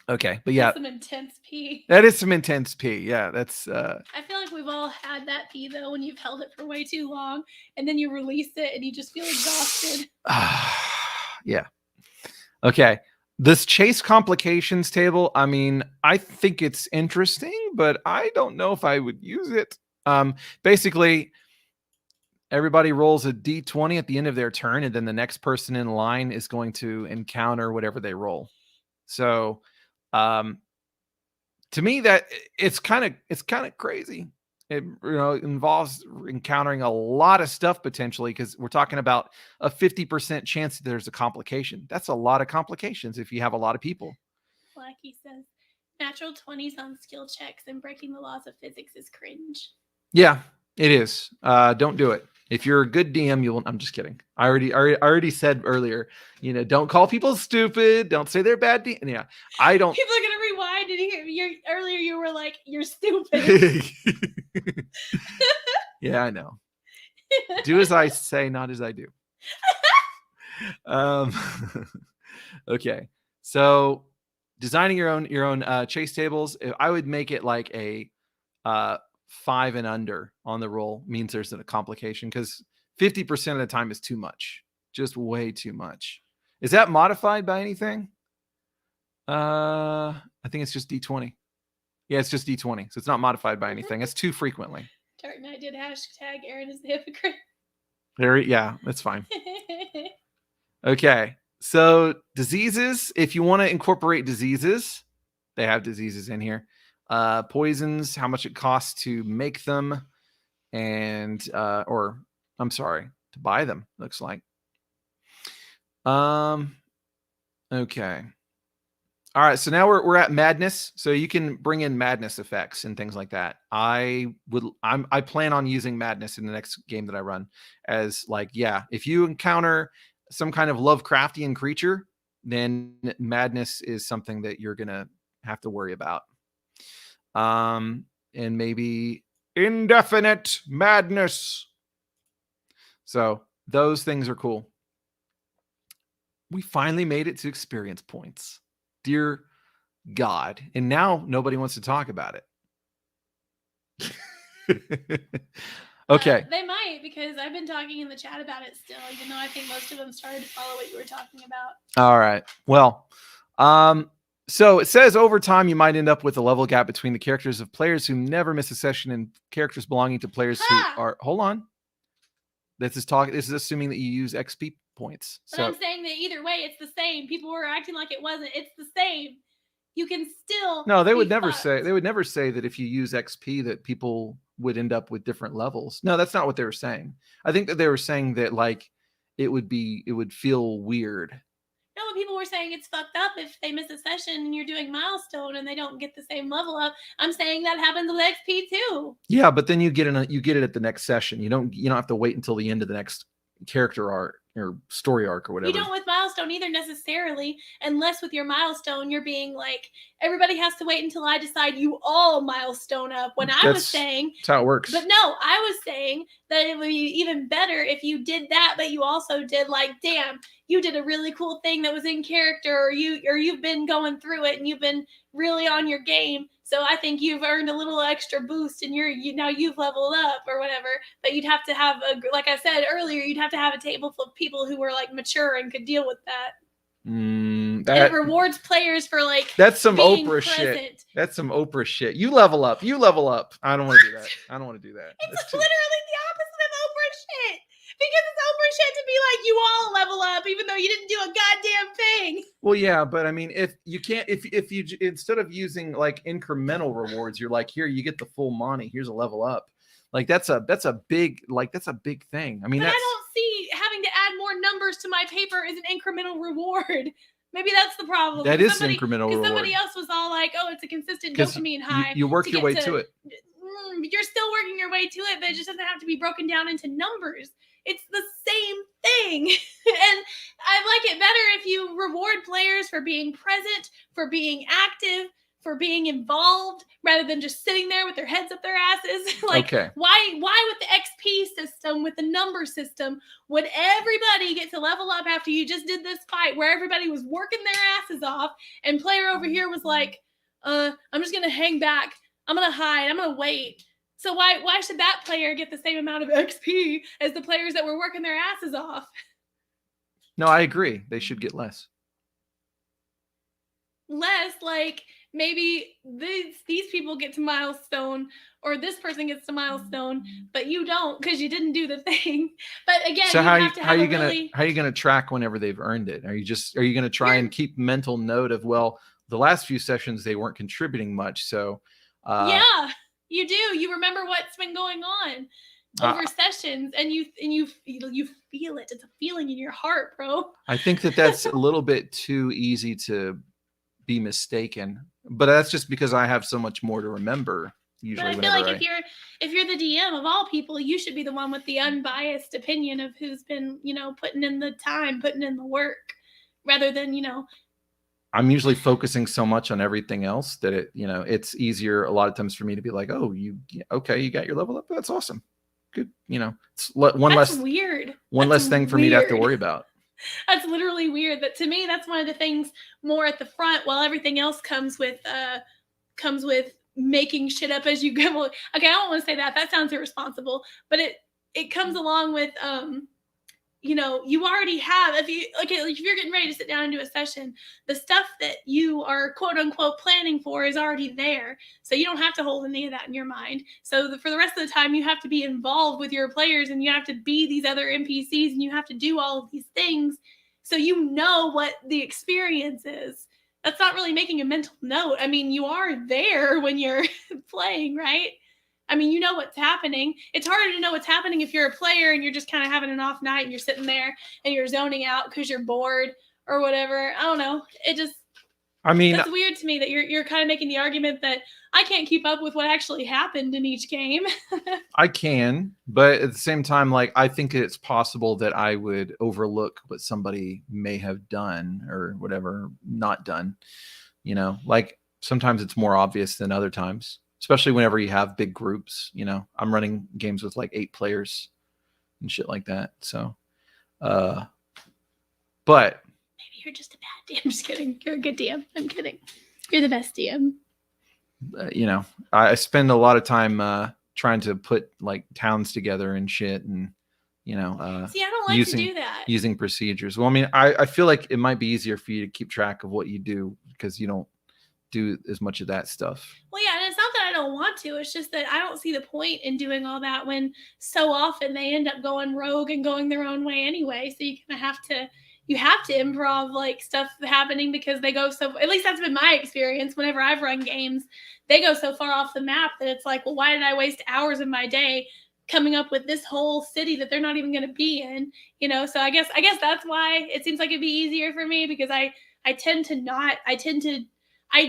Okay, but yeah, that's some intense pee. That is some intense pee. Yeah, that's. I feel like we've all had that pee though, when you've held it for way too long, and then you release it, and you just feel exhausted. Yeah. Okay. This chase complications table. I mean, I think it's interesting, but I don't know if I would use it. Basically, everybody rolls a d20 at the end of their turn, and then the next person in line is going to encounter whatever they roll. So. To me, that it's kind of crazy. It involves encountering a lot of stuff potentially, because we're talking about a 50% chance that there's a complication. That's a lot of complications if you have a lot of people. Blackie says, natural 20s on skill checks and breaking the laws of physics is cringe. Yeah, it is. Don't do it. If you're a good DM, you'll. I'm just kidding. I already said earlier. Don't call people stupid. Don't say they're bad. Yeah, I don't. People are gonna rewind and hear earlier. You were like, "You're stupid." Yeah, I know. Do as I say, not as I do. Okay, so designing your own chase tables. I would make it like a 5 and under on the roll means there's a complication, because 50% of the time is too much, just way too much. Is that modified by anything? I think it's just D20. Yeah, it's just D20, so it's not modified by anything. It's too frequently. Tart and I did hashtag Aaron is the hypocrite. Yeah, that's fine. Okay. So diseases, if you want to incorporate diseases, they have diseases in here. Poisons, how much it costs to make them, and or I'm sorry, to buy them, looks like. Okay. All right, so now we're at madness. So you can bring in madness effects and things like that. I plan on using madness in the next game that I run as like, yeah, if you encounter some kind of Lovecraftian creature, then madness is something that you're gonna have to worry about. And maybe indefinite madness. So those things are cool. We finally made it to experience points. Dear God. And now nobody wants to talk about it. Okay. They might, because I've been talking in the chat about it still, even though I think most of them started to follow what you were talking about. All right. Well, so it says over time you might end up with a level gap between the characters of players who never miss a session and characters belonging to players who are. Hold on. This is assuming that you use XP points. But I'm saying that either way, it's the same. People were acting like it wasn't. It's the same. You can still. No, they would never say. They would never say that if you use XP that people would end up with different levels. No, that's not what they were saying. I think that they were saying that like it would feel weird. No, but people were saying it's fucked up if they miss a session and you're doing milestone and they don't get the same level up. I'm saying that happens with XP too. Yeah, but then you get it at the next session. You don't have to wait until the end of the next character arc or story arc or whatever. You don't with milestone either necessarily, unless with your milestone you're being like, everybody has to wait until I decide you all milestone up, when I was saying that's how it works. But no, I was saying that it would be even better if you did that, but you also did like, damn, you did a really cool thing that was in character, or you've been going through it and you've been really on your game. So I think you've earned a little extra boost and now you've leveled up or whatever. But you'd have to have like I said earlier, you'd have to have a table full of people who were like mature and could deal with that. It rewards players for like that's some Oprah shit. That's some Oprah shit. You level up. I don't want to do that. It's literally the opposite of Oprah shit. Because it's Oprah shit to be like, you all level up even though you didn't do a goddamn thing. Well, yeah, but I mean, if you instead of using like incremental rewards, you're like, here, you get the full money. Here's a level up. Like that's a big thing. I mean, but I don't see having to add more numbers to my paper as an incremental reward. Maybe that's the problem. That is incremental reward. Somebody else was all like, oh, it's a consistent dopamine high. You work your way to it. You're still working your way to it, but it just doesn't have to be broken down into numbers. It's the same thing. And I like it better if you reward players for being present, for being active, for being involved, rather than just sitting there with their heads up their asses. Why with the XP system, with the number system, would everybody get to level up after you just did this fight where everybody was working their asses off and player over here was like, I'm just going to hang back. I'm going to hide. I'm going to wait. So why should that player get the same amount of XP as the players that were working their asses off? No, I agree. They should get less. Less, like maybe these people get to milestone, or this person gets to milestone, but you don't because you didn't do the thing. But again, so how are you gonna track whenever they've earned it? Are you gonna try and keep mental note of, well, the last few sessions they weren't contributing much, so yeah. You do. You remember what's been going on over sessions, and you feel it. It's a feeling in your heart, bro. I think that's a little bit too easy to be mistaken, but that's just because I have so much more to remember. Usually, but I feel like if you're the DM of all people, you should be the one with the unbiased opinion of who's been putting in the time, putting in the work, rather than I'm usually focusing so much on everything else that it's easier a lot of times for me to be like, oh, you got your level up. That's awesome. Good. It's weird. One less thing for me to have to worry about. That's literally weird. But to me, that's one of the things more at the front, while everything else comes with making shit up as you go. Okay, I don't want to say that. That sounds irresponsible. But it comes along with you know, you already have, if you're getting ready to sit down and do a session, the stuff that you are quote unquote planning for is already there. So you don't have to hold any of that in your mind. So for the rest of the time, you have to be involved with your players, and you have to be these other NPCs, and you have to do all of these things. So you know what the experience is. That's not really making a mental note. I mean, you are there when you're playing, right? I mean, you know what's happening. It's harder to know what's happening if you're a player and you're just kind of having an off night and you're sitting there and you're zoning out because you're bored or whatever. I don't know. It just, I mean, that's weird to me that you're kind of making the argument that I can't keep up with what actually happened in each game. I can, but at the same time, like, I think it's possible that I would overlook what somebody may have done or whatever, not done. You know, like sometimes it's more obvious than other times, especially whenever you have big groups. You know, I'm running games with like 8 players and shit like that. So, but maybe you're just a bad DM. I'm just kidding. You're a good DM. I'm kidding. You're the best DM. You know, I spend a lot of time trying to put like towns together and shit, and you know, see, I don't like to do that. Using procedures. Well, I mean, I feel like it might be easier for you to keep track of what you do because you don't do as much of that stuff. Well, yeah, and it's not that I don't want to. It's just that I don't see the point in doing all that when so often they end up going rogue and going their own way anyway. So you kind of have to improv like stuff happening because they go so, at least that's been my experience whenever I've run games, they go so far off the map that it's like, well, why did I waste hours of my day coming up with this whole city that they're not even going to be in, you know? So I guess that's why it seems like it'd be easier for me, because I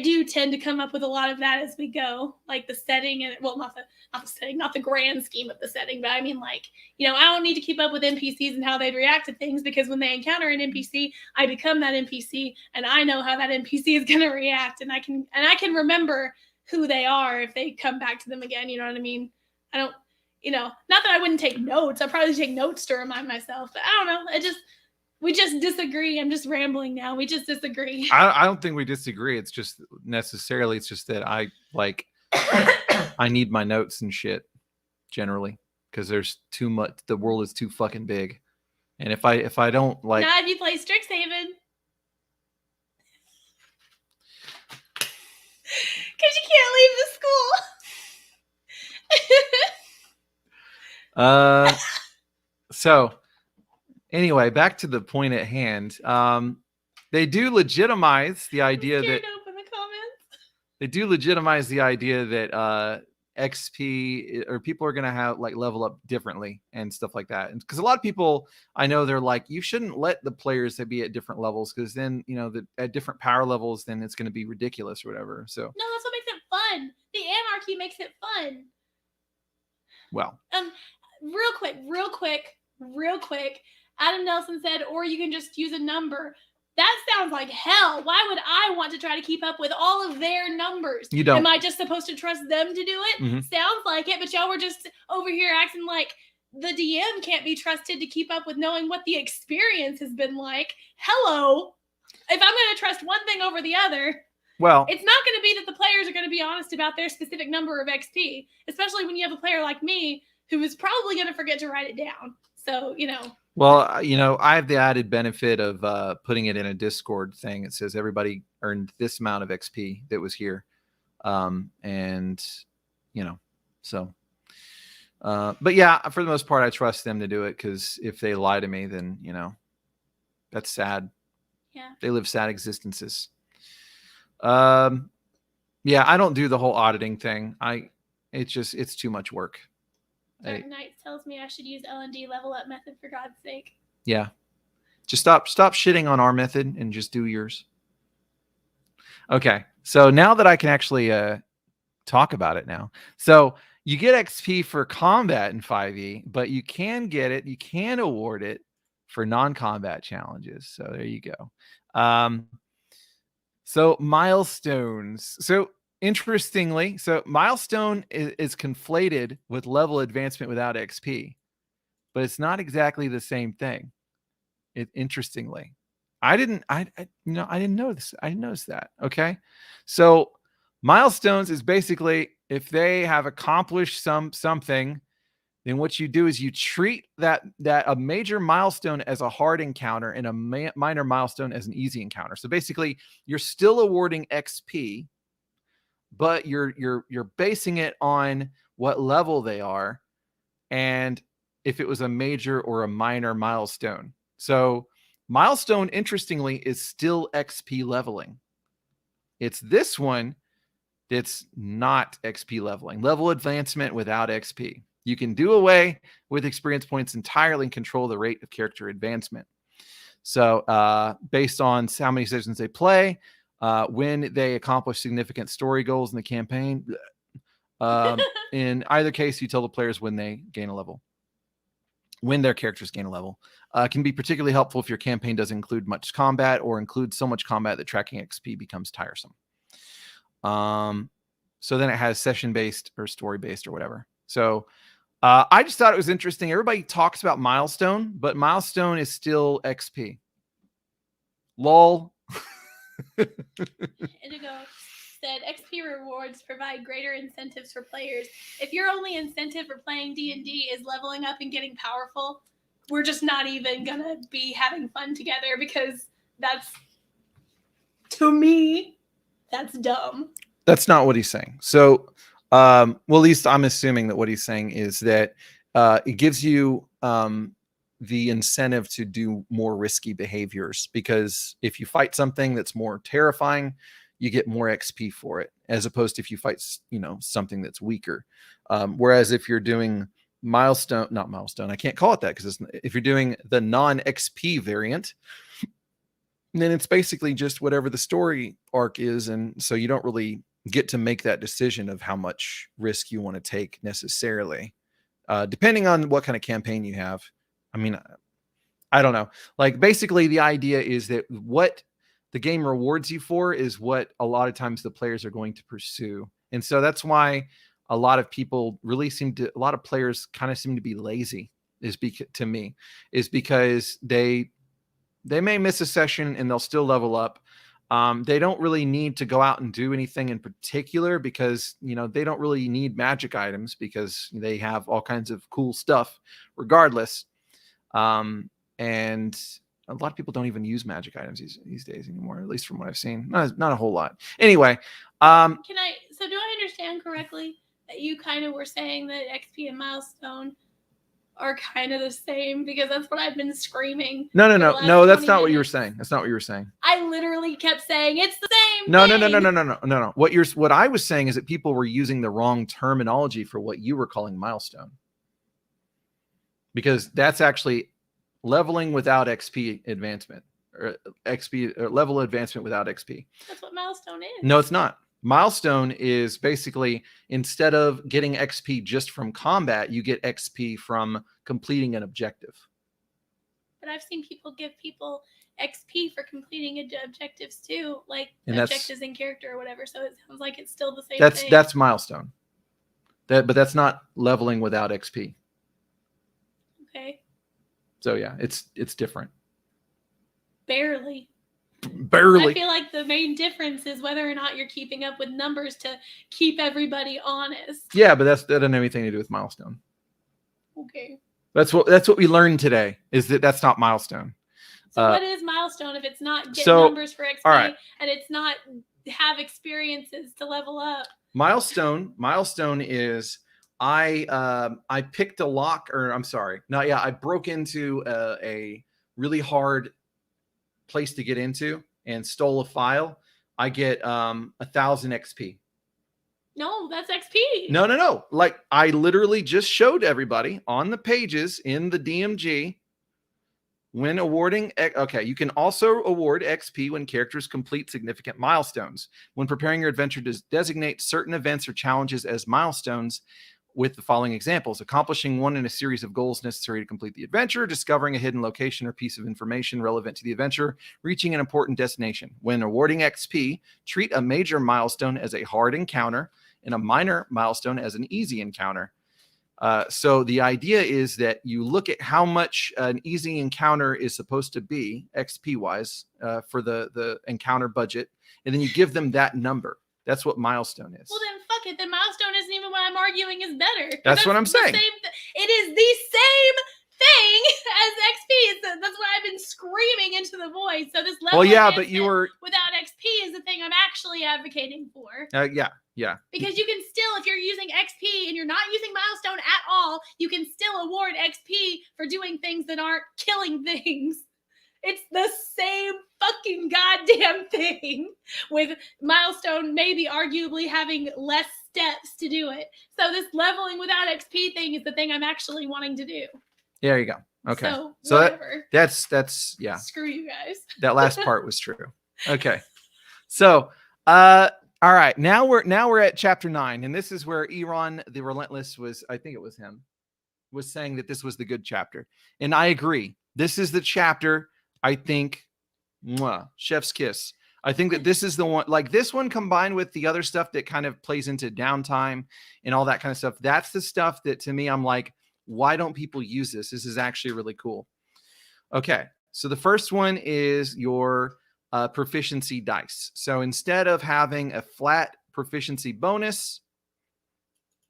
do tend to come up with a lot of that as we go, like the setting and, well, not the setting, not the grand scheme of the setting, but I mean, like, you know, I don't need to keep up with NPCs and how they'd react to things, because when they encounter an NPC, I become that NPC and I know how that NPC is going to react, and I can remember who they are if they come back to them again. You know what I mean? I don't, you know, not that I wouldn't take notes. I'd probably take notes to remind myself, but I don't know. We just disagree. I'm just rambling now. We just disagree. I don't think we disagree. It's just that I like, I need my notes and shit generally, because there's too much. The world is too fucking big. And if I don't like. Not if you play Strixhaven. Because you can't leave the school. So anyway, back to the point at hand. They do legitimize the idea that open the comments. They do legitimize the idea that XP or people are going to have like level up differently and stuff like that. And because a lot of people I know, they're like, you shouldn't let the players that be at different levels, because then, you know, at different power levels, then it's going to be ridiculous or whatever. So no, that's what makes it fun. The anarchy makes it fun. Well, real quick. Adam Nelson said, or you can just use a number. That sounds like hell. Why would I want to try to keep up with all of their numbers? You don't. Am I just supposed to trust them to do it? Mm-hmm. Sounds like it, but y'all were just over here acting like the DM can't be trusted to keep up with knowing what the experience has been like. Hello. If I'm going to trust one thing over the other, well, it's not going to be that the players are going to be honest about their specific number of XP, especially when you have a player like me who is probably going to forget to write it down. So, you know. Well, you know, I have the added benefit of putting it in a Discord thing. It says everybody earned this amount of XP that was here. And, you know, so. But yeah, for the most part, I trust them to do it, because if they lie to me, then, you know, that's sad. Yeah. They live sad existences. Yeah, I don't do the whole auditing thing. It's too much work. Dark Knight tells me I should use L&D level up method, for God's sake. Yeah. Just stop shitting on our method and just do yours. Okay. So now that I can actually talk about it now. So you get XP for combat in 5e, but you can award it for non-combat challenges. So there you go. So milestones. So interestingly, milestone is conflated with level advancement without XP, but it's not exactly the same thing. Interestingly, I didn't notice. I didn't notice that. Okay, so milestones is basically if they have accomplished something then what you do is you treat that a major milestone as a hard encounter and a minor milestone as an easy encounter. So basically, you're still awarding XP, but you're basing it on what level they are, and if it was a major or a minor milestone. So milestone, interestingly, is still XP leveling. It's this one that's not XP leveling. Level advancement without XP. You can do away with experience points entirely and control the rate of character advancement. So based on how many sessions they play, when they accomplish significant story goals in the campaign, in either case, you tell the players when they gain a level, when their characters gain a level. Can be particularly helpful if your campaign doesn't include much combat or includes so much combat that tracking XP becomes tiresome. So then it has session-based or story-based or whatever. So I just thought it was interesting. Everybody talks about milestone, but milestone is still XP. Lol. Indigo said XP rewards provide greater incentives for players. If your only incentive for playing D&D is leveling up and getting powerful, we're just not even gonna be having fun together, because that's, to me, that's dumb. That's not what he's saying. So, well, at least I'm assuming that what he's saying is that it gives you the incentive to do more risky behaviors, because if you fight something that's more terrifying, you get more XP for it, as opposed to if you fight, something that's weaker. Whereas if you're doing not milestone, I can't call it that, because if you're doing the non-XP variant, then it's basically just whatever the story arc is. And so you don't really get to make that decision of how much risk you want to take necessarily, depending on what kind of campaign you have. I mean, I don't know. Like, basically the idea is that what the game rewards you for is what a lot of times the players are going to pursue. And so that's why a lot of people really a lot of players kind of seem to be lazy, to me, because they may miss a session and they'll still level up. They don't really need to go out and do anything in particular, because, they don't really need magic items, because they have all kinds of cool stuff regardless. And a lot of people don't even use magic items these days anymore, at least from what I've seen. Not a whole lot. Anyway. Do I understand correctly that you kind of were saying that XP and milestone are kind of the same? Because that's what I've been screaming. No, that's not what you were saying. That's not what you were saying. I literally kept saying it's the same thing. No. What I was saying is that people were using the wrong terminology for what you were calling milestone. Because that's actually leveling without XP advancement, or XP or level advancement without XP. That's what milestone is. No, it's not. Milestone is basically, instead of getting XP just from combat, you get XP from completing an objective. But I've seen people give people XP for completing objectives too, like objectives in character or whatever. So it sounds like it's still the same thing. That's milestone. But that's not leveling without XP. Okay. So yeah, it's different. Barely. I feel like the main difference is whether or not you're keeping up with numbers to keep everybody honest. Yeah, but that doesn't have anything to do with milestone. Okay. That's what we learned today, is that that's not milestone. So what is milestone if it's not get numbers for XP, right, and it's not have experiences to level up? Milestone is I picked a lock, I broke into a really hard place to get into and stole a file. I get 1,000 XP. No, that's XP. No. Like, I literally just showed everybody on the pages in the DMG when awarding. Okay, you can also award XP when characters complete significant milestones. When preparing your adventure, designate certain events or challenges as milestones with the following examples: accomplishing one in a series of goals necessary to complete the adventure, discovering a hidden location or piece of information relevant to the adventure, reaching an important destination. When awarding XP, treat a major milestone as a hard encounter and a minor milestone as an easy encounter. So the idea is that you look at how much an easy encounter is supposed to be XP wise for the encounter budget, and then you give them that number. That's what milestone is. Well, then fuck it. The milestone isn't even what I'm arguing is better. That's what I'm saying. It point. So this Well, level yeah, but you were without XP is the thing I'm actually advocating for. Yeah. Because you can still, if you're using XP and you're not using milestone at all, you can still award XP for doing things that aren't killing things. It's the same fucking goddamn thing, with milestone maybe arguably having less steps to do it. So this leveling without XP thing is the thing I'm actually wanting to do. There you go. Okay. So whatever. That's yeah. Screw you guys. That last part was true. Okay. So all right, now we're at chapter 9, and this is where Eron the Relentless I think it was him, was saying that this was the good chapter. And I agree. This is the chapter, I think, chef's kiss. I think that this is the one, like this one combined with the other stuff that kind of plays into downtime and all that kind of stuff. That's the stuff that to me, I'm like, why don't people use this? This is actually really cool. Okay. So the first one is your proficiency dice. So instead of having a flat proficiency bonus,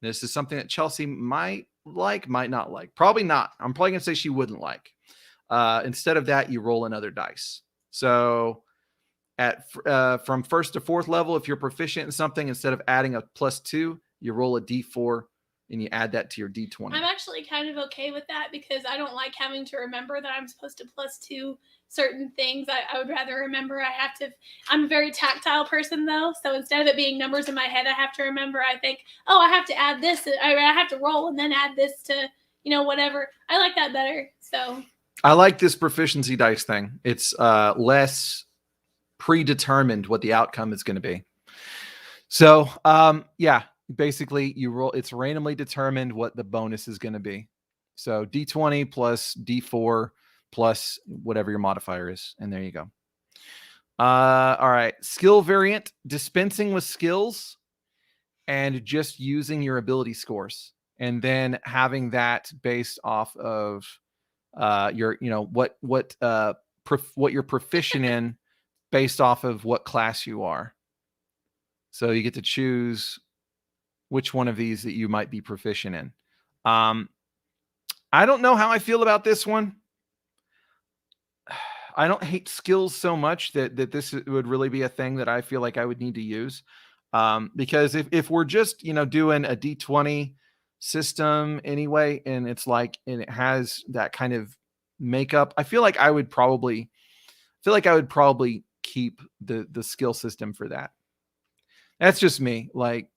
this is something that Chelsea might like, might not like. Probably not. I'm probably going to say she wouldn't like. Instead of that, you roll another dice. So from first to fourth level, if you're proficient in something, instead of adding a +2, you roll a D4 and you add that to your D20. I'm actually kind of okay with that because I don't like having to remember that I'm supposed to +2 certain things. I would rather remember I'm a very tactile person though. So instead of it being numbers in my head, I have to remember, I think, oh, I have to add this. I have to roll and then add this to, whatever. I like that better. So I like this proficiency dice thing. It's less predetermined what the outcome is going to be. So yeah, basically you roll, it's randomly determined what the bonus is going to be. So D20 plus D4 plus whatever your modifier is. And there you go. All right. Skill variant, dispensing with skills and just using your ability scores. And then having that based off of your, what you're proficient in based off of what class you are. So you get to choose which one of these that you might be proficient in. I don't know how I feel about this one. I don't hate skills so much that this would really be a thing that I feel like I would need to use. Because if we're just, doing a D20 system anyway, and it's like, and it has that kind of makeup, I feel like I would probably keep the skill system for that. That's just me. Like,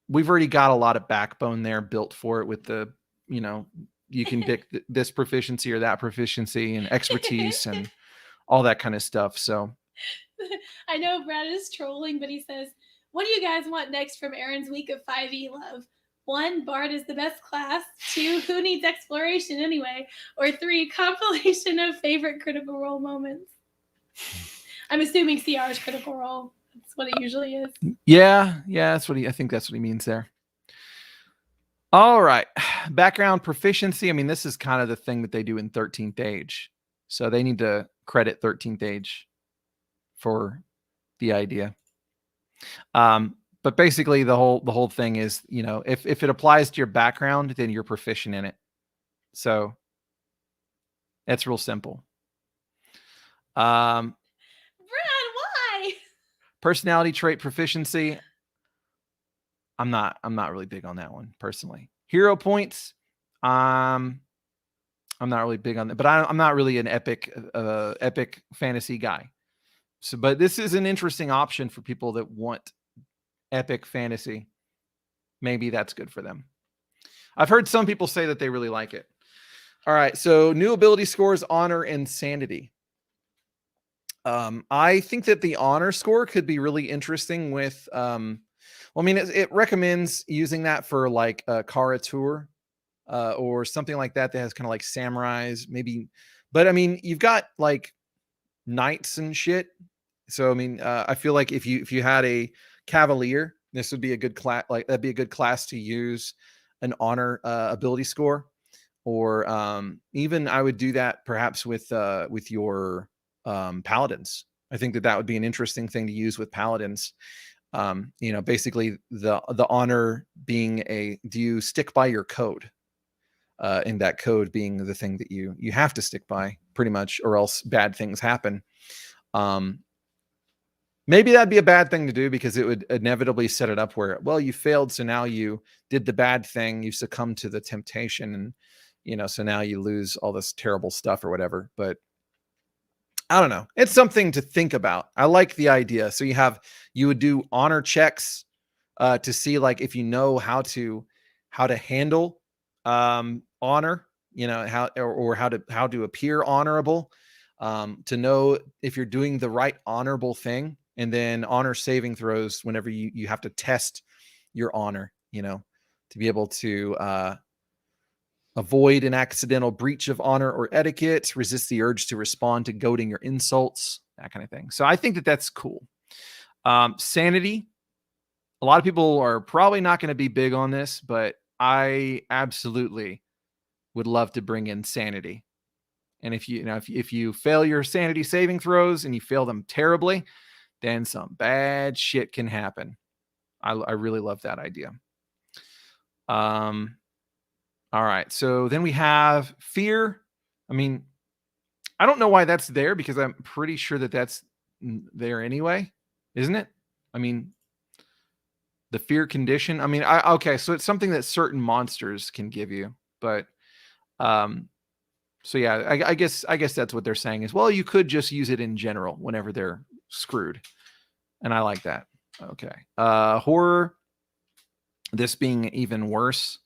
we've already got a lot of backbone there built for it with the, you can pick this proficiency or that proficiency and expertise and all that kind of stuff. So I know Brad is trolling, but he says, what do you guys want next from Aaron's week of 5e love? 1, Bard is the best class. 2, who needs exploration anyway? Or 3, compilation of favorite Critical Role moments. I'm assuming CR's Critical Role. That's what it usually is. Yeah, that's what I think that's what he means there. All right. Background proficiency. I mean, this is kind of the thing that they do in 13th Age. So they need to credit 13th Age for the idea. But basically the whole thing is, if it applies to your background, then you're proficient in it. So that's real simple. Brad, why? Personality trait proficiency. I'm not really big on that one personally. Hero points. I'm not really big on that, but I'm not really an epic fantasy guy. So, but this is an interesting option for people that want epic fantasy. Maybe that's good for them. I've heard some people say that they really like it. All right. So new ability scores, honor and sanity. I think that the honor score could be really interesting with, it recommends using that for like a Kara tour, or something like that has kind of like samurais maybe. But I mean, you've got like knights and shit. So I mean, I feel like if you had a cavalier, this would be a good class. Like that'd be a good class to use an honor ability score, or even I would do that perhaps with your paladins. I think that would be an interesting thing to use with paladins. Basically the honor being do you stick by your code? in that code being the thing that you have to stick by pretty much, or else bad things happen. Maybe that'd be a bad thing to do because it would inevitably set it up where, well, you failed, so now you did the bad thing, you succumbed to the temptation, and so now you lose all this terrible stuff or whatever. But I don't know. It's something to think about. I like the idea. So you would do honor checks to see like if you know how to handle honor, how or how to appear honorable, to know if you're doing the right honorable thing, and then honor saving throws whenever you have to test your honor, to be able to avoid an accidental breach of honor or etiquette, resist the urge to respond to goading or insults, that kind of thing. So I think that that's cool. Sanity. A lot of people are probably not going to be big on this, but I absolutely would love to bring in sanity. And if you fail your sanity saving throws and you fail them terribly, then some bad shit can happen. I really love that idea. All right. So then we have fear. I mean, I don't know why that's there because I'm pretty sure that that's there anyway, isn't it? I mean, the fear condition. I mean, okay. So it's something that certain monsters can give you, but, so yeah, I guess that's what they're saying is, well, you could just use it in general whenever they're screwed. And I like that. Okay. Horror, this being even worse.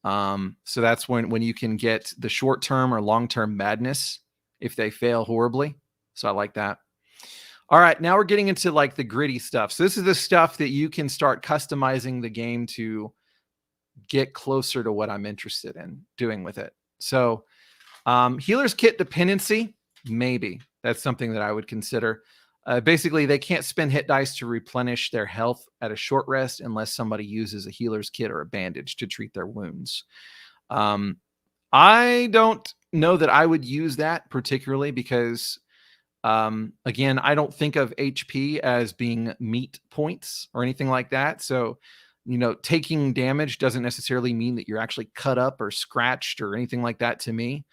So that's when you can get the short-term or long-term madness if they fail horribly. So I like that. All right, now we're getting into like the gritty stuff. So this is the stuff that you can start customizing the game to get closer to what I'm interested in doing with it. So healer's kit dependency, maybe. That's something that I would consider. Basically, they can't spend hit dice to replenish their health at a short rest unless somebody uses a healer's kit or a bandage to treat their wounds. I don't know that I would use that particularly because, again, I don't think of HP as being meat points or anything like that. So, taking damage doesn't necessarily mean that you're actually cut up or scratched or anything like that to me.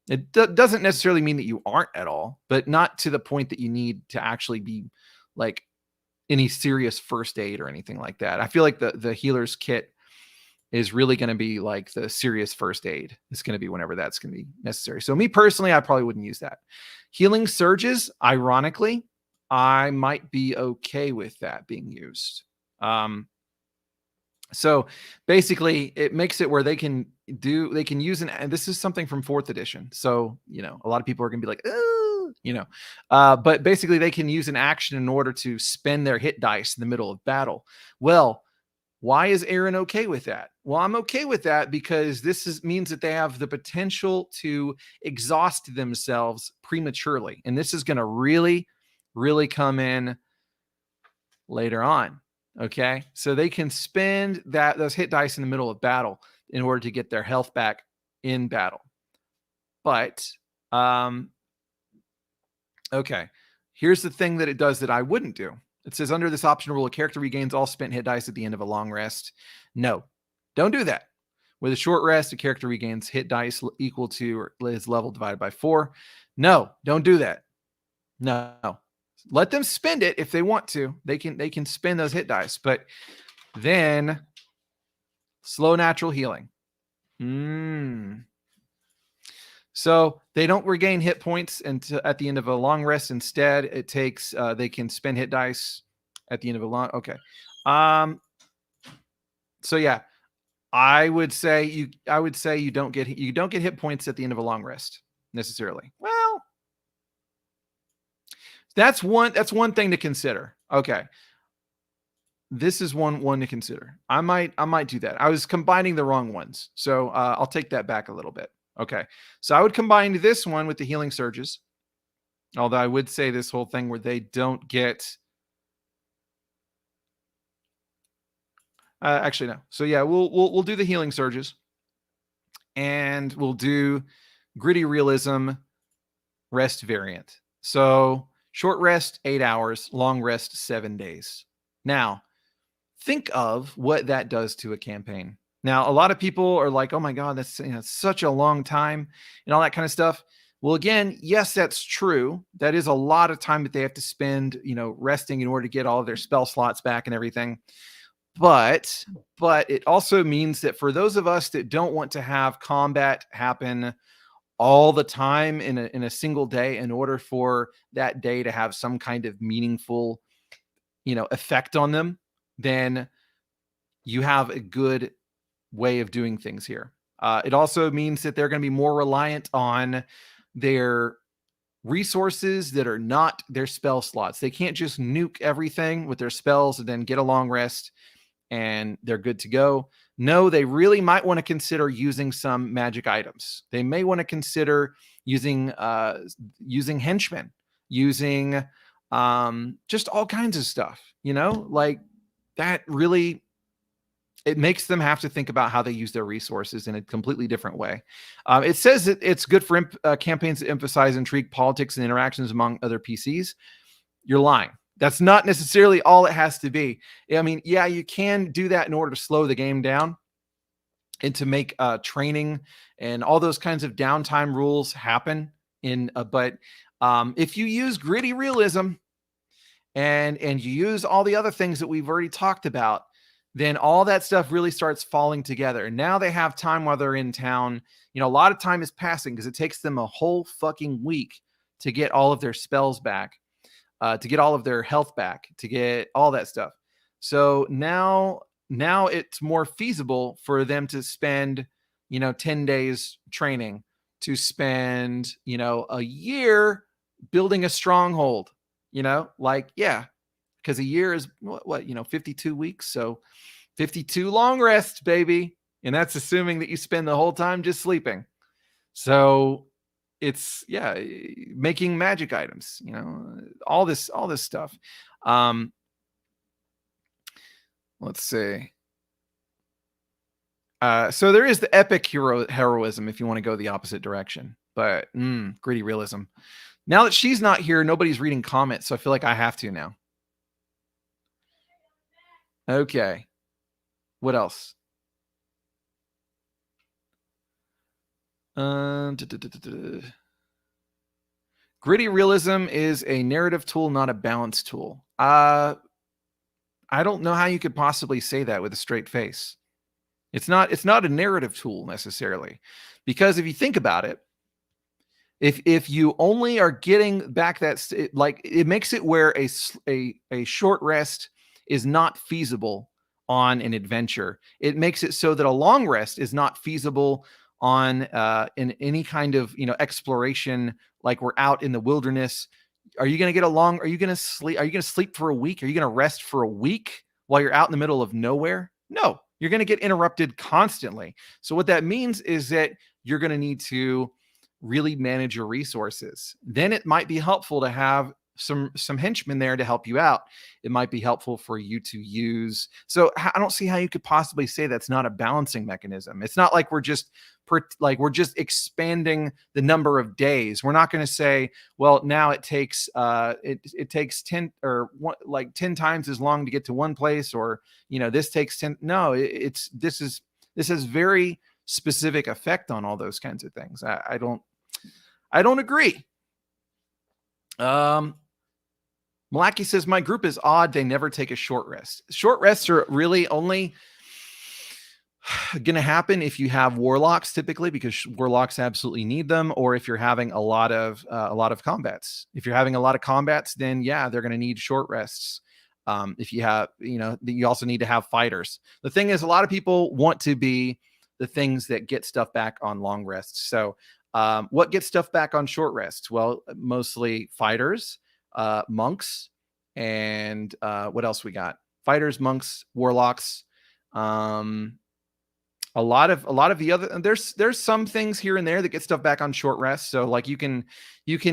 It doesn't necessarily mean that you aren't at all, but not to the point that you need to actually be like any serious first aid or anything like that. I feel like the healer's kit is really going to be like the serious first aid. It's going to be whenever that's going to be necessary. So me personally, I probably wouldn't use that. Healing surges, ironically, I might be okay with that being used. So basically it makes it where they can use and this is something from 4th edition. So, a lot of people are going to be like, oh, but basically they can use an action in order to spend their hit dice in the middle of battle. Well, why is Aaron okay with that? Well, I'm okay with that because this means that they have the potential to exhaust themselves prematurely. And this is going to really, really come in later on. Okay, so they can spend those hit dice in the middle of battle in order to get their health back in battle. But okay, here's the thing that it does that I wouldn't do. It says under this option rule, a character regains all spent hit dice at the end of a long rest. No, don't do that. With a short rest, a character regains hit dice equal to his level divided by 4. No, don't do that. No. Let them spend it if they want to. They can spend those hit dice, but then slow natural healing. So they don't regain hit points at the end of a long rest. Instead, it takes they can spend hit dice at the end of a long. Okay. So yeah, I would say you don't get hit points at the end of a long rest necessarily. Well, that's one thing to consider. Okay. This is one to consider. I might do that. I was combining the wrong ones. So I'll take that back a little bit. Okay. So I would combine this one with the healing surges. Although I would say this whole thing where they don't get actually no. So yeah, we'll do the healing surges. And we'll do gritty realism rest variant. So short rest, 8 hours, long rest, 7 days. Now, think of what that does to a campaign. Now, a lot of people are like, oh my God, that's such a long time and all that kind of stuff. Well, again, yes, that's true. That is a lot of time that they have to spend, resting in order to get all of their spell slots back and everything. But it also means that for those of us that don't want to have combat happen all the time in a single day, in order for that day to have some kind of meaningful, effect on them, then you have a good way of doing things here. It also means that they're going to be more reliant on their resources that are not their spell slots. They can't just nuke everything with their spells and then get a long rest and they're good to go. No, they really might want to consider using some magic items. They may want to consider using henchmen, using just all kinds of stuff, like that really, it makes them have to think about how they use their resources in a completely different way. It says that it's good for campaigns that emphasize intrigue, politics, and interactions among other PCs. You're lying. That's not necessarily all it has to be. I mean, yeah, you can do that in order to slow the game down and to make training and all those kinds of downtime rules happen. But if you use gritty realism and you use all the other things that we've already talked about, then all that stuff really starts falling together. Now they have time while they're in town. A lot of time is passing because it takes them a whole fucking week to get all of their spells back, to get all of their health back, to get all that stuff. So now it's more feasible for them to spend, 10 days training, to spend, a year building a stronghold, because a year is what 52 weeks. So 52 long rests, baby. And that's assuming that you spend the whole time just sleeping. So it's making magic items, all this stuff. Let's see. So there is the epic heroism if you want to go the opposite direction, but gritty realism. Now that she's not here, nobody's reading comments, so I feel like I have to now. Okay. What else? Gritty realism is a narrative tool, not a balance tool. I don't know how you could possibly say that with a straight face. It's not a narrative tool necessarily, because if you think about it, if you only are getting back it makes it where a short rest is not feasible on an adventure. It makes it so that a long rest is not feasible on in any kind of exploration, like we're out in the wilderness. Are you going to sleep for a week? Are you going to rest for a week while you're out in the middle of nowhere? No, you're going to get interrupted constantly. So what that means is that you're going to need to really manage your resources. Then it might be helpful to have some henchmen there to help you out. It might be helpful for you to use. So I don't see how you could possibly say that's not a balancing mechanism. It's not like we're just expanding the number of days. We're not going to say, well, now it takes it takes 10 or 10 times as long to get to one place, or this takes 10. No, this has very specific effect on all those kinds of things. I don't agree. Malaki says, my group is odd. They never take a short rest. Short rests are really only going to happen if you have warlocks, typically, because warlocks absolutely need them, or if you're having a lot of combats. If you're having a lot of combats, then yeah, they're going to need short rests. If you have, you also need to have fighters. The thing is, a lot of people want to be the things that get stuff back on long rests. So what gets stuff back on short rests? Well, mostly fighters, monks, and what else we got? Fighters, monks, warlocks. A lot of the other, there's some things here and there that get stuff back on short rest. So like you can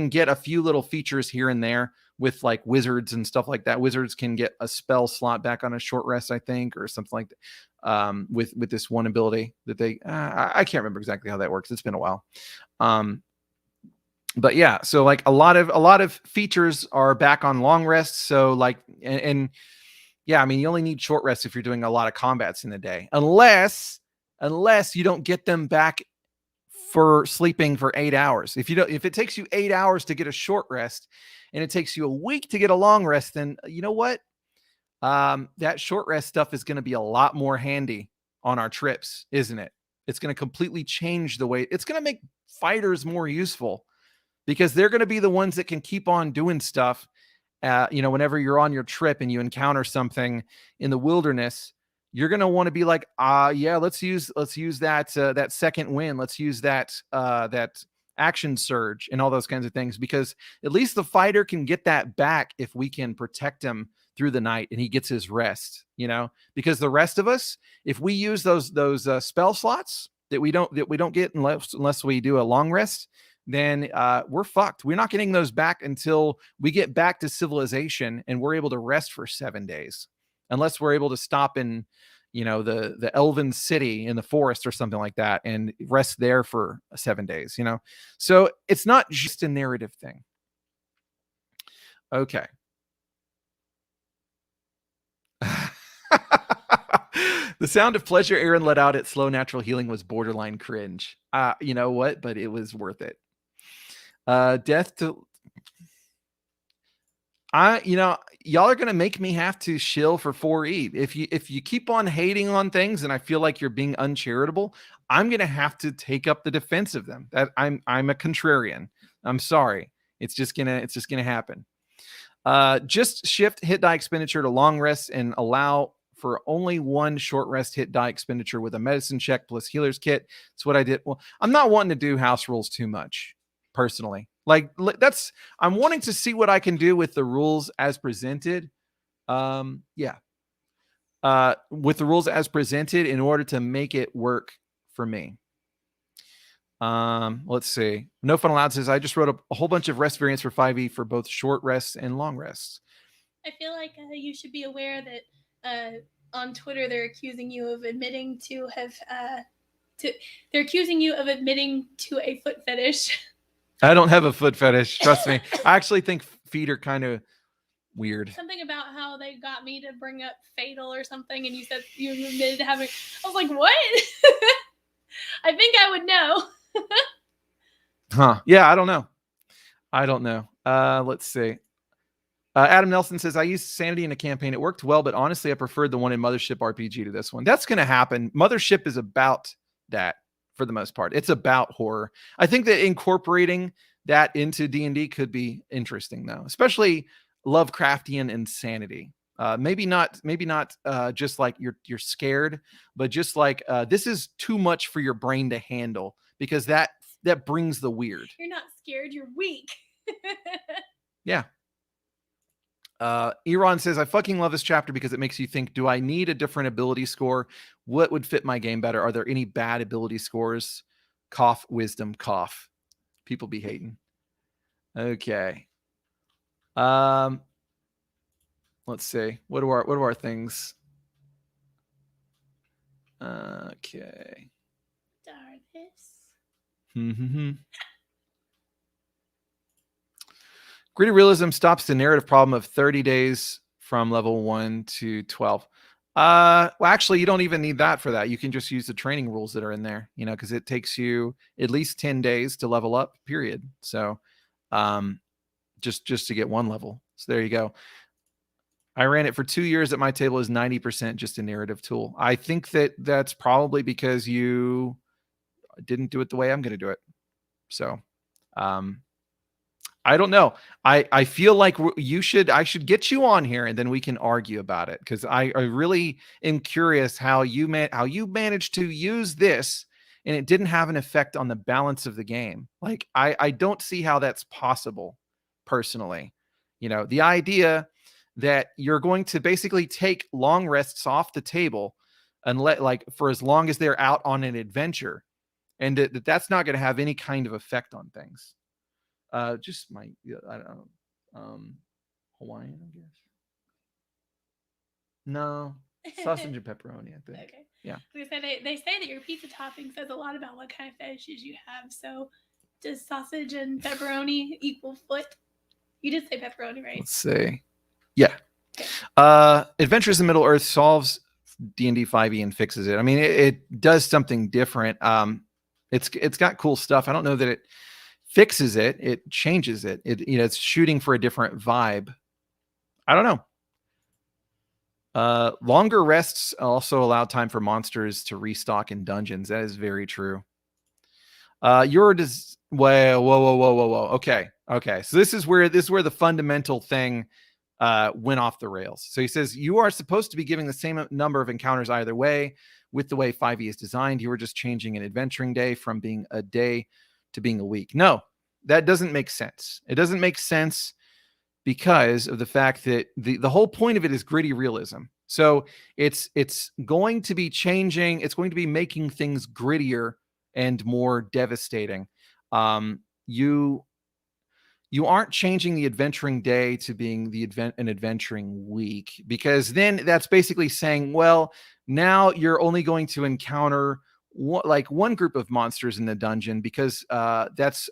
get a few little features here and there with like wizards and stuff like that. Wizards can get a spell slot back on a short rest, I think, or something like that. With this one ability that they, I can't remember exactly how that works. It's been a while. But yeah, so like a lot of features are back on long rests. So like, and yeah, I mean, you only need short rests if you're doing a lot of combats in the day, unless unless you don't get them back for sleeping for 8 hours. If it takes you 8 hours to get a short rest and it takes you a week to get a long rest, then you know what? That short rest stuff is going to be a lot more handy on our trips, isn't it? It's going to completely change the way it's going to make fighters more useful because they're going to be the ones that can keep on doing stuff. Whenever you're on your trip and you encounter something in the wilderness, you're going to want to be like, yeah, let's use that second wind. Let's use that action surge and all those kinds of things, because at least the fighter can get that back if we can protect him through the night and he gets his rest, because the rest of us, if we use those spell slots that we don't get unless we do a long rest, then we're fucked. We're not getting those back until we get back to civilization and we're able to rest for 7 days, unless we're able to stop in the elven city in the forest or something like that and rest there for 7 days. So it's not just a narrative thing. Okay. The sound of pleasure Aaron let out at slow natural healing was borderline cringe. You know what? But it was worth it. Death to... y'all are gonna make me have to shill for 4E. If you keep on hating on things and I feel like you're being uncharitable, I'm gonna have to take up the defense of them. That I'm a contrarian. I'm sorry. It's just gonna happen. Just shift hit die expenditure to long rest and allow for only one short rest hit die expenditure with a medicine check plus healer's kit. That's what I did. Well, I'm not wanting to do house rules too much personally. I'm wanting to see what I can do with the rules as presented. With the rules as presented in order to make it work for me. Let's see. No Fun Allowed says, I just wrote a whole bunch of rest variants for 5e for both short rests and long rests. I feel like you should be aware that on Twitter they're accusing you of admitting to a foot fetish. I don't have a foot fetish. Trust me. I actually think feet are kind of weird. Something about how they got me to bring up Fatal or something, and you said you admitted to having... I was like, what? I think I would know. Huh. Yeah, I don't know. Let's see. Adam Nelson says, I used Sanity in a campaign. It worked well, but honestly, I preferred the one in Mothership RPG to this one. That's going to happen. Mothership is about that for the most part. It's about horror. I think that incorporating that into D&D could be interesting, though, especially Lovecraftian insanity. Maybe not just like you're scared, but just like this is too much for your brain to handle, because that brings the weird. You're not scared, you're weak. Yeah. Eron says, I fucking love this chapter because it makes you think, do I need a different ability score? What would fit my game better? Are there any bad ability scores? Cough, wisdom, cough. People be hating. Okay. Let's see. What are our things? Okay. Darkness. Gritty realism stops the narrative problem of 30 days from level 1 to 12. Well, actually, you don't even need that for that. You can just use the training rules that are in there, because it takes you at least 10 days to level up, period. So just to get one level. So there you go. I ran it for 2 years at my table is 90% just a narrative tool. I think that's probably because you didn't do it the way I'm going to do it. So I don't know. I feel like I should get you on here and then we can argue about it, because I really am curious how you managed to use this and it didn't have an effect on the balance of the game. Like I don't see how that's possible personally. The idea that you're going to basically take long rests off the table and for as long as they're out on an adventure, and that's not going to have any kind of effect on things. Just I don't know, Hawaiian, I guess. No, sausage and pepperoni, I think. Okay. Yeah. They say that your pizza topping says a lot about what kind of fetishes you have. So, does sausage and pepperoni equal foot? You did say pepperoni, right? Let's see. Yeah. Okay. Adventures in Middle Earth solves D&D 5e and fixes it. I mean, it does something different. It's got cool stuff. I don't know that it fixes it. It changes it. It's shooting for a different vibe. I don't know. Longer rests also allow time for monsters to restock in dungeons. That is very true. Whoa. Okay. So this is where the fundamental thing went off the rails. So he says you are supposed to be giving the same number of encounters either way. With the way 5e is designed, you were just changing an adventuring day from being a day to being a week. No, that doesn't make sense. It doesn't make sense because of the fact that the whole point of it is gritty realism. So it's going to be changing. It's going to be making things grittier and more devastating. You aren't changing the adventuring day to being an adventuring week, because then that's basically saying, well, now you're only going to encounter one group of monsters in the dungeon because that's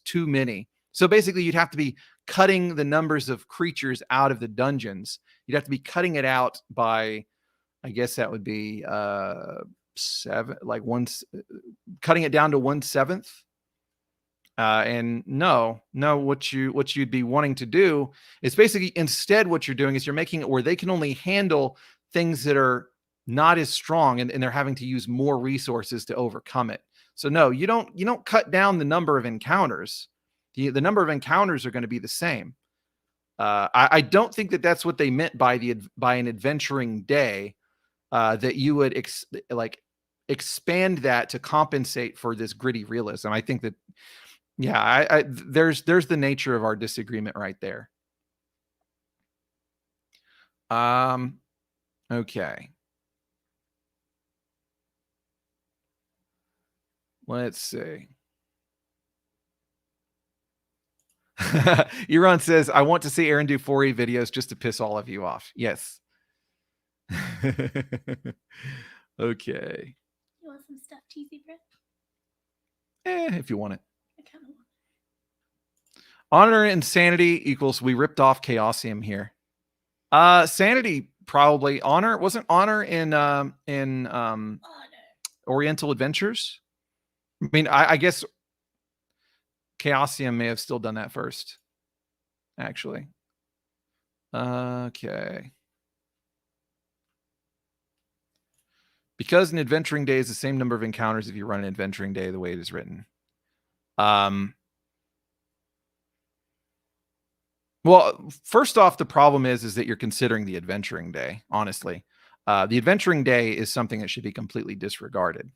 too many. So basically you'd have to be cutting the numbers of creatures out of the dungeons. You'd have to be cutting it out by, I guess that would be cutting it down to 1/7. And no, what you'd be wanting to do is basically, instead what you're doing is you're making it where they can only handle things that are not as strong, and they're having to use more resources to overcome it. So no, you don't cut down the number of encounters. The number of encounters are going to be the same. I don't think that that's what they meant by an adventuring day, that you would expand that to compensate for this gritty realism. I think that, yeah, there's the nature of our disagreement right there. Okay. Let's see. Iran says, I want to see Aaron do 4E videos just to piss all of you off. Yes. Okay. You want some stuffed cheesy bread? If you want it. I kind of want it. Honor and sanity equals we ripped off Chaosium here. Sanity probably. Honor, wasn't honor in Oriental Adventures? I mean, I guess Chaosium may have still done that first, actually. Okay. Because an adventuring day is the same number of encounters if you run an adventuring day the way it is written. Well, first off, the problem is that you're considering the adventuring day, honestly. The adventuring day is something that should be completely disregarded.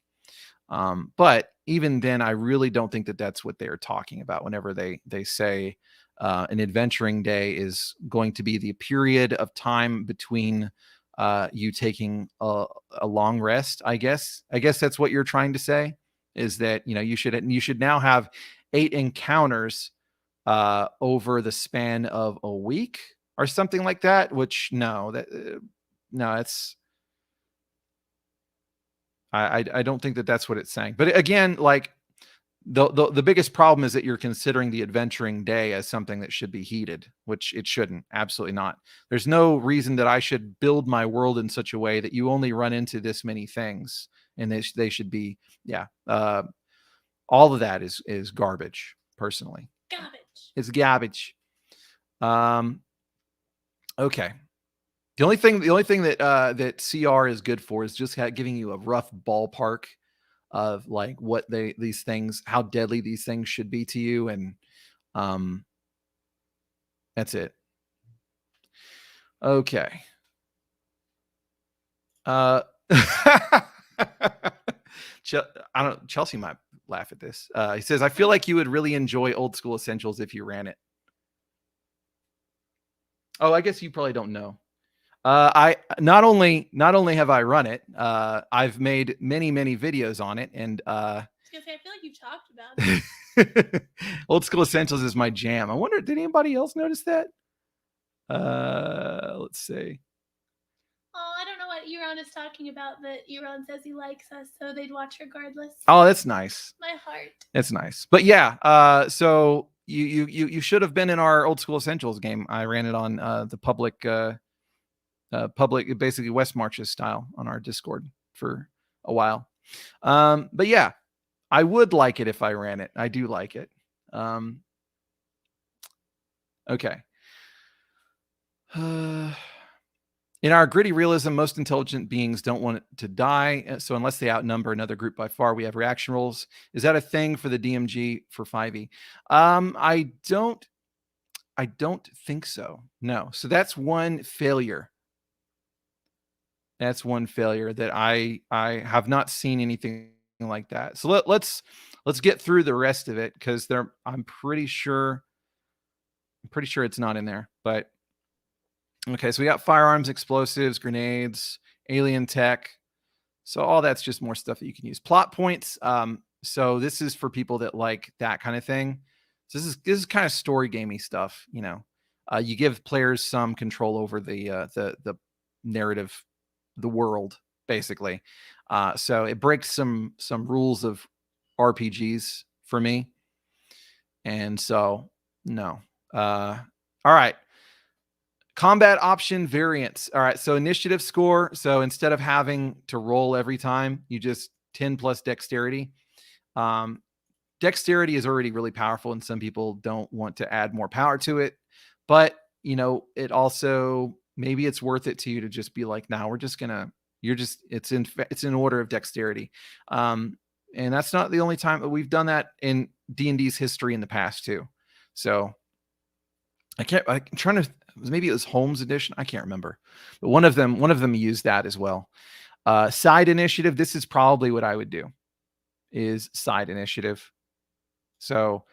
But even then, I really don't think that that's what they're talking about whenever they say an adventuring day is going to be the period of time between you taking a long rest. I guess that's what you're trying to say, is that, you should now have 8 encounters over the span of a week or something like that, which it's I don't think that that's what it's saying. But again, like the biggest problem is that you're considering the adventuring day as something that should be heated, which it shouldn't. Absolutely not. There's no reason that I should build my world in such a way that you only run into this many things, and they should be, all of that is garbage, personally. Garbage. It's garbage. Okay. The only thing that CR is good for is just giving you a rough ballpark of like what how deadly these things should be to you, and that's it. Okay. Chelsea might laugh at this. He says, I feel like you would really enjoy Old School Essentials if you ran it. Oh, I guess you probably don't know. I not only have I run it, I've made many videos on it, and I feel like you talked about it. Old School Essentials is my jam. I wonder, did anybody else notice that? Let's see. Oh, I don't know what Euron is talking about, but Euron says he likes us, so they'd watch regardless. Oh, that's nice. My heart. That's nice. But yeah, so you should have been in our Old School Essentials game. I ran it on the public public, basically West Marches style on our Discord for a while. But yeah, I would like it if I ran it. I do like it. Okay. In our gritty realism, most intelligent beings don't want to die. So unless they outnumber another group by far, we have reaction rolls. Is that a thing for the DMG for 5e? I don't think so. No. So that's one failure. That's one failure that I have not seen anything like that. So let's get through the rest of it, because I'm pretty sure it's not in there. But okay, so we got firearms, explosives, grenades, alien tech. So all that's just more stuff that you can use. Plot points. So this is for people that like that kind of thing. So this is kind of story gamey stuff. You give players some control over the narrative, the world, basically. So it breaks some rules of RPGs for me. And so no. All right. Combat option variants. All right. So initiative score. So instead of having to roll every time, you just 10 plus dexterity. Dexterity is already really powerful, and some people don't want to add more power to it. But, it also, maybe it's worth it to you to just be like, now it's in order of dexterity. And that's not the only time that we've done that in D&D's history in the past too. So I'm trying to, maybe it was Holmes edition. I can't remember, but one of them used that as well. Side initiative. This is probably what I would do, is side initiative. So,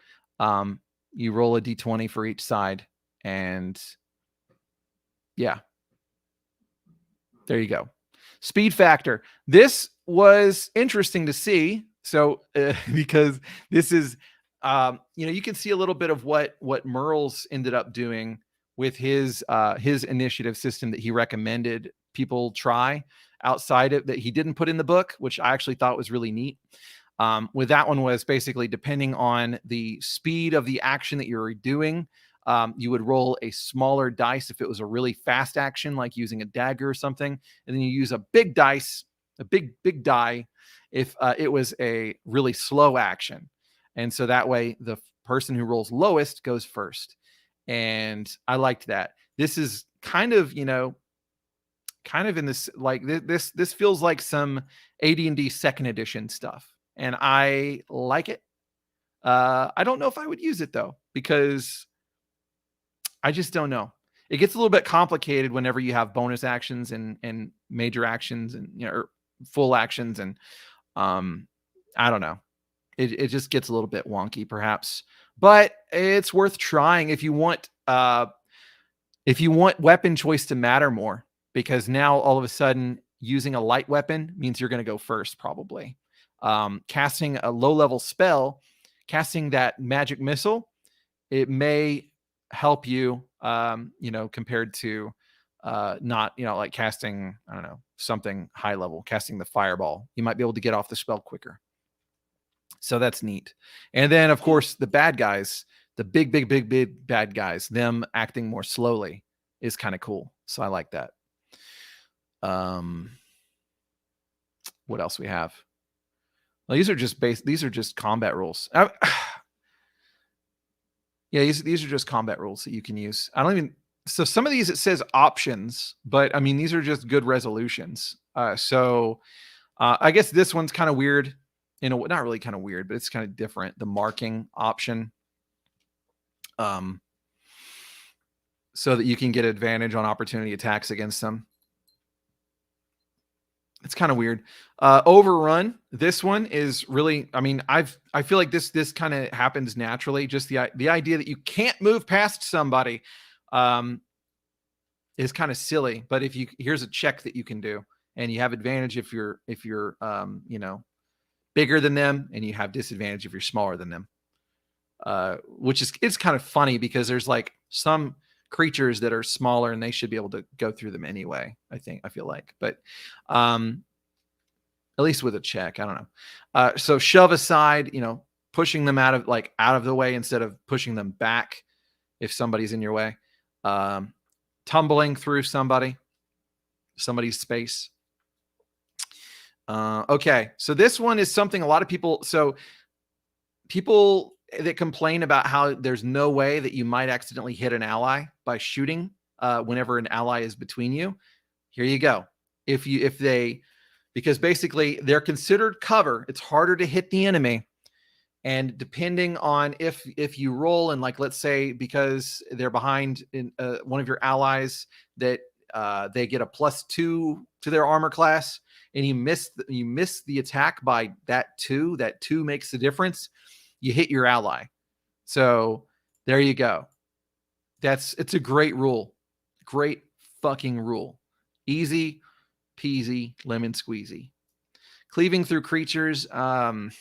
you roll a D20 for each side, and yeah, there you go. Speed factor. This was interesting to see. So, because this is, you can see a little bit of what Merle's ended up doing with his initiative system that he recommended people try outside of that he didn't put in the book, which I actually thought was really neat. With that one was basically depending on the speed of the action that you're doing, you would roll a smaller dice if it was a really fast action, like using a dagger or something, and then you use a big dice, a big die, if it was a really slow action. And so that way the person who rolls lowest goes first. And I liked that. This is kind of in this, like this feels like some AD&D second edition stuff, and I like it. I don't know if I would use it though, because I just don't know. It gets a little bit complicated whenever you have bonus actions and major actions and or full actions, and I don't know. It just gets a little bit wonky, perhaps, but it's worth trying if you want weapon choice to matter more, because now all of a sudden using a light weapon means you're going to go first, probably. Casting a low-level spell, casting that magic missile, it may help you, compared to not, like casting, I don't know, something high level, casting the fireball. You might be able to get off the spell quicker. So that's neat. And then, of course, the bad guys, the big bad guys, them acting more slowly is kind of cool. So I like that. What else we have? Well, these are just combat rules. Yeah, these are just combat rules that you can use. So some of these, it says options, but I mean, these are just good resolutions. So I guess this one's kind of weird. Not really kind of weird, but it's kind of different. The marking option. So that you can get advantage on opportunity attacks against them. It's kind of weird. Overrun. This one is really, I feel like this kind of happens naturally. Just the idea that you can't move past somebody is kind of silly. But here's a check that you can do, and you have advantage if you're bigger than them, and you have disadvantage if you're smaller than them. It's kind of funny because there's like some creatures that are smaller and they should be able to go through them anyway. I feel like, but at least with a check, I don't know. So shove aside, pushing them out of the way instead of pushing them back if somebody's in your way. Tumbling through somebody. somebody's space. Okay, so this one is something a lot of people, so people that complain about how there's no way that you might accidentally hit an ally by shooting whenever an ally is between you. Here you go. Because basically they're considered cover, it's harder to hit the enemy. And depending on if you roll, and like, let's say because they're behind in one of your allies, that they get a +2 to their armor class, and you miss the attack by that 2 makes the difference. You hit your ally. So there you go. It's a great rule. Great fucking rule. Easy peasy lemon squeezy. Cleaving through creatures. I'm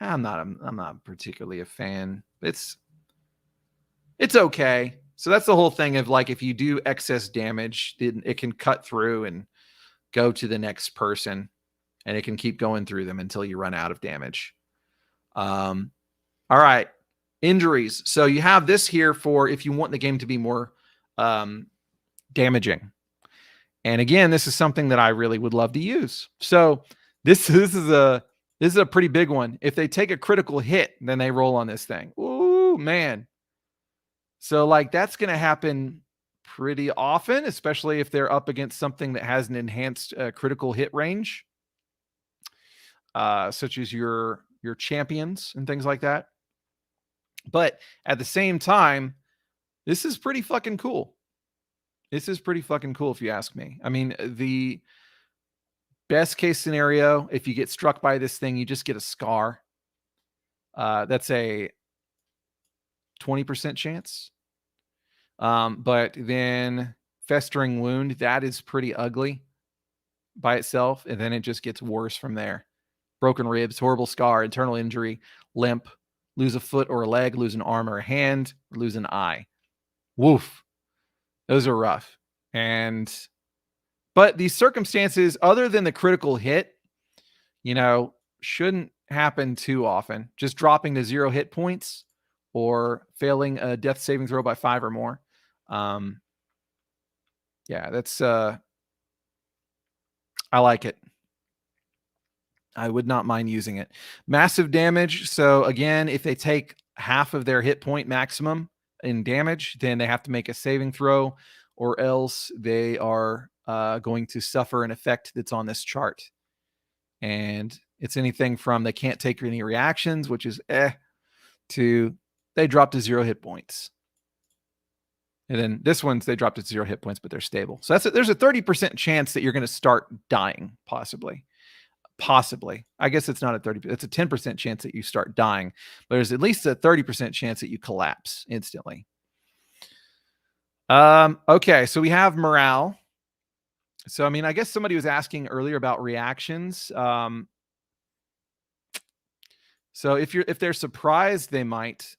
not particularly a fan. It's okay. So that's the whole thing of like, if you do excess damage, then it can cut through and go to the next person, and it can keep going through them until you run out of damage. All right. Injuries. So you have this here for if you want the game to be more damaging. And again, this is something that I really would love to use. So this is a pretty big one. If they take a critical hit, then they roll on this thing. Ooh, man. So like that's going to happen pretty often, especially if they're up against something that has an enhanced critical hit range, such as your champions and things like that. But at the same time, this is pretty fucking cool. This is pretty fucking cool if you ask me. I mean, the best case scenario, if you get struck by this thing, you just get a scar. That's a 20% chance. But then festering wound, that is pretty ugly by itself. And then it just gets worse from there. Broken ribs, horrible scar, internal injury, limp, lose a foot or a leg, lose an arm or a hand, lose an eye. Woof. Those are rough. But these circumstances, other than the critical hit, shouldn't happen too often. Just dropping to 0 hit points or failing a death saving throw by 5 or more. Yeah, that's I like it. I would not mind using it. Massive damage. So again, if they take half of their hit point maximum in damage, then they have to make a saving throw, or else they are going to suffer an effect that's on this chart. And it's anything from they can't take any reactions, which is to they drop to 0 hit points. And then this one's they drop to 0 hit points, but they're stable. So there's a 30% chance that you're going to start dying, possibly. I guess it's not a 30%. It's a 10% chance that you start dying, but there's at least a 30% chance that you collapse instantly. Okay, so we have morale. So, I mean, I guess somebody was asking earlier about reactions. So if they're surprised, they might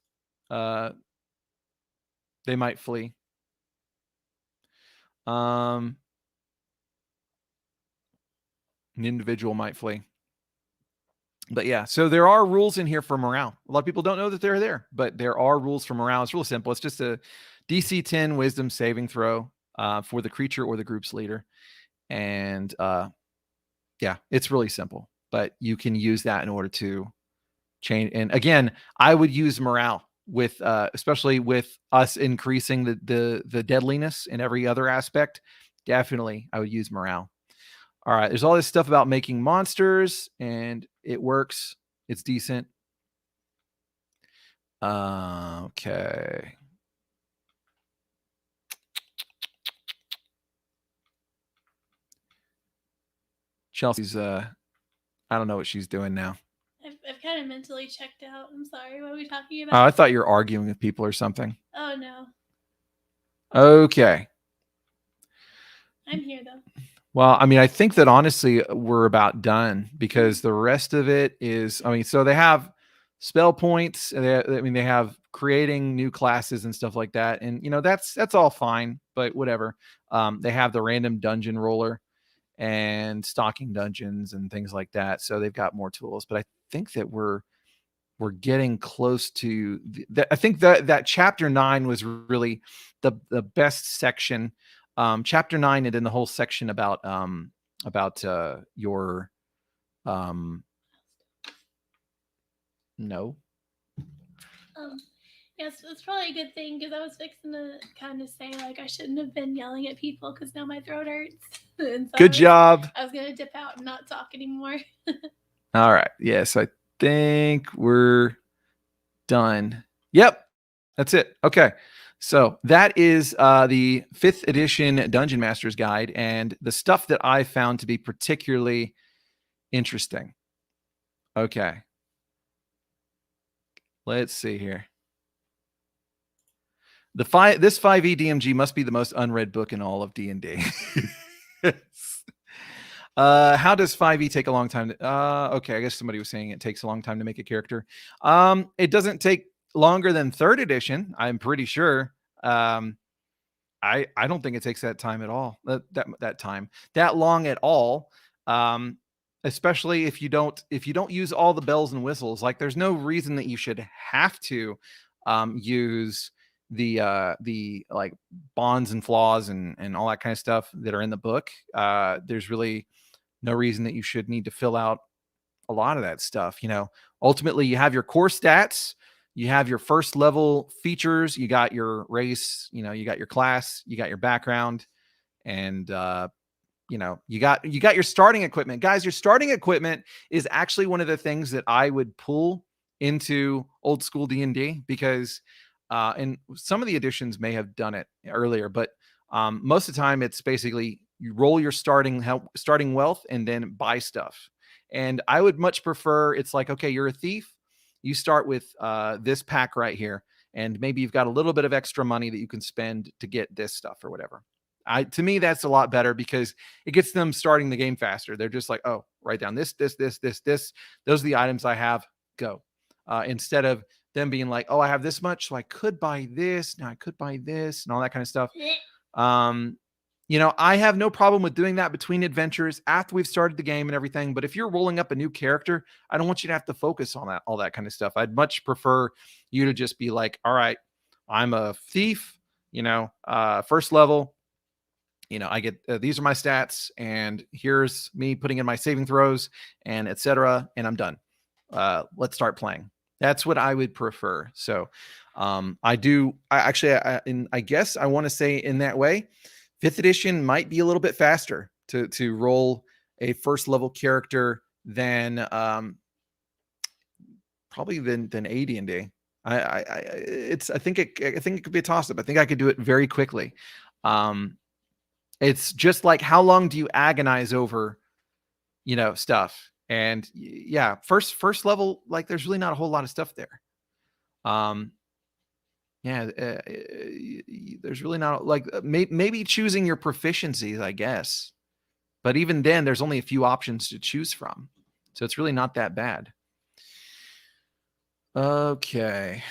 flee. An individual might flee. But yeah, so there are rules in here for morale. A lot of people don't know that they're there, but there are rules for morale. It's real simple. It's just a DC 10 wisdom saving throw for the creature or the group's leader. And yeah, it's really simple, but you can use that in order to change. And again, I would use morale with especially with us increasing the deadliness in every other aspect. Definitely, I would use morale. All right, there's all this stuff about making monsters, and it works. It's decent. Okay. Chelsea's I don't know what she's doing now. I've kind of mentally checked out. I'm sorry. What are we talking Oh, about? I thought you were arguing with people or something. Oh, no. Okay. I'm here, though. Well, I mean, I think that honestly we're about done because the rest of it is, I mean, so they have spell points. They have creating new classes and stuff like that. And, that's all fine, but whatever. They have the random dungeon roller and stocking dungeons and things like that. So they've got more tools, but I think that we're getting close to I think that chapter 9 was really the best section chapter 9 and then the whole section about your no. Yes, it's probably a good thing because I was fixing to kind of say like I shouldn't have been yelling at people because now my throat hurts. And so Good job. I was gonna dip out and not talk anymore. All right. Yes, I think we're done. Yep, that's it. Okay. So that is the 5th edition Dungeon Master's Guide and the stuff that I found to be particularly interesting. Okay. Let's see here. This 5e DMG must be the most unread book in all of D&D. How does 5e take a long time? Okay, I guess somebody was saying it takes a long time to make a character. It doesn't take longer than 3rd edition, I'm pretty sure. I don't think it takes that time at all. That long at all. Especially if you don't use all the bells and whistles. Like there's no reason that you should have to use the like bonds and flaws and all that kind of stuff that are in the book. There's really no reason that you should need to fill out a lot of that stuff. Ultimately you have your core stats, you have your first level features, you got your race, you got your class, you got your background, and you got your starting equipment. Guys, your starting equipment is actually one of the things that I would pull into old school D&D because and some of the editions may have done it earlier, but most of the time it's basically you roll your starting wealth and then buy stuff. And I would much prefer, it's like, okay, you're a thief. You start with this pack right here. And maybe you've got a little bit of extra money that you can spend to get this stuff or whatever. To me, that's a lot better because it gets them starting the game faster. They're just like, oh, write down this. Those are the items I have. Go. Instead of them being like, oh, I have this much, so I could buy this. Now I could buy this and all that kind of stuff. I have no problem with doing that between adventures after we've started the game and everything. But if you're rolling up a new character, I don't want you to have to focus on all that kind of stuff. I'd much prefer you to just be like, all right, I'm a thief, first level. I get these are my stats, and here's me putting in my saving throws and etc. And I'm done. Let's start playing. That's what I would prefer. So I guess I want to say in that way, 5th edition might be a little bit faster to roll a first level character than probably than AD&D. I think it could be a toss up. I think I could do it very quickly. It's just like, how long do you agonize over, stuff? And yeah, first level, like there's really not a whole lot of stuff there. There's really not like maybe choosing your proficiencies, I guess. But even then, there's only a few options to choose from. So it's really not that bad. Okay.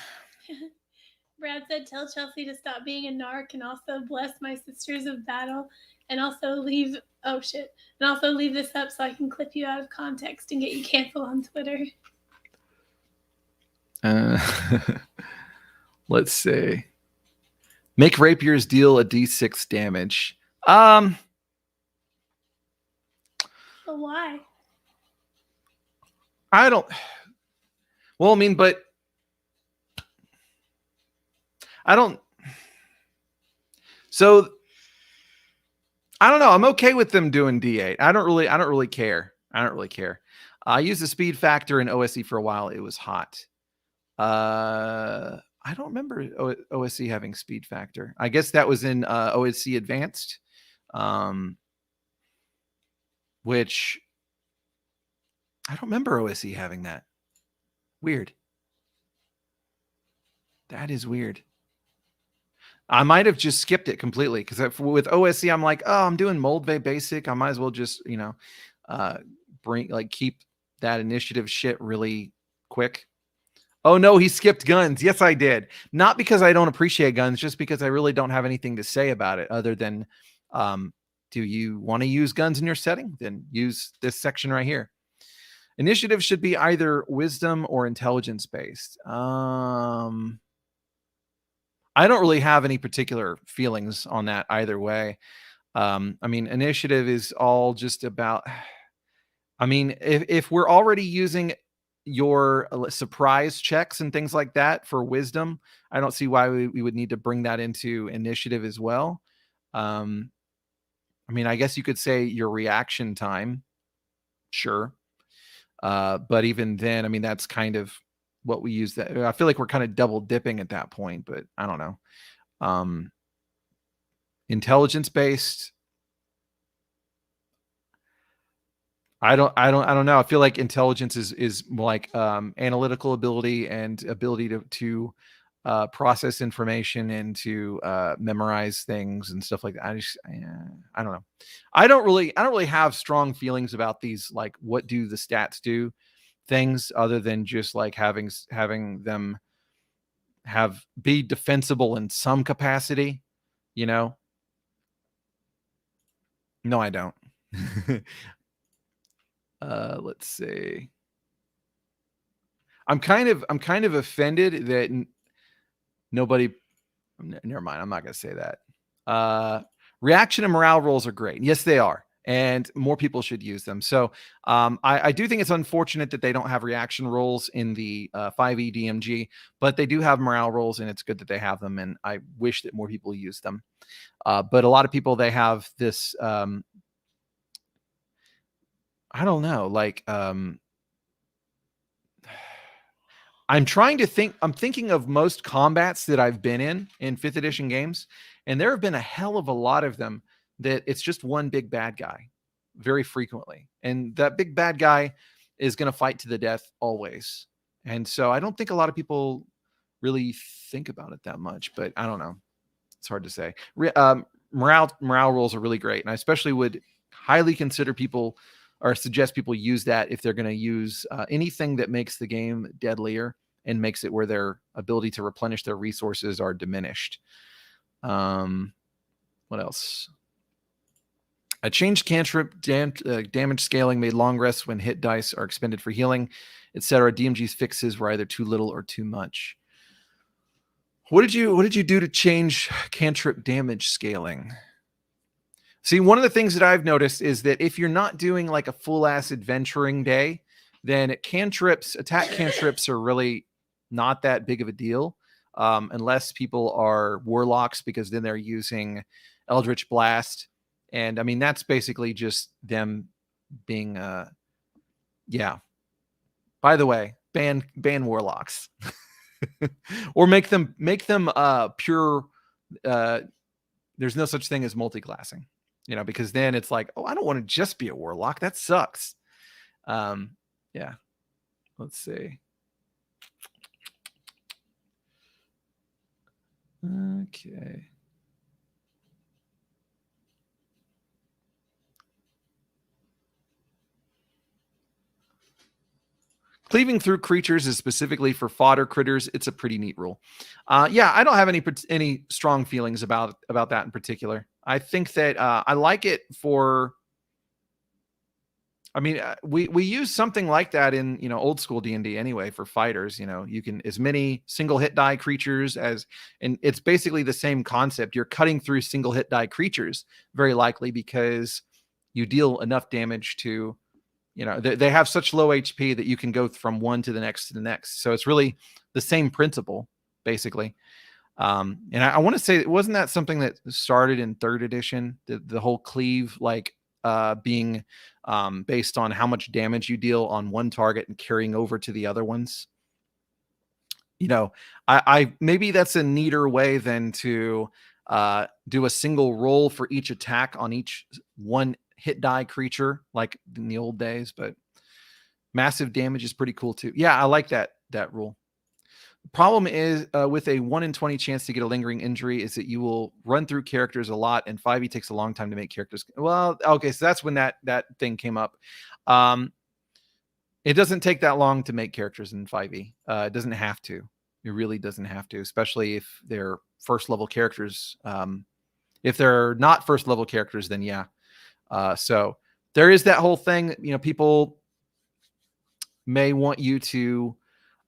Brad said, tell Chelsea to stop being a narc and also bless my sisters of battle and also leave, oh shit, and also leave this up so I can clip you out of context and get you canceled on Twitter. Let's see. Make rapiers deal a d6 damage. But why? I don't. Well, I mean, but I don't. So I don't know. I'm okay with them doing D8. I don't really care. I used the speed factor in OSE for a while. It was hot. I don't remember OSC having speed factor. I guess that was in OSC Advanced, which I don't remember OSC having that. Weird. That is weird. I might have just skipped it completely because with OSC, I'm like, oh, I'm doing Mold Bay Basic. I might as well just, keep that initiative shit really quick. Oh, no, he skipped guns. Yes, I did. Not because I don't appreciate guns, just because I really don't have anything to say about it other than, do you want to use guns in your setting? Then use this section right here. Initiative should be either wisdom or intelligence based. I don't really have any particular feelings on that either way. I mean, initiative is all just about. I mean, if we're already using your surprise checks and things like that for wisdom, I don't see why we would need to bring that into initiative as well. Um, I mean, I guess you could say your reaction time, sure. But even then, I mean, that's kind of what we use that. I feel like we're kind of double dipping at that point, but I don't know. Um, intelligence based. I don't know. I feel like intelligence is like analytical ability and ability to process information and to memorize things and stuff like that. I don't know. I don't really have strong feelings about these, like what do the stats do things, other than just like having them be defensible in some capacity, you know? No, I don't. Let's see. I'm kind of offended that nobody. Never mind. I'm not going to say that. Reaction and morale rolls are great. Yes, they are, and more people should use them. So I do think it's unfortunate that they don't have reaction rolls in the 5e DMG, but they do have morale rolls, and it's good that they have them. And I wish that more people use them. But a lot of people, they have this. I don't know, like I'm trying to think. I'm thinking of most combats that I've been in 5th edition games, and there have been a hell of a lot of them that it's just one big bad guy very frequently. And that big bad guy is going to fight to the death always. And so I don't think a lot of people really think about it that much, but I don't know. It's hard to say. Morale rolls are really great. And I especially would highly consider people or suggest people use that if they're going to use anything that makes the game deadlier and makes it where their ability to replenish their resources are diminished. What else? A changed cantrip damage scaling made long rests when hit dice are expended for healing, etc. DMG's fixes were either too little or too much. What did you do to change cantrip damage scaling? See, one of the things that I've noticed is that if you're not doing like a full ass adventuring day, then attack cantrips are really not that big of a deal, unless people are warlocks, because then they're using Eldritch Blast. And I mean, that's basically just them being, yeah. By the way, ban warlocks, or make them pure. There's no such thing as multi-classing. Because then it's like, oh, I don't want to just be a warlock. That sucks. Yeah. Let's see. Okay. Cleaving through creatures is specifically for fodder critters. It's a pretty neat rule. Yeah, I don't have any strong feelings about that in particular. I think that I like it for. I mean, we use something like that in old school D&D anyway for fighters. You can as many single hit die creatures and it's basically the same concept. You're cutting through single hit die creatures very likely because you deal enough damage to. They have such low HP that you can go from one to the next. So it's really the same principle, basically. And I want to say, wasn't that something that started in 3rd edition? The whole cleave, being based on how much damage you deal on one target and carrying over to the other ones. I maybe that's a neater way than to do a single roll for each attack on each one hit die creature like in the old days, but massive damage is pretty cool too. Yeah, I like that rule. The problem is with a 1 in 20 chance to get a lingering injury is that you will run through characters a lot, and 5e takes a long time to make characters. Well, okay, so that's when that thing came up. It doesn't take that long to make characters in 5e. It doesn't have to. It really doesn't have to, especially if they're first level characters. If they're not first level characters, then yeah. So there is that whole thing. People may want you to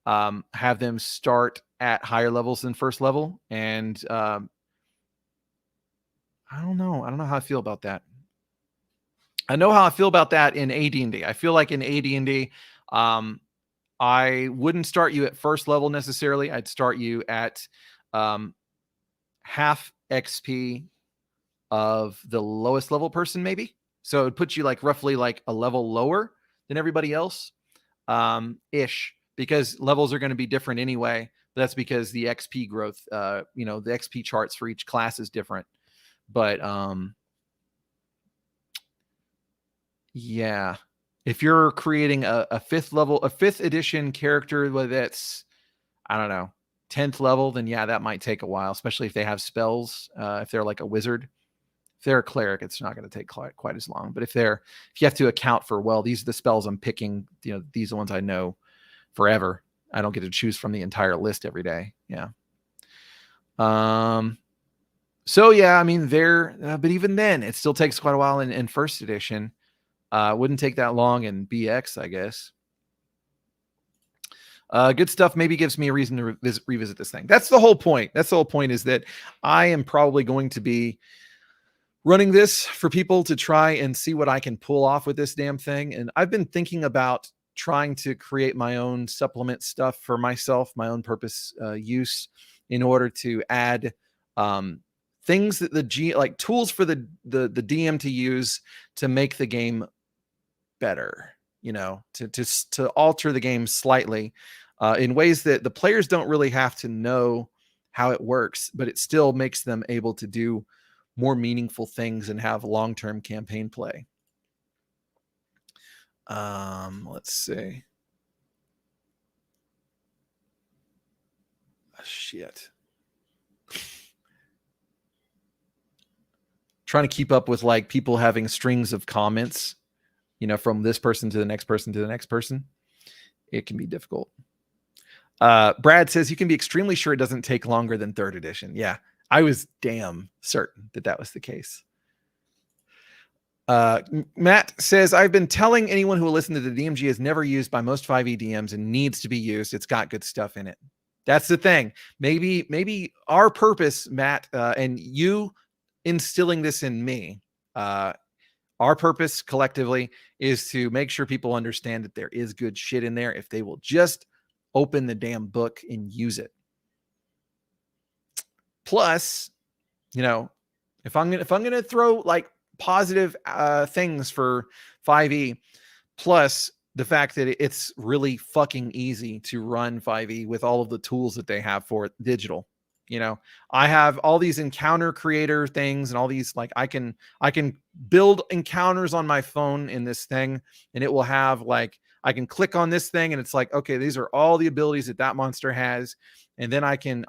have them start at higher levels than first level. And I don't know. I don't know how I feel about that. I know how I feel about that in AD&D. I feel like in AD&D, I wouldn't start you at first level necessarily. I'd start you at half XP of the lowest level person, maybe. So it puts you like roughly like a level lower than everybody else, ish, because levels are going to be different anyway. That's because the XP growth, the XP charts for each class is different. But yeah, if you're creating a fifth edition character, whether that's, I don't know, 10th level, then yeah, that might take a while, especially if they have spells. If they're like a wizard, if they're a cleric, it's not going to take quite as long. But if you have to account for, well, these are the spells I'm picking, these are the ones I know forever. I don't get to choose from the entire list every day. Yeah. So yeah, I mean but even then it still takes quite a while in first edition. Wouldn't take that long in BX, I guess. Good stuff maybe gives me a reason to revisit this thing. That's the whole point. That's the whole point, is that I am probably going to be running this for people to try and see what I can pull off with this damn thing. And I've been thinking about trying to create my own supplement stuff for myself, my own purpose use, in order to add things that like tools for the DM to use to make the game better, to alter the game slightly in ways that the players don't really have to know how it works, but it still makes them able to do more meaningful things and have long-term campaign play. Let's see. Shit. Trying to keep up with like people having strings of comments, from this person to the next person to the next person. It can be difficult. Brad says you can be extremely sure it doesn't take longer than third edition. Yeah, I was damn certain that was the case. Matt says, I've been telling anyone who will listen to the DMG is never used by most 5e DMs and needs to be used. It's got good stuff in it. That's the thing. Maybe our purpose, Matt, and you instilling this in me, our purpose collectively is to make sure people understand that there is good shit in there if they will just open the damn book and use it. Plus, if I'm gonna throw like positive things for 5e, plus the fact that it's really fucking easy to run 5e with all of the tools that they have for it digital. I have all these encounter creator things and all these, like, I can build encounters on my phone in this thing, and it will have like, I can click on this thing and it's like, okay, these are all the abilities that monster has. And then I can,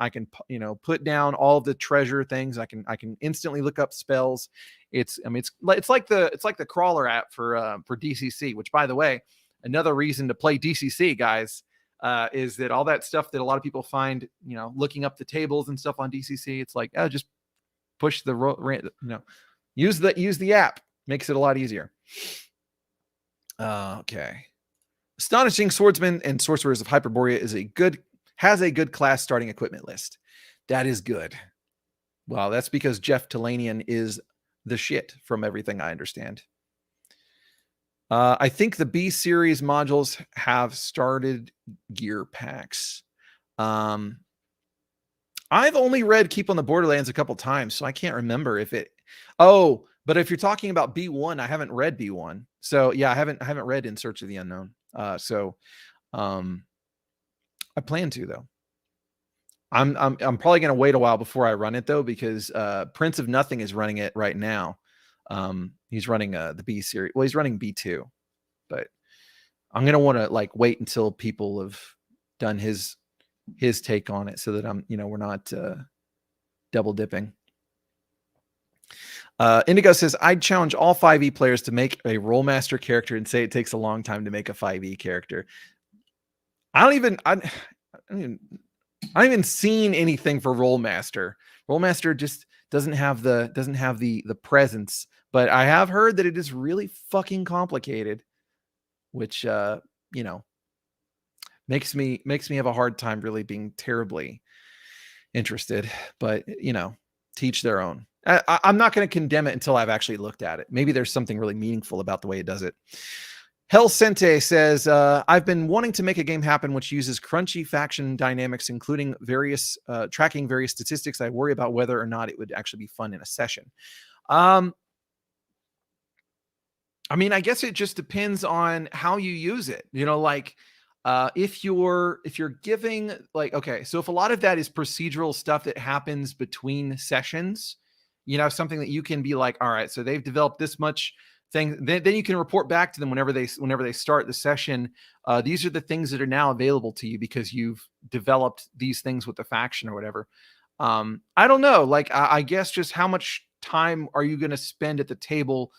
put down all the treasure things. I can instantly look up spells. It's like the crawler app for DCC, which, by the way, another reason to play DCC, guys, is that all that stuff that a lot of people find, looking up the tables and stuff on DCC, it's like, just push use the app. Makes it a lot easier. Okay. Astonishing Swordsmen and Sorcerers of Hyperborea has a good class starting equipment list. That is good. Well, that's because Jeff Talanian is the shit, from everything I understand. I think the B series modules have started gear packs. I've only read Keep on the Borderlands a couple times, so I can't remember if it. Oh, but if you're talking about B1, I haven't read B1. So yeah, I haven't read In Search of the Unknown. I plan to, though. I'm probably gonna wait a while before I run it, though, because Prince of Nothing is running it right now. He's running the B series. Well, he's running B2, but I'm gonna want to like wait until people have done his take on it, so that we're not double dipping. Indigo says, I'd challenge all 5e players to make a Rollmaster character and say it takes a long time to make a 5e character. I haven't even seen anything for Rollmaster. Rollmaster just doesn't have the presence, but I have heard that it is really fucking complicated, which Makes me have a hard time really being terribly interested, but teach their own. I'm not going to condemn it until I've actually looked at it. Maybe there's something really meaningful about the way it does it. Hell Sente says, I've been wanting to make a game happen which uses crunchy faction dynamics, including various tracking various statistics. I worry about whether or not it would actually be fun in a session. I mean, I guess it just depends on how you use it. If you're giving okay, so if a lot of that is procedural stuff that happens between sessions, something that you can be like, all right, so they've developed this much thing, then you can report back to them whenever they start the session. These are the things that are now available to you because you've developed these things with the faction or whatever. I don't know. I guess just how much time are you going to spend at the table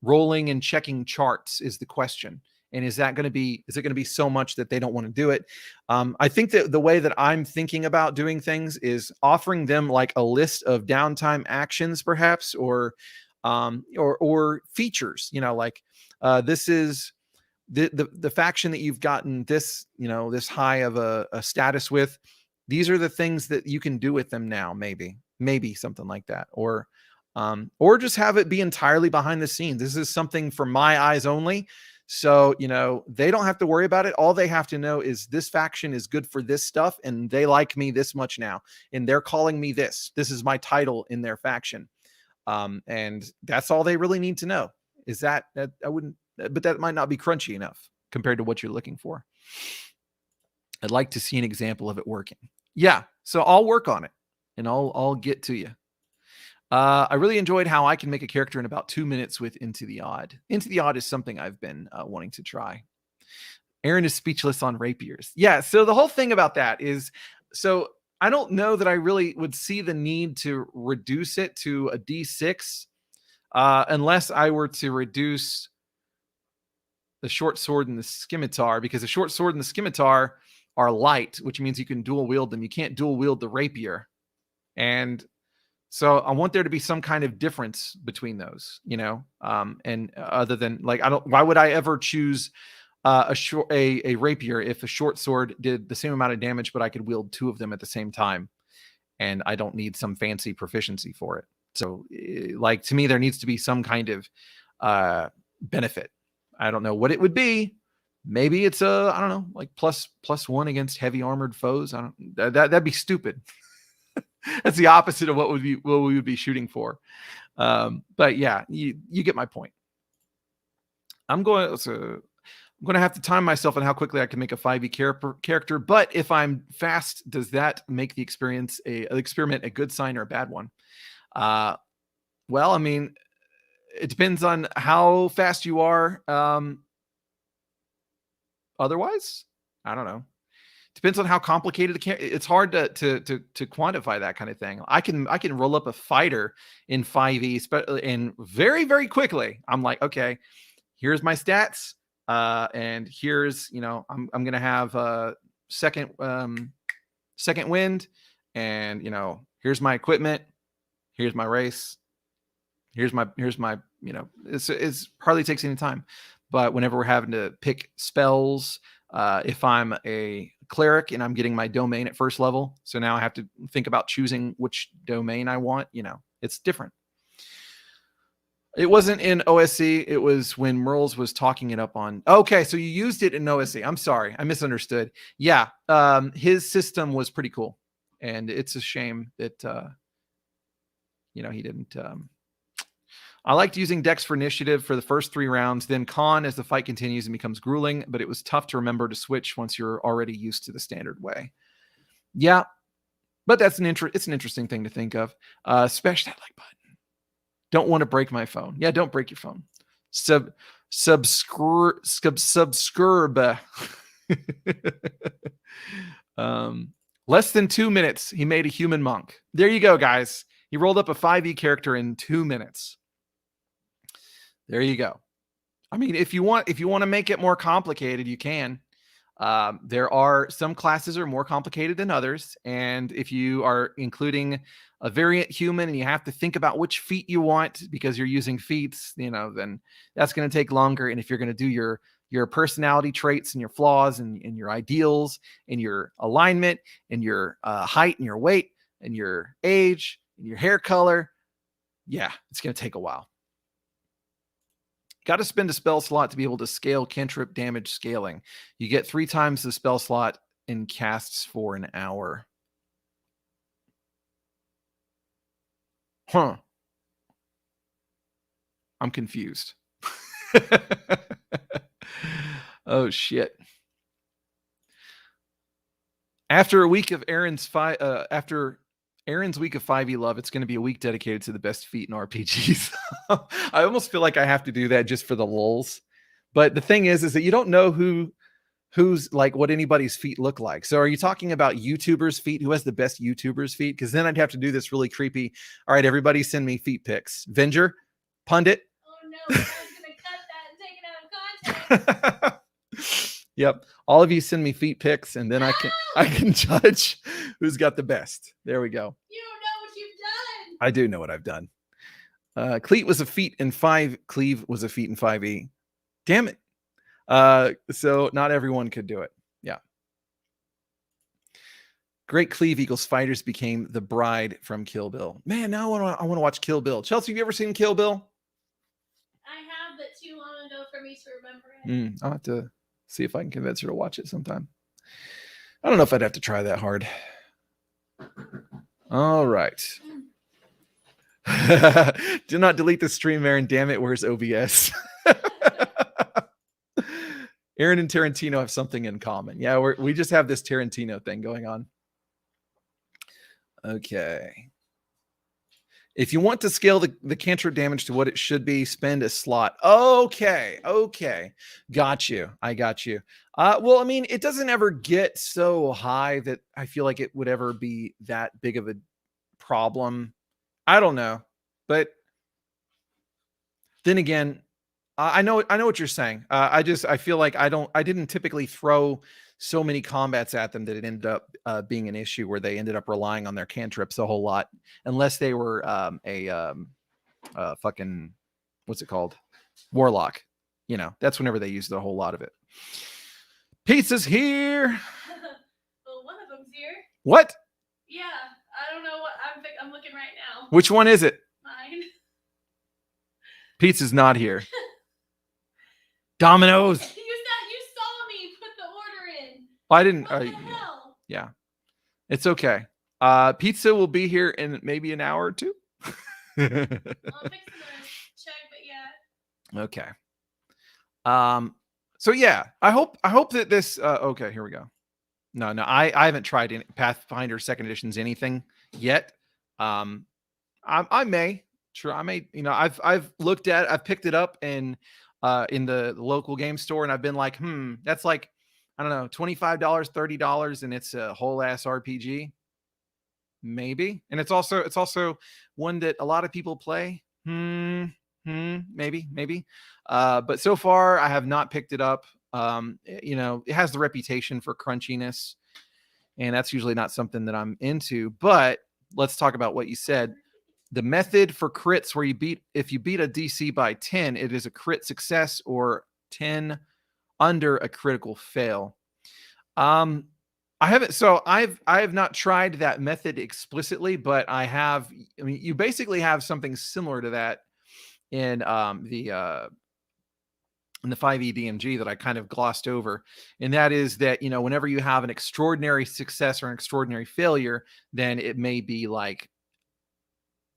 rolling and checking charts is the question. And is it going to be so much that they don't want to do it? I think that the way that I'm thinking about doing things is offering them like a list of downtime actions, perhaps, or features. This is the faction that you've gotten this this high of a status with. These are the things that you can do with them now. Maybe something like that, or just have it be entirely behind the scenes. This is something for my eyes only. So, they don't have to worry about it. All they have to know is this faction is good for this stuff and they like me this much now. And they're calling me this. This is my title in their faction. And that's all they really need to know. Is that I wouldn't, but that might not be crunchy enough compared to what you're looking for. I'd like to see an example of it working. Yeah. So I'll work on it and I'll get to you. I really enjoyed how I can make a character in about 2 minutes with Into the Odd. Into the Odd is something I've been wanting to try. Aaron is speechless on rapiers. Yeah, so the whole thing about that is, so I don't know that I really would see the need to reduce it to a D6 unless I were to reduce the short sword and the scimitar, because the short sword and the scimitar are light, which means you can dual wield them. You can't dual wield the rapier. And so I want there to be some kind of difference between those, and other than why would I ever choose a rapier if a short sword did the same amount of damage, but I could wield two of them at the same time, and I don't need some fancy proficiency for it. So to me, there needs to be some kind of benefit. I don't know what it would be. Maybe it's I don't know, like +1 against heavy armored foes. That'd be stupid. That's the opposite of what we would be shooting for. But yeah, you get my point. I'm going to have to time myself on how quickly I can make a 5e character. But if I'm fast, does that make the experiment a good sign or a bad one? Well, I mean, it depends on how fast you are. Otherwise, I don't know. Depends on how complicated it's hard to quantify that kind of thing. I can roll up a fighter in 5e and very, very quickly. I'm like, okay, here's my stats. And here's, I'm going to have a second wind, and, here's my equipment. Here's my race. Here's my, it's hardly takes any time, but whenever we're having to pick spells, if I'm a cleric and I'm getting my domain at first level, so now I have to think about choosing which domain I want. It's different. It wasn't in OSC. It was when Merles was talking it up on. Okay, so you used it in OSC. I'm sorry, I misunderstood. Yeah, his system was pretty cool, and it's a shame that he didn't. I liked using Dex for initiative for the first 3 rounds, then Con as the fight continues and becomes grueling, but it was tough to remember to switch once you're already used to the standard way. Yeah, but it's an interesting thing to think of. Smash that like button. Don't want to break my phone. Yeah, don't break your phone. Subscribe. Less than 2 minutes, he made a human monk. There you go, guys. He rolled up a 5e character in 2 minutes. There you go. I mean, if you want to make it more complicated, you can. There are some classes are more complicated than others, and if you are including a variant human and you have to think about which feat you want because you're using feats, then that's going to take longer. And if you're going to do your your personality traits and your flaws and your ideals and your alignment and your height and your weight and your age and your hair color. Yeah, it's going to take a while. Got to spend a spell slot to be able to scale cantrip damage scaling. You get 3 times the spell slot in casts for an hour. Huh. I'm confused. Oh, shit. After a week of Aaron's after Aaron's week of 5e love, it's going to be a week dedicated to the best feat in RPGs. I almost feel like I have to do that just for the lulz. But the thing is that you don't know who's like what anybody's feet look like. So are you talking about YouTubers' feet? Who has the best YouTubers' feet? Because then I'd have to do this really creepy. All right, everybody send me feet pics. Venger, Pundit. Oh no, I was going to cut that and take it out of context. Yep. All of you send me feet pics, and then I can judge who's got the best. There we go. You don't know what you've done. I do know what I've done. Cleat was a feat in 5. Cleave was a feat in 5e. Damn it. So not everyone could do it. Yeah. Great cleave equals fighters became the bride from Kill Bill. Man, now I want to watch Kill Bill. Chelsea, have you ever seen Kill Bill? I have, but too long ago for me to remember it. I'll have to see if I can convince her to watch it sometime. I don't know if I'd have to try that hard. All right. Do not delete the stream, Aaron. Damn it, where's OBS? Aaron and Tarantino have something in common. Yeah, we just have this Tarantino thing going on. Okay. If you want to scale the cantrip damage to what it should be, spend a slot. Okay. Got you. I got you. Well, I mean, it doesn't ever get so high that I feel like it would ever be that big of a problem. I don't know. But then again, I know what you're saying. I feel like I didn't typically throw so many combats at them that it ended up being an issue where they ended up relying on their cantrips a whole lot, unless they were fucking, what's it called? Warlock. You know, that's whenever they used a whole lot of it. Pizza's here. Well, one of them's here. What? Yeah, I don't know what I'm looking right now. Which one is it? Mine. Pizza's not here. Domino's. You saw me put the order in. I didn't. What the hell? Yeah, it's okay. Pizza will be here in maybe an hour or two. I'll fix the check, but yeah. Okay. So yeah, I hope that this. Okay, here we go. No, I haven't tried any Pathfinder Second Edition's anything yet. I may. Sure, I may. You know, I've looked at. I've picked it up in the local game store, and I've been like, that's like, I don't know, $25, $30, and it's a whole ass RPG. Maybe. And it's also one that a lot of people play. Maybe. But so far I have not picked it up. You know, it has the reputation for crunchiness, and that's usually not something that I'm into. But let's talk about what you said. The method for crits where if you beat a DC by 10, it is a crit success, or 10 under a critical fail. I have not tried that method explicitly, but I mean, you basically have something similar to that in the 5e DMG that I kind of glossed over. And that is that, you know, whenever you have an extraordinary success or an extraordinary failure, then it may be like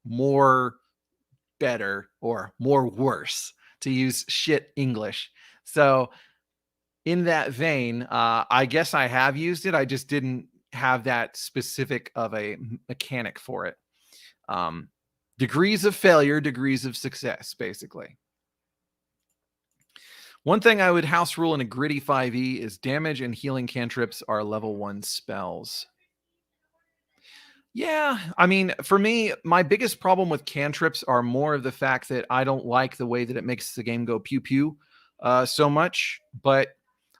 more better or more worse, to use shit English. So in that vein, I guess I have used it. I just didn't have that specific of a mechanic for it. Degrees of failure, degrees of success, basically. One thing I would house rule in a gritty 5e is damage and healing cantrips are level 1 spells. Yeah, I mean, for me, my biggest problem with cantrips are more of the fact that I don't like the way that it makes the game go pew pew so much. But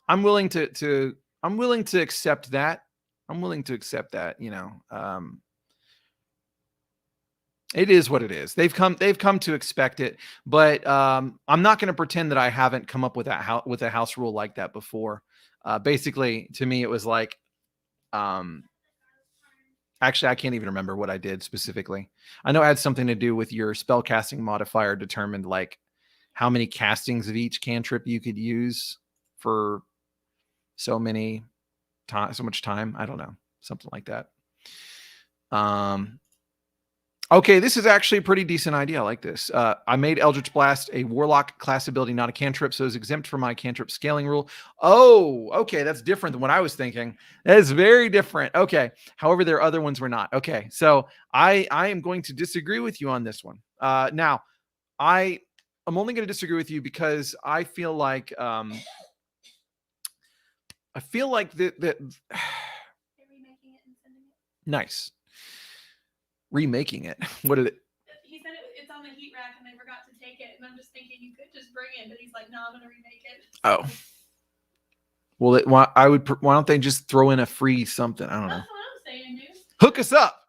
I'm willing to accept that. I'm willing to accept that, you know. It is what it is. They've come to expect it, but I'm not going to pretend that I haven't come up with with a house rule like that before. Basically, to me, it was like, actually, I can't even remember what I did specifically. I know it had something to do with your spell casting modifier determined like how many castings of each cantrip you could use for so much time. I don't know, something like that. Okay, this is actually a pretty decent idea. I like this. I made Eldritch Blast a Warlock class ability, not a cantrip, so it's exempt from my cantrip scaling rule. Oh, okay, that's different than what I was thinking. That is very different. Okay, however, there are other ones were not. Okay, so I am going to disagree with you on this one. Now, I'm only going to disagree with you because I feel like that. Nice. Remaking it. What did it? He said it's on the heat rack and they forgot to take it. And I'm just thinking you could just bring it, but he's like, no, I'm gonna remake it. Oh. Well, why don't they just throw in a free something? I don't know. That's what I'm saying, dude. Hook us up.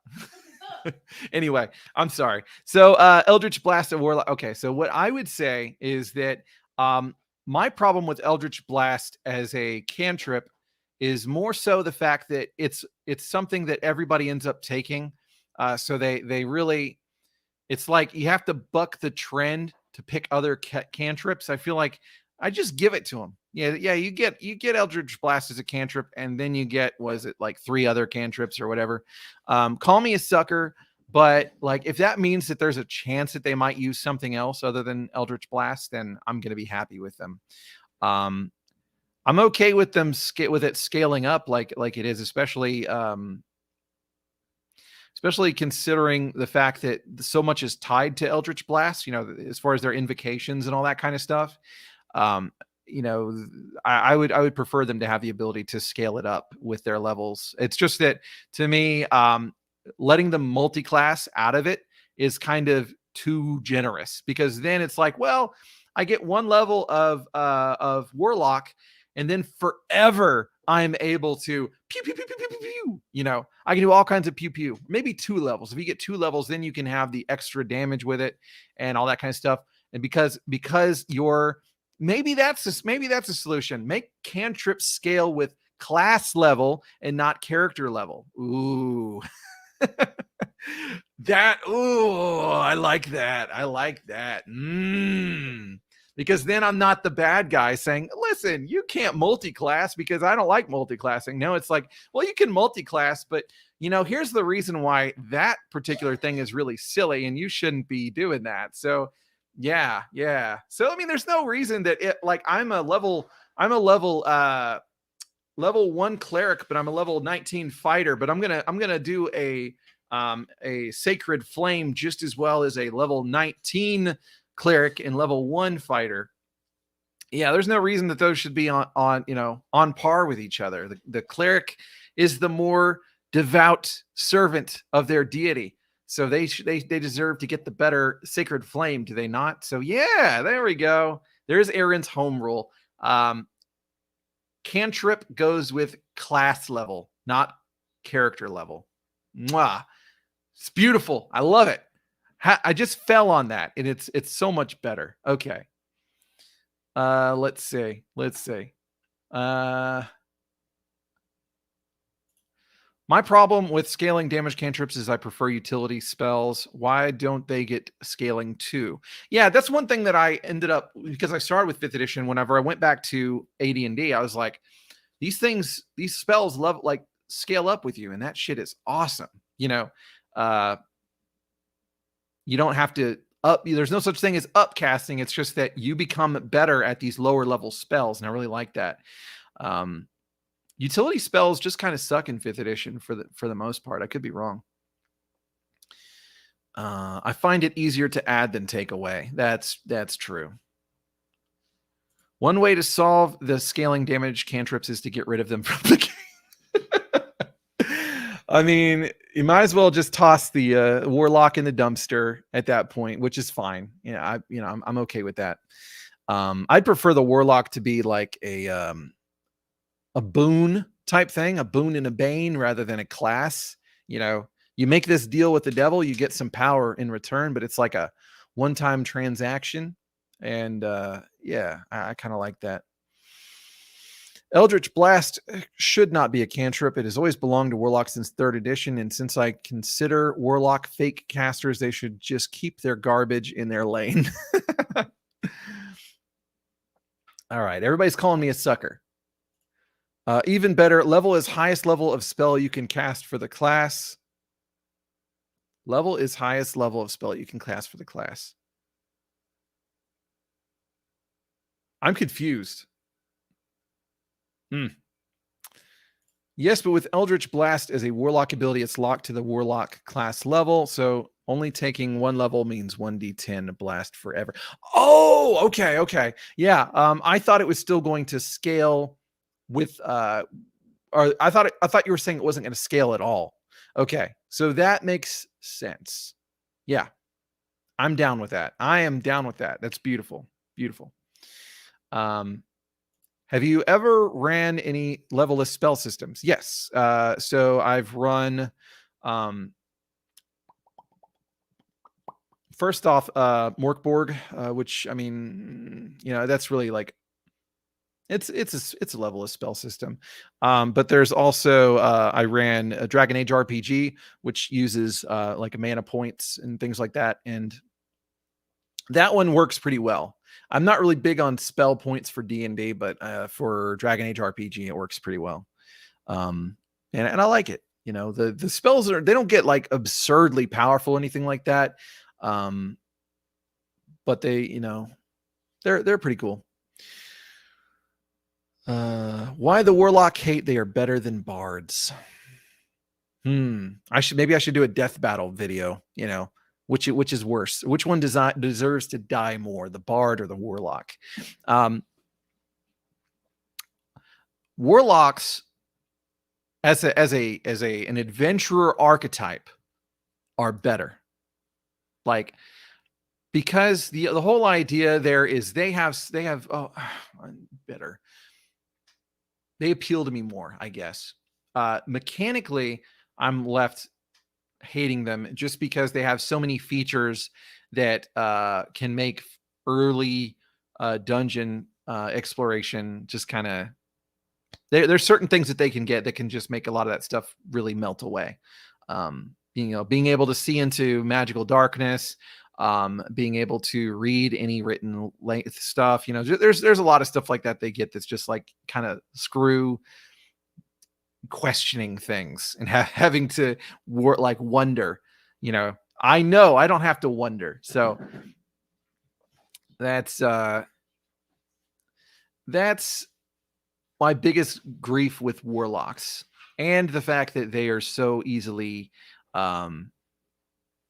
Anyway, I'm sorry. So Eldritch Blast of Warlock. Okay, so what I would say is that my problem with Eldritch Blast as a cantrip is more so the fact that it's something that everybody ends up taking. So they really, it's like you have to buck the trend to pick other cantrips. I feel like I just give it to them. Yeah. You get Eldritch Blast as a cantrip, and then you get, was it like 3 other cantrips or whatever? Call me a sucker, but like if that means that there's a chance that they might use something else other than Eldritch Blast, then I'm gonna be happy with them. I'm okay with them scaling up like it is, especially considering the fact that so much is tied to Eldritch Blast, as far as their invocations and all that kind of stuff. I would prefer them to have the ability to scale it up with their levels. It's just that to me, letting them multi-class out of it is kind of too generous, because then it's like, well, I get 1 level of Warlock, and then forever I'm able to pew, pew, pew, pew, pew, pew, pew. I can do all kinds of pew, pew, maybe 2 levels. If you get 2 levels, then you can have the extra damage with it and all that kind of stuff. And because maybe that's a solution. Make cantrip scale with class level and not character level. Ooh. I like that. Because then I'm not the bad guy saying, listen, you can't multi-class because I don't like multi-classing. No, it's like, well, you can multi-class, but here's the reason why that particular thing is really silly and you shouldn't be doing that. So yeah. So, I mean, there's no reason that I'm a level 1 cleric, but I'm a level 19 fighter, but I'm going to do a sacred flame just as well as a level 19 cleric and level 1 fighter. Yeah, there's no reason that those should be on par with each other. The cleric is the more devout servant of their deity, so they deserve to get the better sacred flame, do they not? So yeah, there we go. There's Aaron's home rule. Cantrip goes with class level, not character level. Mwah. It's beautiful. I love it. I just fell on that, and it's so much better. Okay. Let's see. My problem with scaling damage cantrips is I prefer utility spells. Why don't they get scaling too? Yeah, that's one thing that I ended up, because I started with 5th edition. Whenever I went back to AD&D, I was like, these spells scale up with you, and that shit is awesome. You don't have to there's no such thing as upcasting. It's just that you become better at these lower level spells, and I really like that. Utility spells just kind of suck in 5th edition for the most part. I could be wrong. I find it easier to add than take away. That's true. One way to solve the scaling damage cantrips is to get rid of them from the game. I mean, you might as well just toss the Warlock in the dumpster at that point, which is fine. Yeah, I'm okay with that. I'd prefer the Warlock to be like a boon type thing, a boon and a bane, rather than a class. You make this deal with the devil, you get some power in return, but it's like a one-time transaction. And yeah, I kind of like that. Eldritch Blast should not be a cantrip. It has always belonged to Warlock since 3rd edition, and since I consider Warlock fake casters, they should just keep their garbage in their lane. All right, everybody's calling me a sucker. Even better, level is highest level of spell you can cast for the class. Level is highest level of spell you can cast for the class. I'm confused. Yes, but with Eldritch Blast as a Warlock ability, it's locked to the Warlock class level. So only taking 1 level means 1d10 blast forever. Oh, okay. Yeah, I thought it was still going to scale with or I thought you were saying it wasn't going to scale at all. Okay, so that makes sense. Yeah, I'm down with that. I am down with that. That's beautiful. Beautiful. Have you ever ran any level-less spell systems? Yes. So I've run, first off, Morkborg, which, I mean, you know, that's really like, it's a level-less spell system. But there's also, I ran a Dragon Age RPG, which uses like mana points and things like that. And that one works pretty well. I'm not really big on spell points for D&D, but for Dragon Age RPG, it works pretty well. And I like it. You know, the spells they don't get like absurdly powerful or anything like that. But they, you know, they're pretty cool. Why the Warlock hate they are better than bards? I should do a death battle video, you know. Which is worse? Which one deserves to die more, the bard or the warlock? Warlocks, as an adventurer archetype, are better. Like, because the whole idea there is they have better. They appeal to me more, I guess. Mechanically, I'm left hating them just because they have so many features that can make early dungeon exploration just kind of there's certain things that they can get that can just make a lot of that stuff really melt away. Being able to see into magical darkness, being able to read any written length stuff, you know, there's a lot of stuff like that they get that's just like kind of screw questioning things and having to wonder, you know. I know I don't have to wonder. So that's my biggest grief with warlocks, and the fact that they are so easily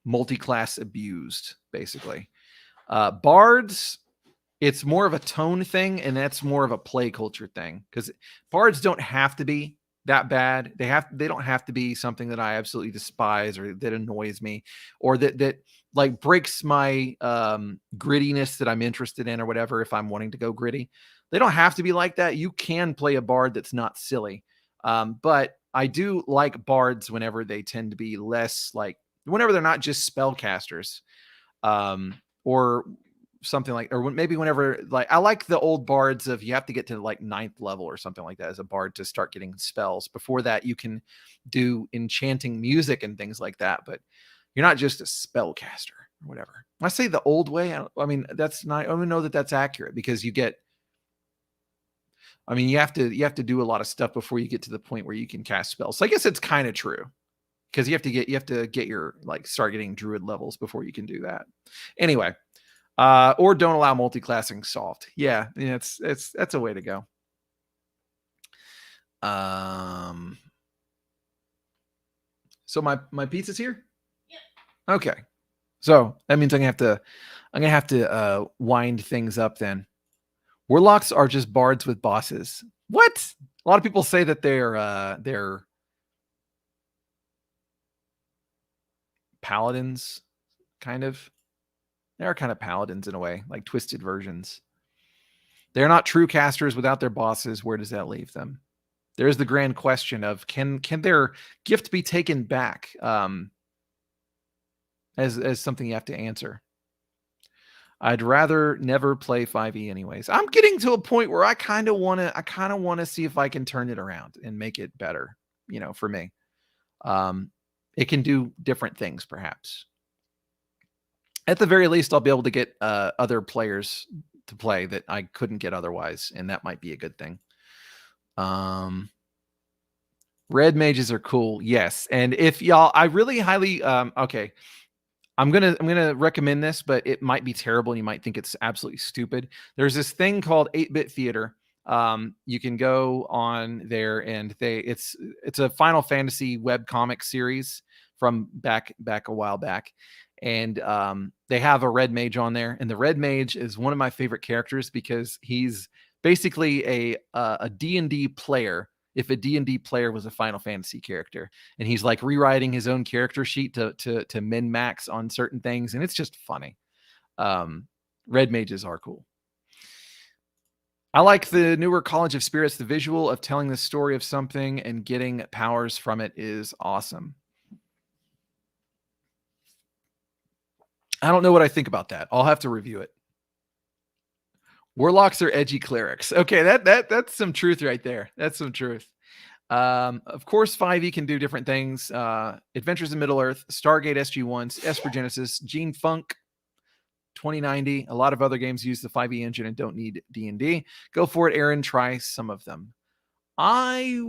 multi-class abused, basically. Bards, it's more of a tone thing, and that's more of a play culture thing, because bards don't have to be that bad. They don't have to be something that I absolutely despise or that annoys me or that like breaks my grittiness that I'm interested in or whatever. If I'm wanting to go gritty, they don't have to be like that. You can play a bard that's not silly. But I do like bards whenever they tend to be less like, whenever they're not just spellcasters, or something like, or maybe whenever, like, I like the old bards of you have to get to like 9th level or something like that as a bard to start getting spells. Before that, you can do enchanting music and things like that, but you're not just a spellcaster or whatever. When I say the old way, I mean, that's not, I don't know that that's accurate, because you have to do a lot of stuff before you get to the point where you can cast spells. So I guess it's kind of true, because you have to get your, like, start getting druid levels before you can do that. Anyway, or don't allow multi-classing soft. Yeah, that's a way to go. So my pizza's here? Yeah. Okay. So that means I'm gonna have to wind things up then. Warlocks are just bards with bosses. What? A lot of people say that they're paladins, kind of. They are kind of paladins in a way, like twisted versions. They're not true casters without their bosses. Where does that leave them? There's the grand question of can their gift be taken back? as something you have to answer. I'd rather never play 5e anyways. I'm getting to a point where I kind of want to see if I can turn it around and make it better, for me. It can do different things perhaps. At the very least, I'll be able to get other players to play that I couldn't get otherwise, and that might be a good thing. Red mages are cool, yes. And if y'all, I really highly okay. I'm gonna recommend this, but it might be terrible and you might think it's absolutely stupid. There's this thing called 8-Bit Theater. You can go on there and it's a Final Fantasy web comic series from back a while back. And they have a red mage on there, and the red mage is one of my favorite characters because he's basically a D&D player. If a D&D player was a Final Fantasy character, and he's like rewriting his own character sheet to min max on certain things, and it's just funny. Red mages are cool. I like the newer College of Spirits. The visual of telling the story of something and getting powers from it is awesome. I don't know what I think about that. I'll have to review it. Warlocks are edgy clerics. Okay, that's some truth right there. That's some truth. Of course, 5e can do different things. Adventures in Middle-earth, Stargate SG-1, Esper Genesis, Gene Funk, 2090. A lot of other games use the 5e engine and don't need D&D. Go for it, Aaron. Try some of them. I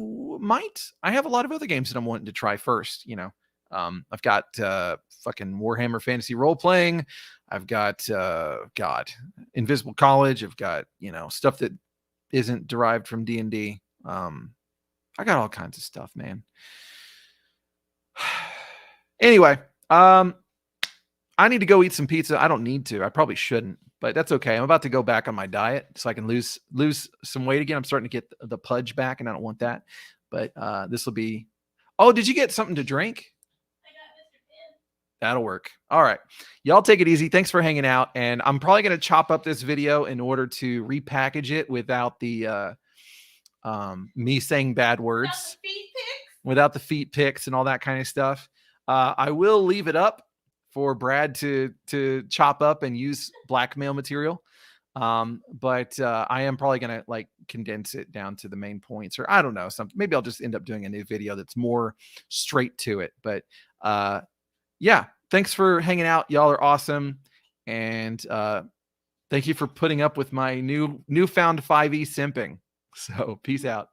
have a lot of other games that I'm wanting to try first, I've got fucking Warhammer Fantasy Role Playing. I've got Invisible College. I've got stuff that isn't derived from D&D. I got all kinds of stuff, man. Anyway, I need to go eat some pizza. I don't need to. I probably shouldn't, but that's okay. I'm about to go back on my diet so I can lose some weight again. I'm starting to get the pudge back, and I don't want that. But this will be. Oh, did you get something to drink? That'll work. All right. Y'all take it easy. Thanks for hanging out. And I'm probably going to chop up this video in order to repackage it without the me saying bad words, without the feet pics and all that kind of stuff. I will leave it up for Brad to chop up and use blackmail material. But I am probably going to condense it down to the main points, or I don't know, maybe I'll just end up doing a new video that's more straight to it. But yeah, thanks for hanging out. Y'all are awesome. And thank you for putting up with my newfound 5e simping. So peace out.